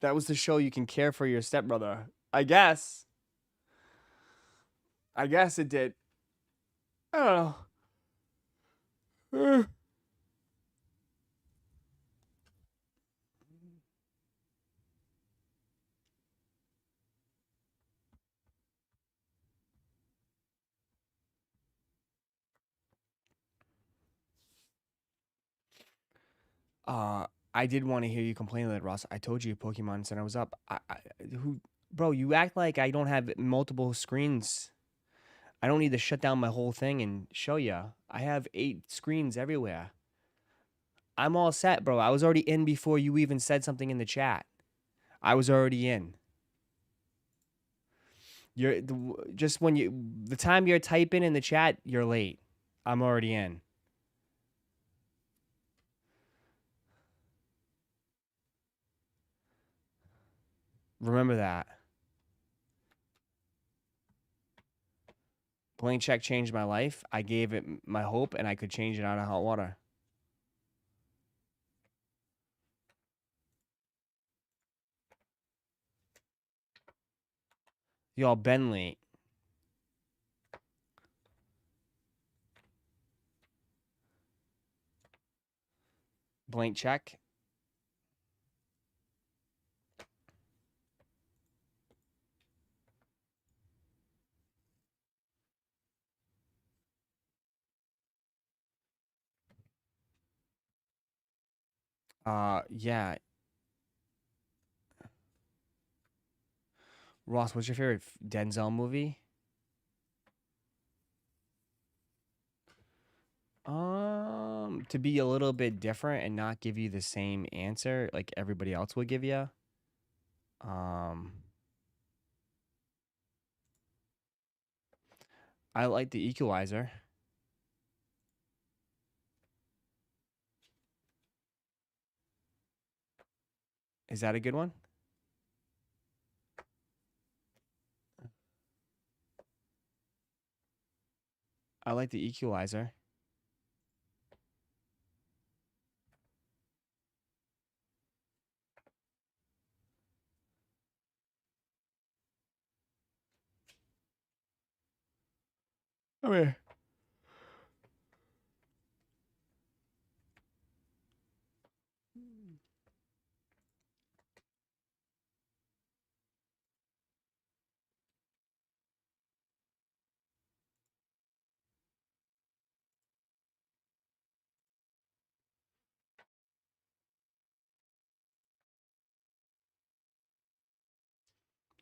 That was the show you can care for your stepbrother. I guess. I guess it did. I don't know. I did want to hear you complain that Ross. I told you Pokemon Center was up. Bro? You act like I don't have multiple screens. I don't need to shut down my whole thing and show you. I have 8 screens everywhere. I'm all set, bro. I was already in before you even said something in the chat. I was already in. Just when the time you're typing in the chat, you're late. I'm already in. Remember that. Blank check changed my life. I gave it my hope, and I could change it out of hot water. Y'all been late. Blank check. Yeah. Ross, what's your favorite Denzel movie? To be a little bit different and not give you the same answer like everybody else would give you. I like The Equalizer. Is that a good one? I like The Equalizer. Come here.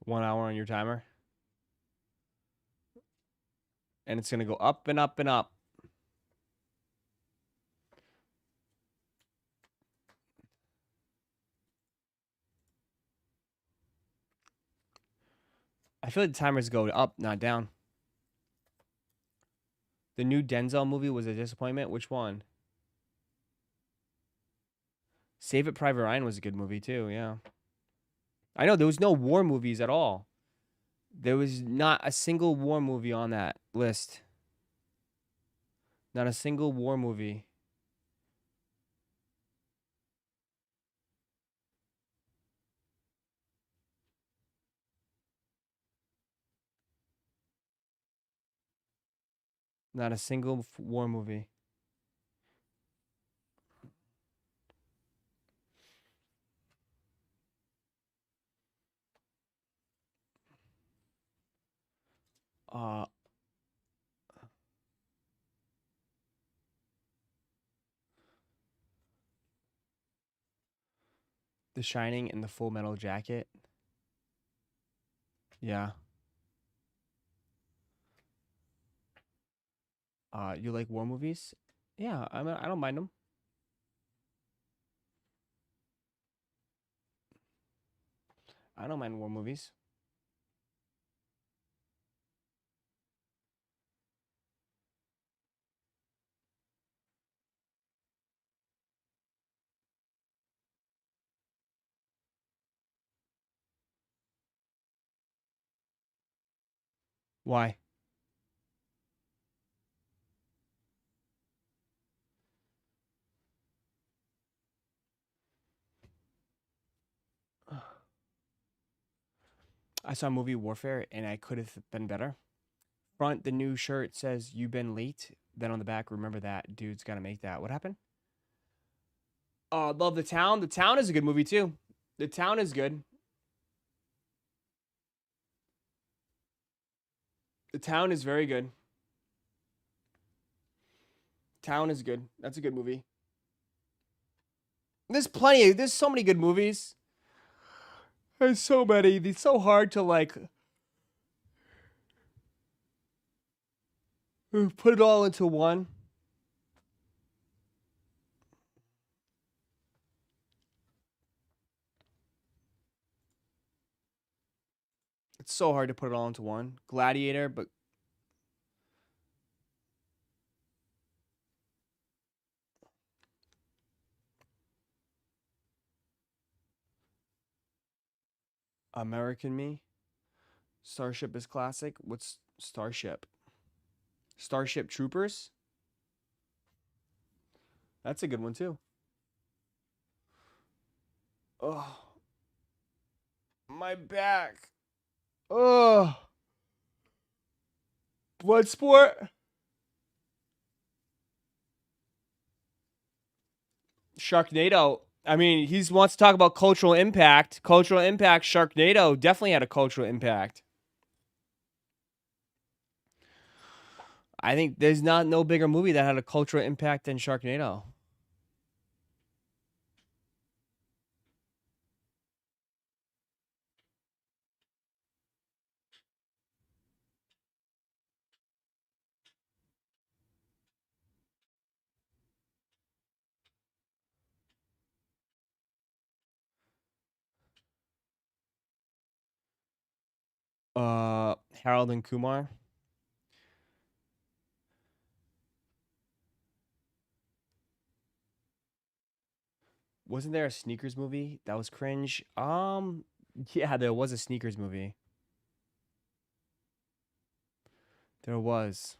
One hour on your timer. And it's going to go up and up and up. I feel like the timers go up, not down. The new Denzel movie was a disappointment. Which one? Save It Private Ryan was a good movie too, yeah. I know there was no war movies at all. There was not a single war movie on that list. Not a single war movie. Not a single war movie. The Shining and the Full Metal Jacket. Yeah. You like war movies? Yeah, I don't mind them. I don't mind war movies. Why? I saw a movie Warfare and I could have been better. Front, the new shirt says "You've been late." Then on the back, remember that dude's got to make that. What happened? Love the Town. The Town is a good movie too. The Town is good. The Town is very good. Town is good. That's a good movie. There's plenty. There's so many good movies. There's so many. It's so hard to like put it all into one. It's so hard to put it all into one. Gladiator, but American Me. Starship is classic. What's Starship? Starship Troopers? That's a good one too. Oh, my back. Oh, Bloodsport. Sharknado. I mean, he wants to talk about cultural impact. Cultural impact. Sharknado definitely had a cultural impact. I think there's no bigger movie that had a cultural impact than Sharknado. Harold and Kumar. Wasn't there a sneakers movie that was cringe? Yeah, there was a sneakers movie. There was.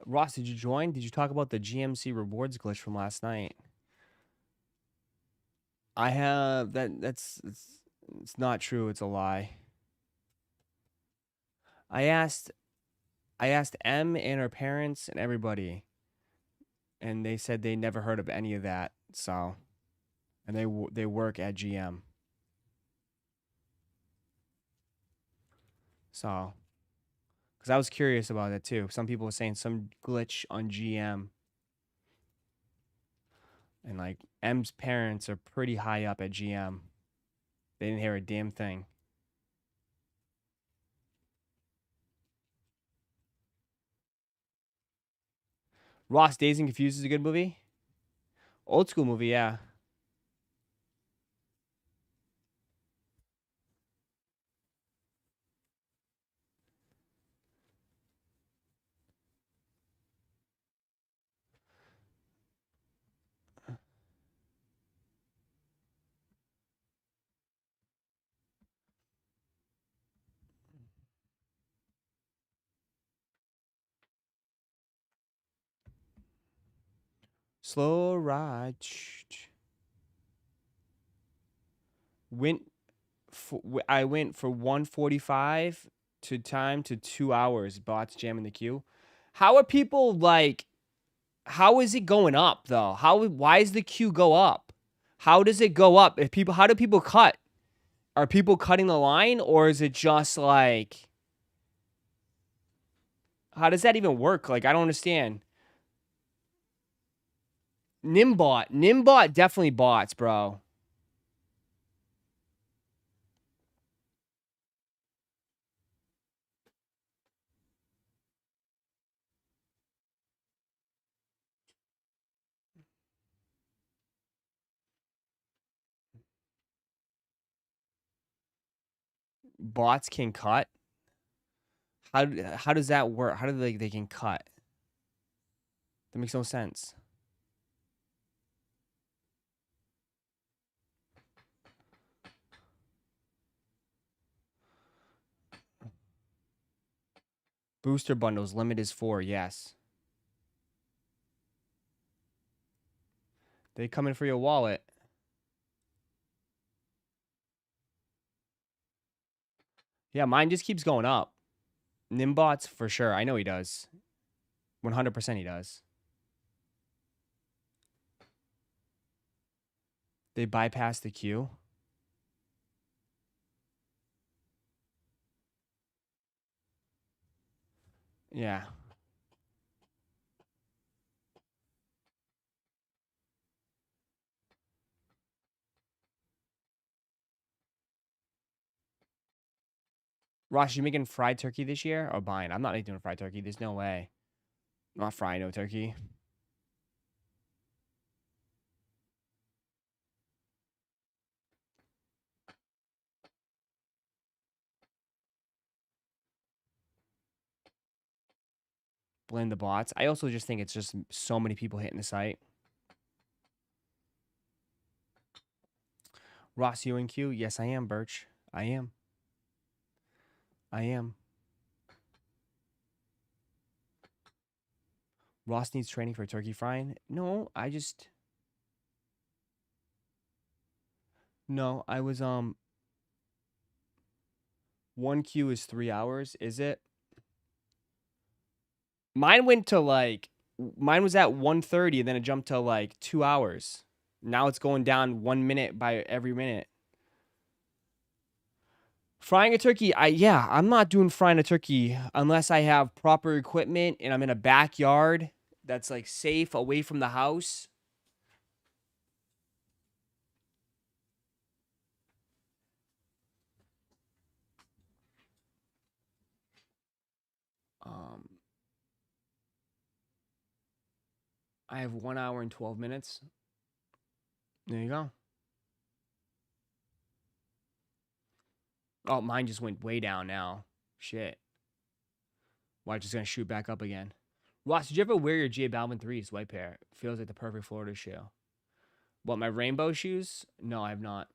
Ross, did you join? Did you talk about the GMC rewards glitch from last night? I have that. It's not true. It's a lie. I asked M and her parents and everybody, and they said they never heard of any of that. So, and they work at GM. So, because I was curious about it too. Some people were saying some glitch on GM, and like M's parents are pretty high up at GM. They didn't hear a damn thing. Ross, Dazed and Confused is a good movie. Old school movie, yeah. Slow ride. I went for 145 to time to 2 hours. Bots jamming the queue. How are people like? How is it going up though? Why does the queue go up? How does it go up? How do people cut? Are people cutting the line, or is it just like? How does that even work? Like, I don't understand. Nimbot definitely bots, bro. Bots can cut. How does that work? How do they can cut? That makes no sense. Booster bundles, limit is 4, yes. They come in for your wallet. Yeah, mine just keeps going up. Nimbots for sure. I know he does. 100% he does. They bypass the queue. Yeah. Ross, you making fried turkey this year or buying? I'm not doing fried turkey. There's no way. I'm not frying no turkey. Blame the bots. I also just think it's just so many people hitting the site. Ross, you in queue? Yes, I am, Birch. I am. I am. Ross needs training for turkey frying. No, I just... No, I was, 1 queue is 3 hours, is it? Mine went to like... Mine was at 1:30 and then it jumped to like 2 hours. Now it's going down 1 minute by every minute. Frying a turkey, I'm not doing frying a turkey unless I have proper equipment and I'm in a backyard that's like safe away from the house. I have 1 hour and 12 minutes. There you go. Oh, mine just went way down now. Shit. Why, just gonna shoot back up again. Ross, did you ever wear your J Balvin 3s white pair? Feels like the perfect Florida shoe. What, my rainbow shoes? No, I have not.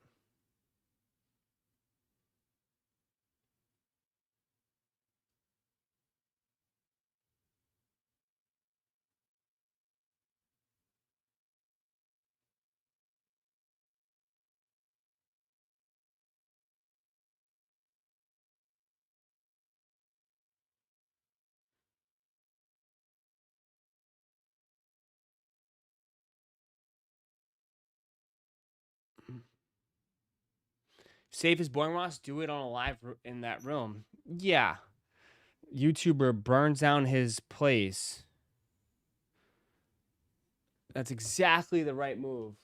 Safe is boring, Ross. Do it on a live in that room. Yeah. YouTuber burns down his place. That's exactly the right move.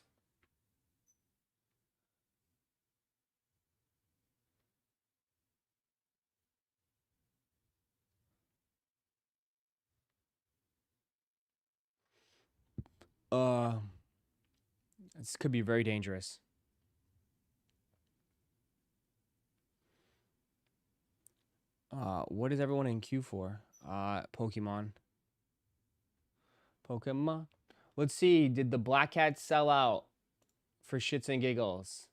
This could be very dangerous. What is everyone in queue for? Pokemon. Pokemon. Let's see. Did the Black Cat sell out for shits and giggles?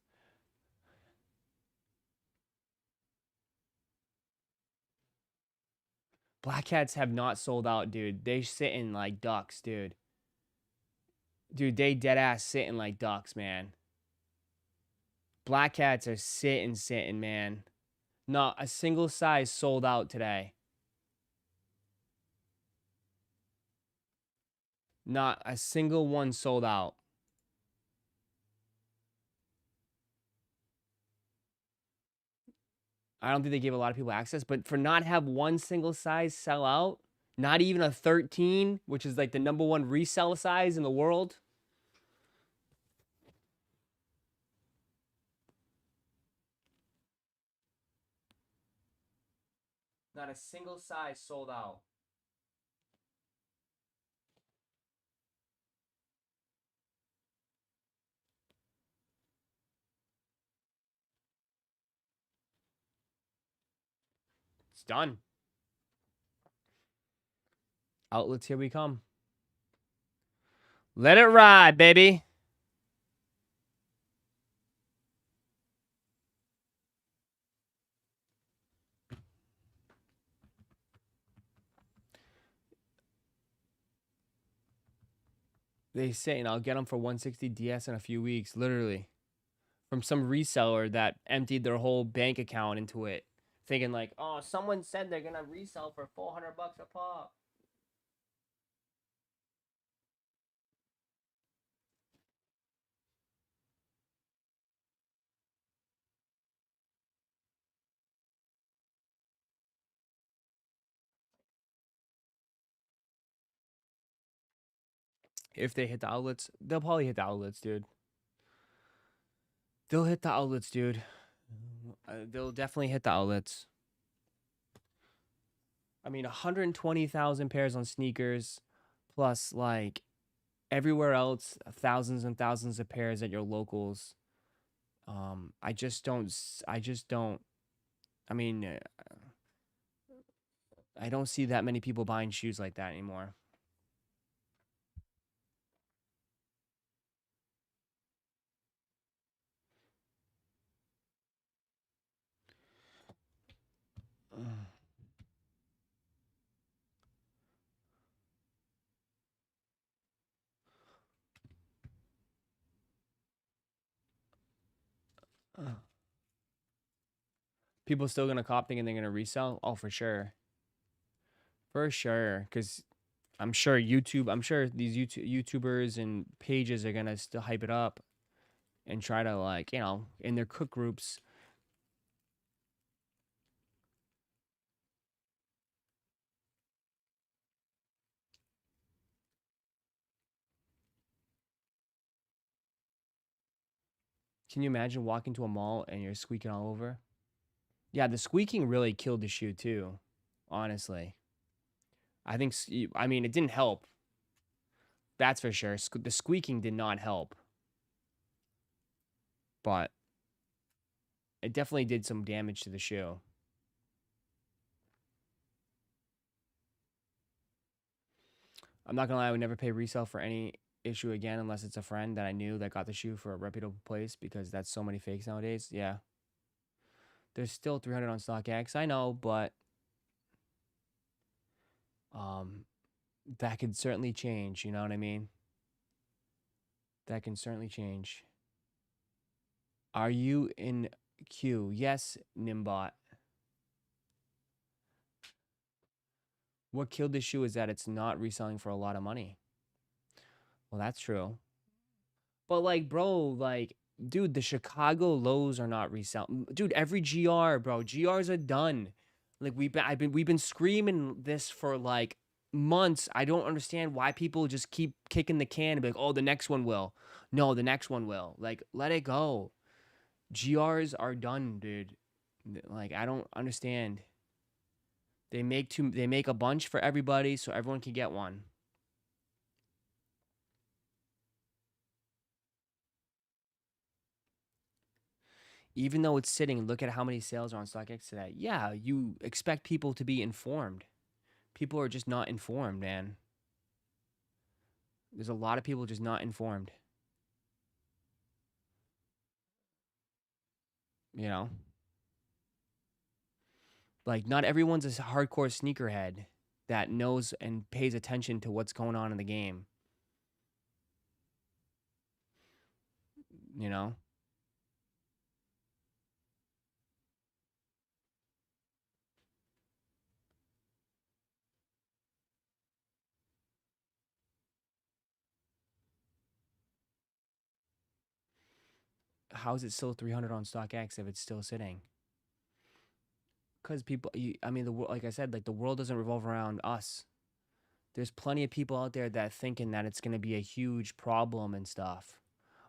Black Cats have not sold out, dude. They sitting like ducks, dude. Dude, they dead ass sitting like ducks, man. Black Cats are sitting, man. Not a single size sold out today. Not a single one sold out. I don't think they gave a lot of people access, but for not have one single size sell out, not even a 13, which is like the #1 resell size in the world. Not a single size sold out. It's done. Outlets, here we come. Let it ride, baby. They say, and I'll get them for 160 DS in a few weeks, literally. From some reseller that emptied their whole bank account into it. Thinking like, oh, someone said they're going to resell for 400 bucks a pop. If they hit the outlets, they'll probably hit the outlets, dude. They'll hit the outlets, dude. They'll definitely hit the outlets. I mean, 120,000 pairs on sneakers, plus like everywhere else, thousands and thousands of pairs at your locals. I just don't. I mean, I don't see that many people buying shoes like that anymore. People still gonna cop thinking they're gonna resell? Oh, for sure. For sure. Because I'm sure these YouTubers and pages are gonna still hype it up and try to, like, in their cook groups. Can you imagine walking to a mall and you're squeaking all over? Yeah, the squeaking really killed the shoe too, honestly. I think, I mean, it didn't help. That's for sure. The squeaking did not help. But it definitely did some damage to the shoe. I'm not gonna lie, I would never pay resale for any issue again unless it's a friend that I knew that got the shoe for a reputable place, because that's so many fakes nowadays. Yeah. There's still 300 on StockX, I know, but that could certainly change, you know what I mean? That can certainly change. Are you in queue? Yes, Nimbot. What killed this shoe is that it's not reselling for a lot of money. Well, that's true. But like, bro, like, dude, the Chicago lows are not reselling. Dude, every GR, bro, GRs are done. Like we've been screaming this for like months. I don't understand why people just keep kicking the can and be like, oh, the next one will. No, the next one will. Like, let it go. GRs are done, dude. Like, I don't understand. They make a bunch for everybody so everyone can get one. Even though it's sitting, look at how many sales are on StockX today. Yeah, you expect people to be informed. People are just not informed, man. There's a lot of people just not informed. You know? Like, not everyone's a hardcore sneakerhead that knows and pays attention to what's going on in the game. You know? How is it still 300 on StockX if it's still sitting? Because people, I mean, like I said, like, the world doesn't revolve around us. There's plenty of people out there that thinking that it's going to be a huge problem and stuff.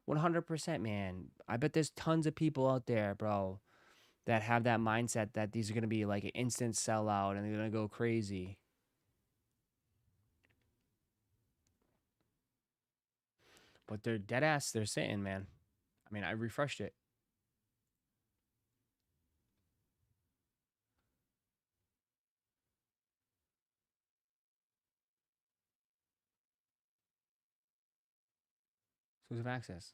100%, man. I bet there's tons of people out there, bro, that have that mindset that these are going to be like an instant sellout and they're going to go crazy. But they're dead ass. They're sitting, man. I mean, I refreshed it. Exclusive access.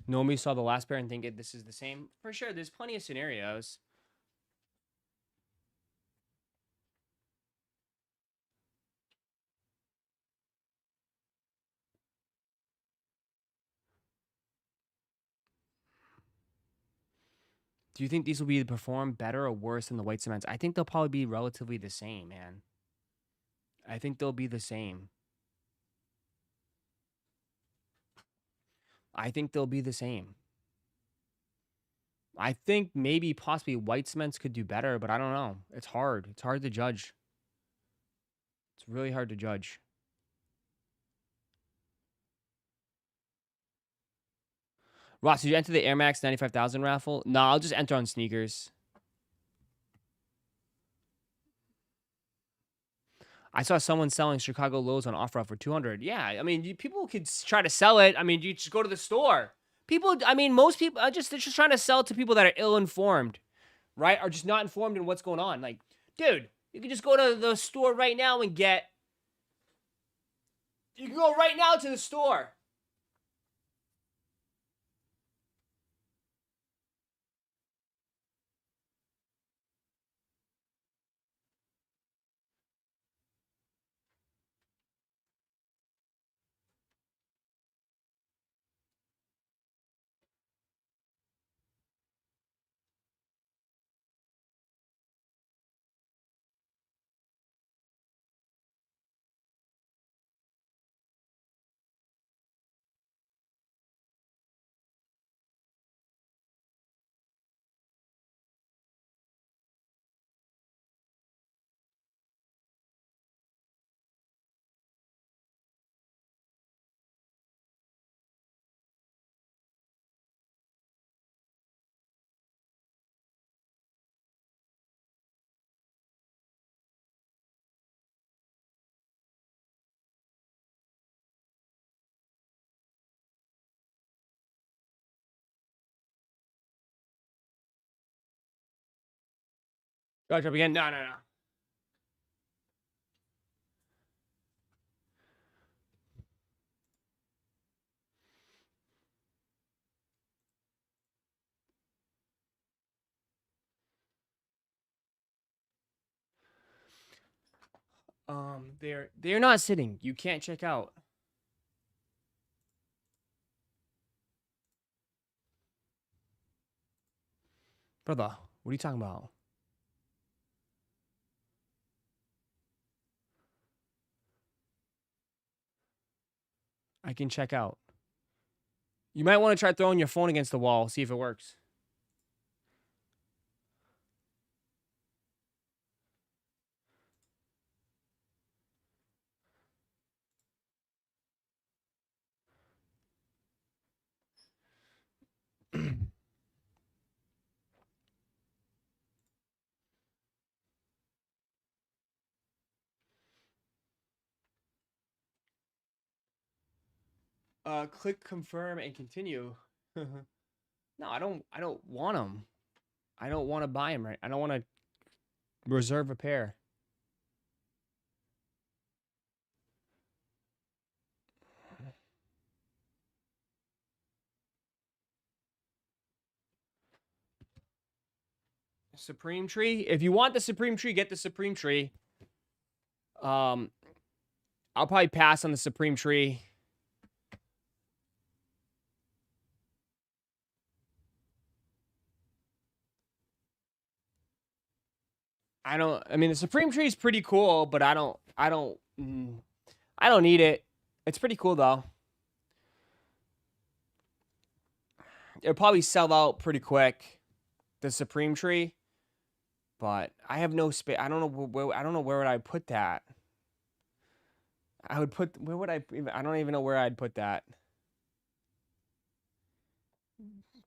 Normally saw the last pair and think this is the same. For sure, there's plenty of scenarios. Do you think these will be perform better or worse than the white cements? I think they'll probably be relatively the same, man. I think they'll be the same. I think they'll be the same. I think maybe possibly white cements could do better, but I don't know. It's hard. It's hard to judge. It's really hard to judge. Ross, did you enter the Air Max 95,000 raffle? No, I'll just enter on sneakers. I saw someone selling Chicago Lows on OfferUp for 200. Yeah, I mean, people could try to sell it. I mean, you just go to the store. People, I mean, most people are they're just trying to sell it to people that are ill-informed, right? Are just not informed in what's going on. Like, dude, you can just go to the store right now and get. You can go right now to the store. Go jump again? No, no, no. They're not sitting. You can't check out. Brother, what are you talking about? I can check out. You might want to try throwing your phone against the wall, see if it works. Click confirm and continue. No, I don't want them. I don't want to buy them, right? I don't want to reserve a pair. Supreme Tree. If you want the Supreme Tree, get the Supreme Tree. I'll probably pass on the Supreme Tree. I mean, the Supreme Tree is pretty cool, but I don't need it. It's pretty cool though. It'll probably sell out pretty quick. The Supreme Tree. But I have no space. I don't know where. I don't know where would I put that. I would put. Where would I? I don't even know where I'd put that.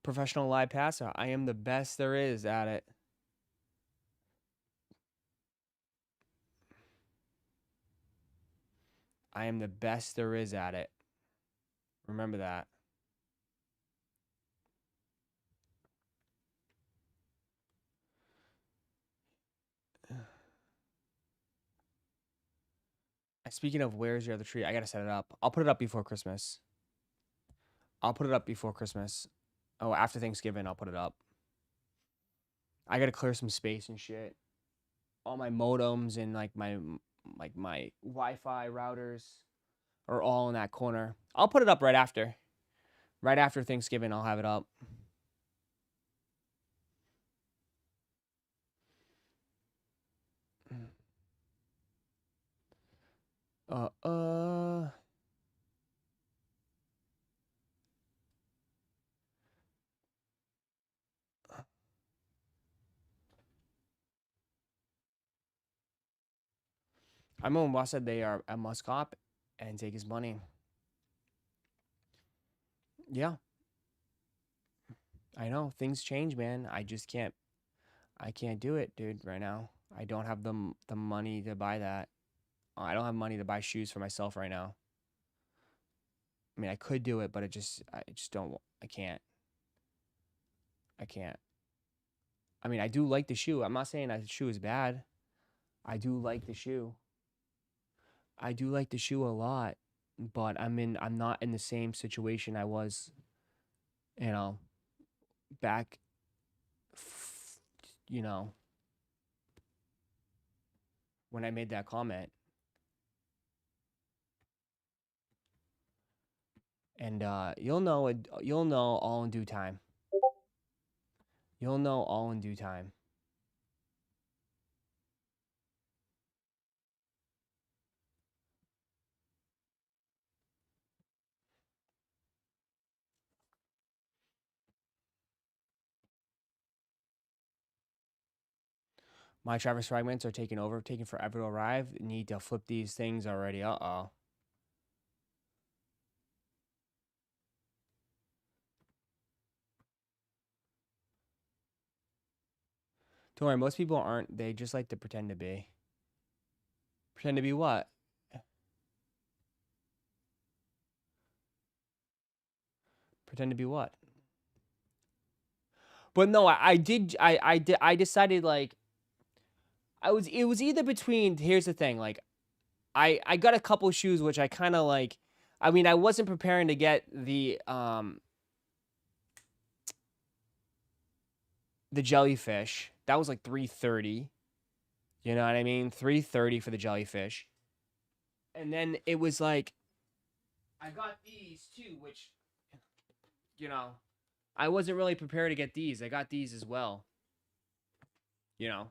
Professional live passer. I am the best there is at it. I am the best there is at it. Remember that. Speaking of, where's your other tree? I gotta set it up. I'll put it up before Christmas. I'll put it up before Christmas. Oh, after Thanksgiving, I'll put it up. I gotta clear some space and shit. All my modems and like my Wi-Fi routers are all in that corner. I'll put it up right after. Right after Thanksgiving, I'll have it up. I'm on Ross said they are a must cop and take his money. Yeah. I know. Things change, man. I just can't. I can't do it, dude, right now. I don't have the money to buy that. I don't have money to buy shoes for myself right now. I mean, I could do it, but I just don't. I can't. I can't. I mean, I do like the shoe. I'm not saying that the shoe is bad. I do like the shoe. I do like the shoe a lot, but I'm not in the same situation I was, you know, back, you know, when I made that comment. And you'll know it. You'll know all in due time. You'll know all in due time. My Travis fragments are taking over, taking forever to arrive. Need to flip these things already. Uh-oh. Don't worry, most people aren't. They just like to pretend to be. Pretend to be what? Pretend to be what? But no, I decided like it was either between, here's the thing, like I got a couple shoes which I kind of like. I mean, I wasn't preparing to get the jellyfish. That was like $330. You know what I mean? $330 for the jellyfish. And then it was like I got these too, which, you know, I wasn't really prepared to get these. I got these as well. You know.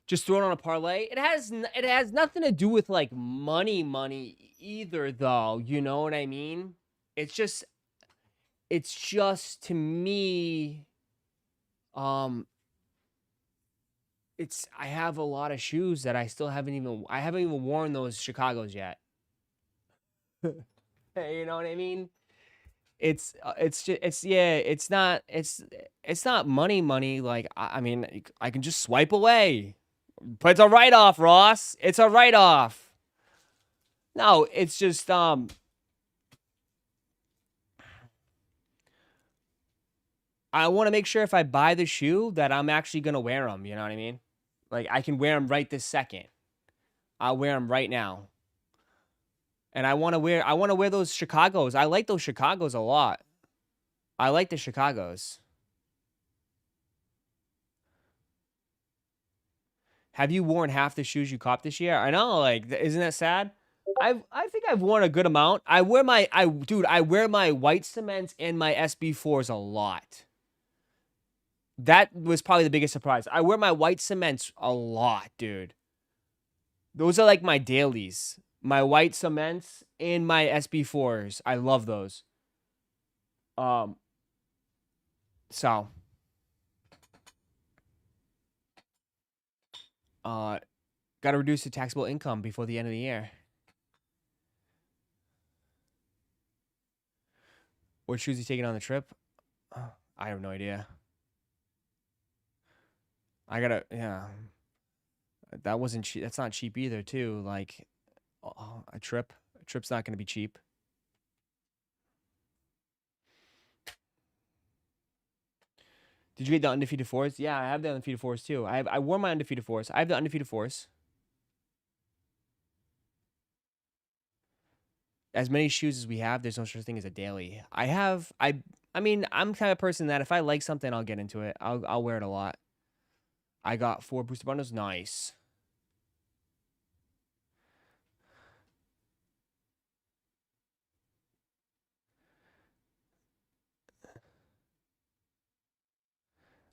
Just throw it on a parlay. It has nothing to do with like money either, though. You know what I mean? It's just to me, I have a lot of shoes that I still haven't even worn those Chicago's yet. You know what I mean? It's not money. Like, I mean, I can just swipe away. But it's a write-off, Ross. It's a write-off. No, it's just I want to make sure if I buy the shoe that I'm actually gonna wear them. You know what I mean? Like, I can wear them right this second. I'll wear them right now. And I want to wear those Chicago's. I like those Chicago's a lot. I like the Chicago's. Have you worn half the shoes you copped this year? I know, like, isn't that sad? I think I've worn a good amount. I wear my white cements and my SB4s a lot. That was probably the biggest surprise. I wear my white cements a lot, dude. Those are like my dailies. My white cements and my SB4s. I love those. So got to reduce the taxable income before the end of the year. What shoes you taking on the trip? I have no idea. I gotta, yeah. That wasn't cheap. That's not cheap either, too. Like, a trip's not gonna be cheap. Did you get the undefeated fours? Yeah, I have the undefeated fours too. I wore my undefeated fours. I have the undefeated fours. As many shoes as we have, there's no such thing as a daily. I mean, I'm the kind of person that if I like something, I'll get into it. I'll wear it a lot. I got 4 booster bundles. Nice.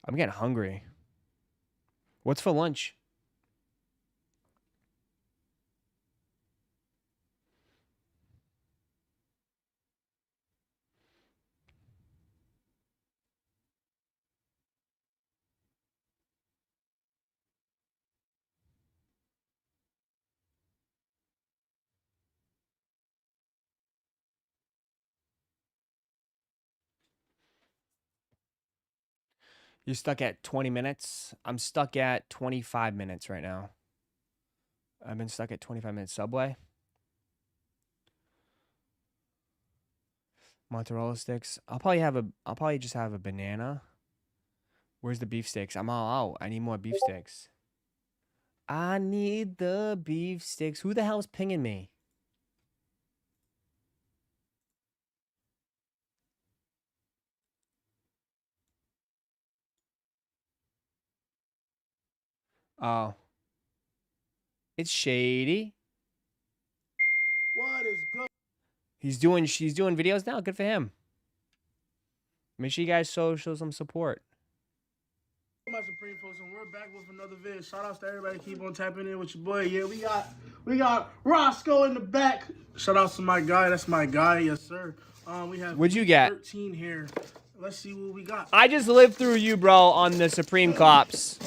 I'm getting hungry. What's for lunch? You're stuck at 20 minutes. I'm stuck at 25 minutes right now. I've been stuck at 25 minutes. Subway. Mozzarella sticks. I'll probably just have a banana. Where's the beef sticks? I'm all out. I need more beef sticks. I need the beef sticks. Who the hell's pinging me? Oh. It's Shady. What is good? She's doing videos now. Good for him. Make sure you guys show some support. My Supreme folks, and we're back with another vid. Shout outs to everybody. Keep on tapping in with your boy. Yeah, we got Roszko in the back. Shout outs to my guy. That's my guy. Yes, sir. We have What'd you get? 13 here. Let's see what we got. I just lived through you, bro, on the Supreme Cops.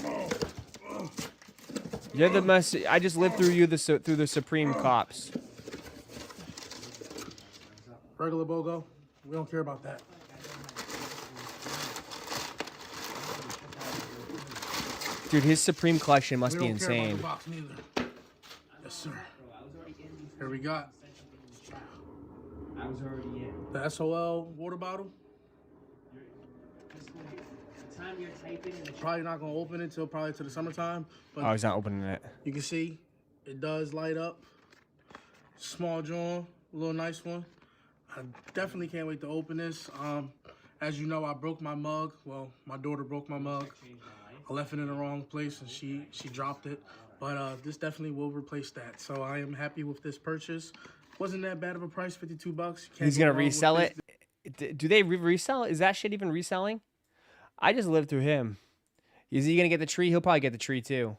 You're the mess. I just lived through you through the Supreme Cops. Regular BOGO. We don't care about that. Dude, his Supreme collection must We be don't care about insane. the box neither. Yes, sir. Here we got the SOL water bottle. Probably not gonna open it until probably to the summertime. But Oh, he's not opening it. you can see it does light up. Small drawer, a little nice one. I definitely can't wait to open this. As you know, I broke my mug. Well, my daughter broke my mug. I left it in the wrong place and she dropped it. But this definitely will replace that. So I am happy with this purchase. Wasn't that bad of a price, 52 bucks. He's gonna resell it. Do they resell it? Is that shit even reselling? I just lived through him. Is he gonna get the tree? He'll probably get the tree too.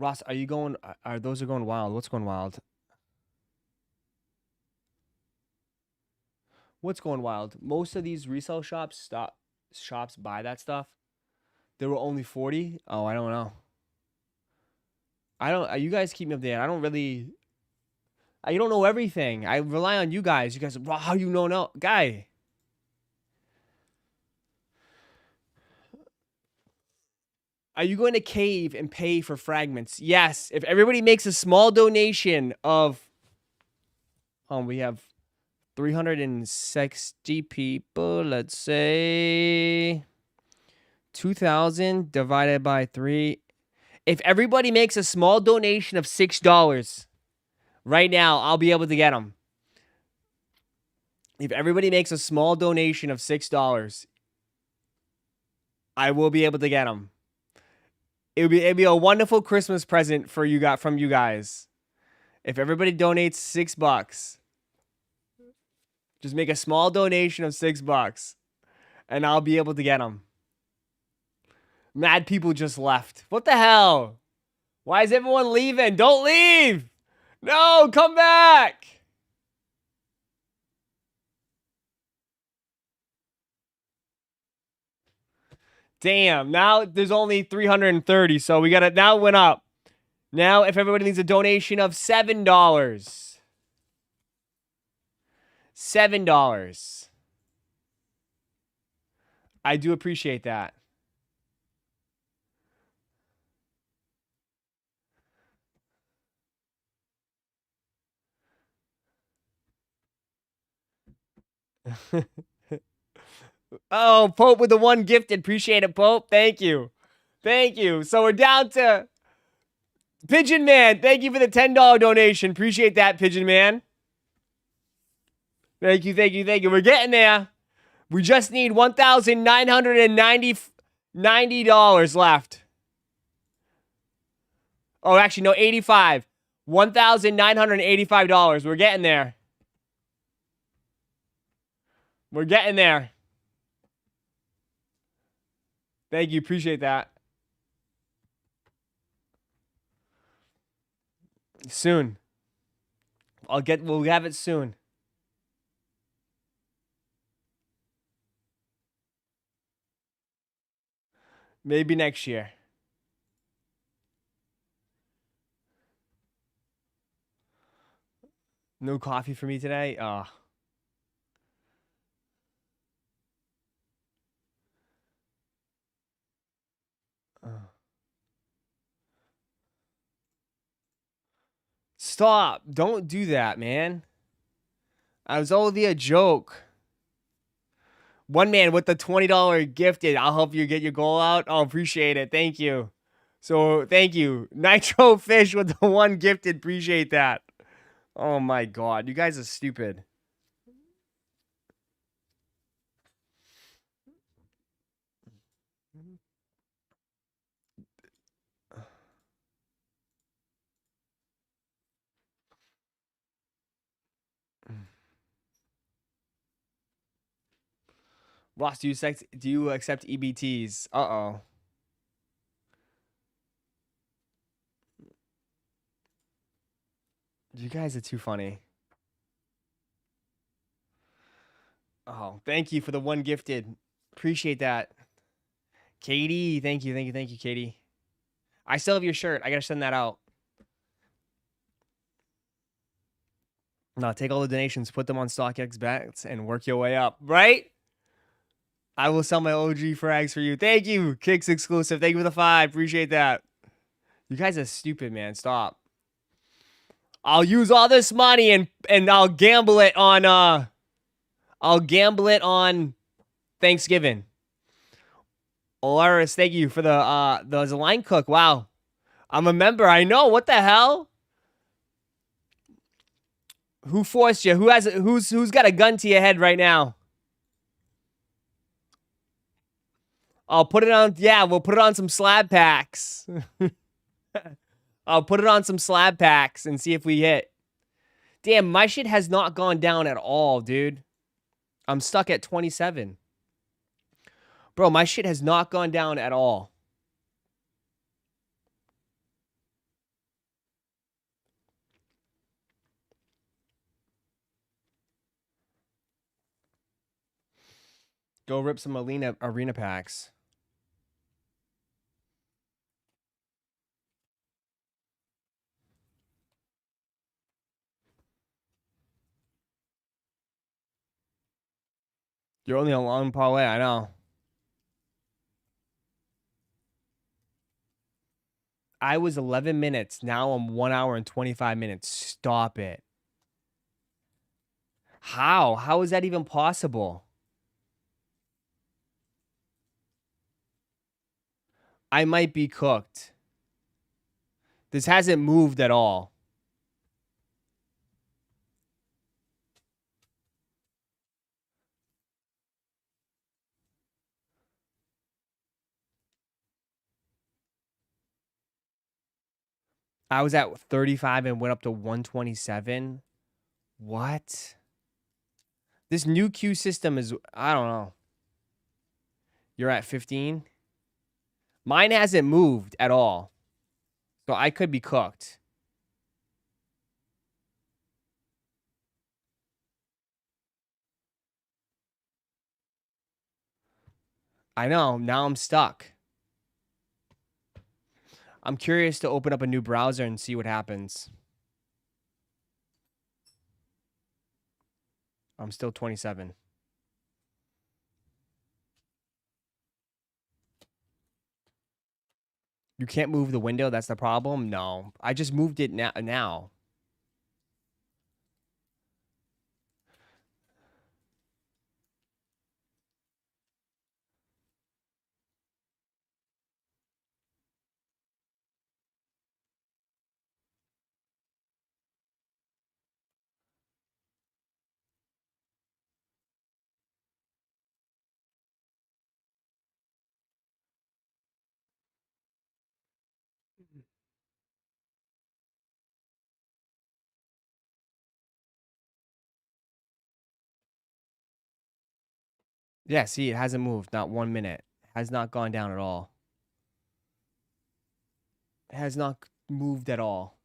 Ross, are you going? Are those going wild? What's going wild? What's going wild? Most of these resale shops buy that stuff. There were only 40. Oh, I don't know. You guys keep me updated. I don't really. You don't know everything. I rely on you guys. You guys, wow, how you know no guy. Are you going to cave and pay for fragments? Yes. If everybody makes a small donation of, we have 360 people. Let's say 2,000 divided by 3. If everybody makes a small donation of $6 right now, I'll be able to get them. If everybody makes a small donation of $6, I will be able to get them. It'd be a wonderful Christmas present for you from you guys. If everybody donates $6, just make a small donation of $6, and I'll be able to get them. Mad people just left. What the hell? Why is everyone leaving? Don't leave! No, come back! Damn. Now there's only 330. So we got it. Now it went up. Now, if everybody needs a donation of $7. $7. I do appreciate that. Oh, Pope with the one gifted. Appreciate it, Pope. Thank you. Thank you. So we're down to Pigeon Man. Thank you for the $10 donation. Appreciate that, Pigeon Man. Thank you, thank you, thank you. We're getting there. We just need $1,990 left. Oh, actually, no, 85. $1,985. We're getting there. We're getting there. Thank you. Appreciate that. Soon. We'll have it soon. Maybe next year. No coffee for me today? Stop. Don't do that, man. I was only a joke. One man with the $20 gifted. I'll help you get your goal out. Oh, appreciate it. Thank you. So, thank you. Nitro Fish with the one gifted. Appreciate that. Oh my God. You guys are stupid. Ross, do you accept EBTs? Uh-oh. You guys are too funny. Oh, thank you for the one gifted. Appreciate that. Katie, thank you, Katie. I still have your shirt. I gotta send that out. No, take all the donations, put them on StockX bets, and work your way up, right? I will sell my OG frags for you. Thank you, Kicks exclusive. Thank you for the 5. Appreciate that. You guys are stupid, man. Stop. I'll use all this money and I'll gamble it on Thanksgiving. Olaris, thank you for the line cook. Wow. I'm a member. I know. What the hell? Who forced you? Who's got a gun to your head right now? I'll put it on. Yeah, we'll put it on some slab packs. I'll put it on some slab packs and see if we hit. Damn, my shit has not gone down at all, dude. I'm stuck at 27. Bro, my shit has not gone down at all. Go rip some arena packs. You're only a long parlay, I know. I was 11 minutes. Now I'm 1 hour and 25 minutes. Stop it. How? How is that even possible? I might be cooked. This hasn't moved at all. I was at 35 and went up to 127. What? This new queue system is, I don't know. You're at 15? Mine hasn't moved at all. So I could be cooked. I know. Now I'm stuck. I'm curious to open up a new browser and see what happens. I'm still 27. You can't move the window? That's the problem? No. I just moved it now. Yeah, see, it hasn't moved. Not 1 minute. Has not gone down at all. It has not moved at all.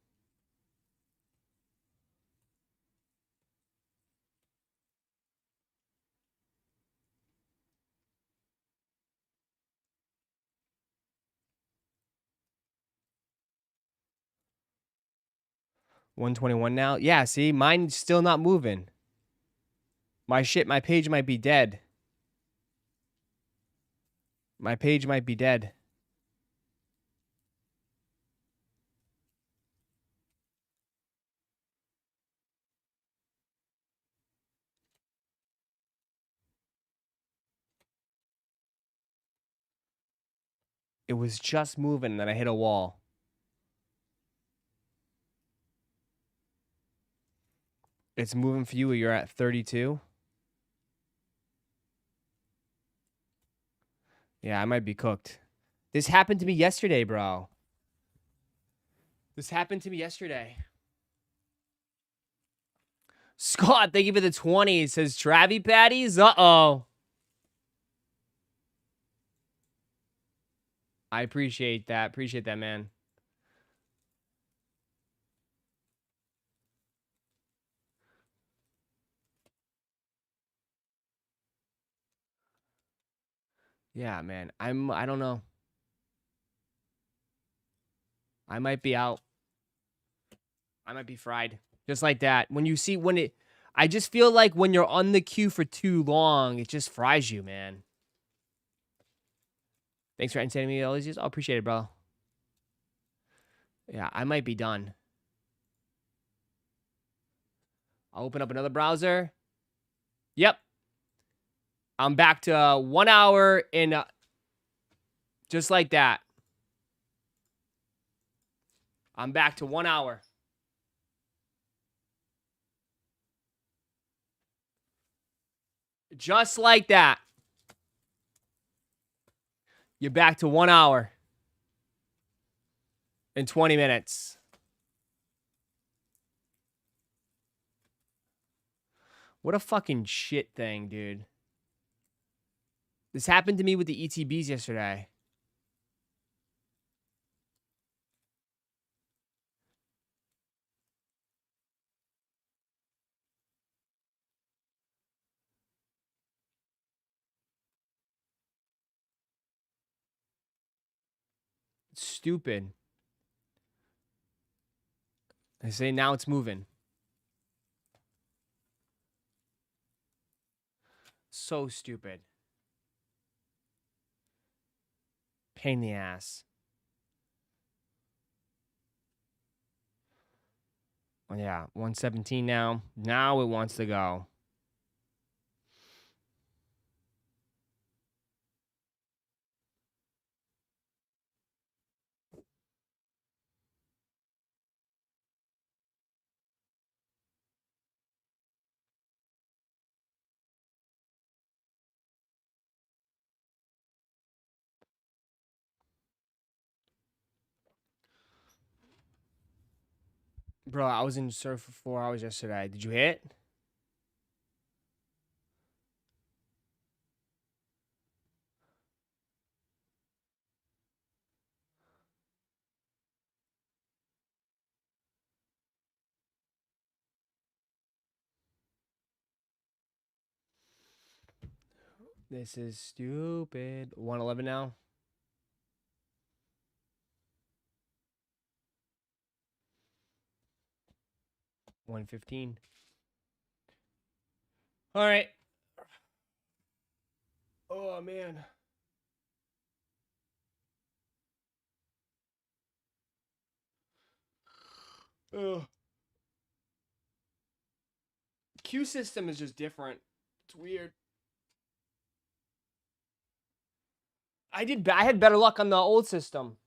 $121 now? Yeah, see, mine's still not moving. My page might be dead. My page might be dead. It was just moving and then I hit a wall. It's moving for you. You're at 32. Yeah, I might be cooked. This happened to me yesterday, bro. This happened to me yesterday. Scott, thank you for the 20. It says Travie Patties. Uh-oh. I appreciate that. Appreciate that, man. Yeah, man. I don't know. I might be out. I might be fried. Just like that. I just feel like when you're on the queue for too long, it just fries you, man. Thanks for entertaining me all these years. I appreciate it, bro. Yeah, I might be done. I'll open up another browser. Yep. I'm back to 1 hour in just like that. I'm back to 1 hour. Just like that. You're back to 1 hour and 20 minutes. What a fucking shit thing, dude. This happened to me with the ETBs yesterday. It's stupid. They say now it's moving. So stupid. Pain in the ass. Oh, yeah, 117 now. Now it wants to go. Bro, I was in surf for 4 hours yesterday. Did you hit? This is stupid. 111 now. $115. All right. Oh man. Ugh. Q system is just different. It's weird. I had better luck on the old system.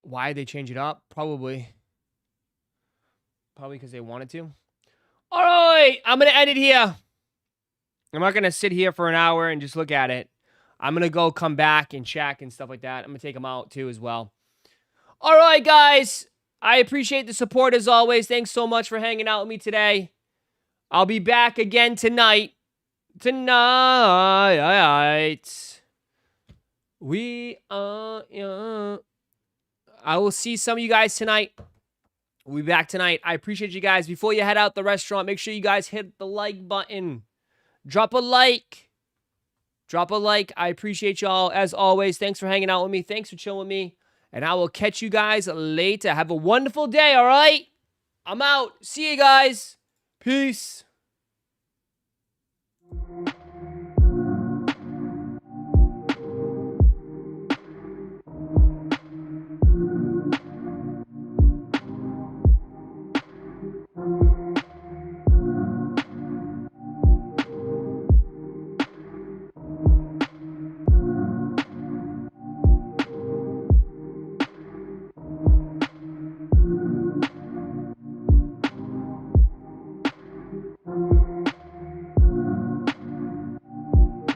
Why they change it up? Probably because they wanted to. All right, I'm going to end it here. I'm not going to sit here for an hour and just look at it. I'm going to go come back and check and stuff like that. I'm going to take them out too as well. All right, guys. I appreciate the support as always. Thanks so much for hanging out with me today. I'll be back again tonight. I will see some of you guys tonight. We'll be back tonight. I appreciate you guys. Before you head out the restaurant, make sure you guys hit the like button. Drop a like. Drop a like. I appreciate y'all as always. Thanks for hanging out with me. Thanks for chilling with me. And I will catch you guys later. Have a wonderful day, all right? I'm out. See you guys. Peace.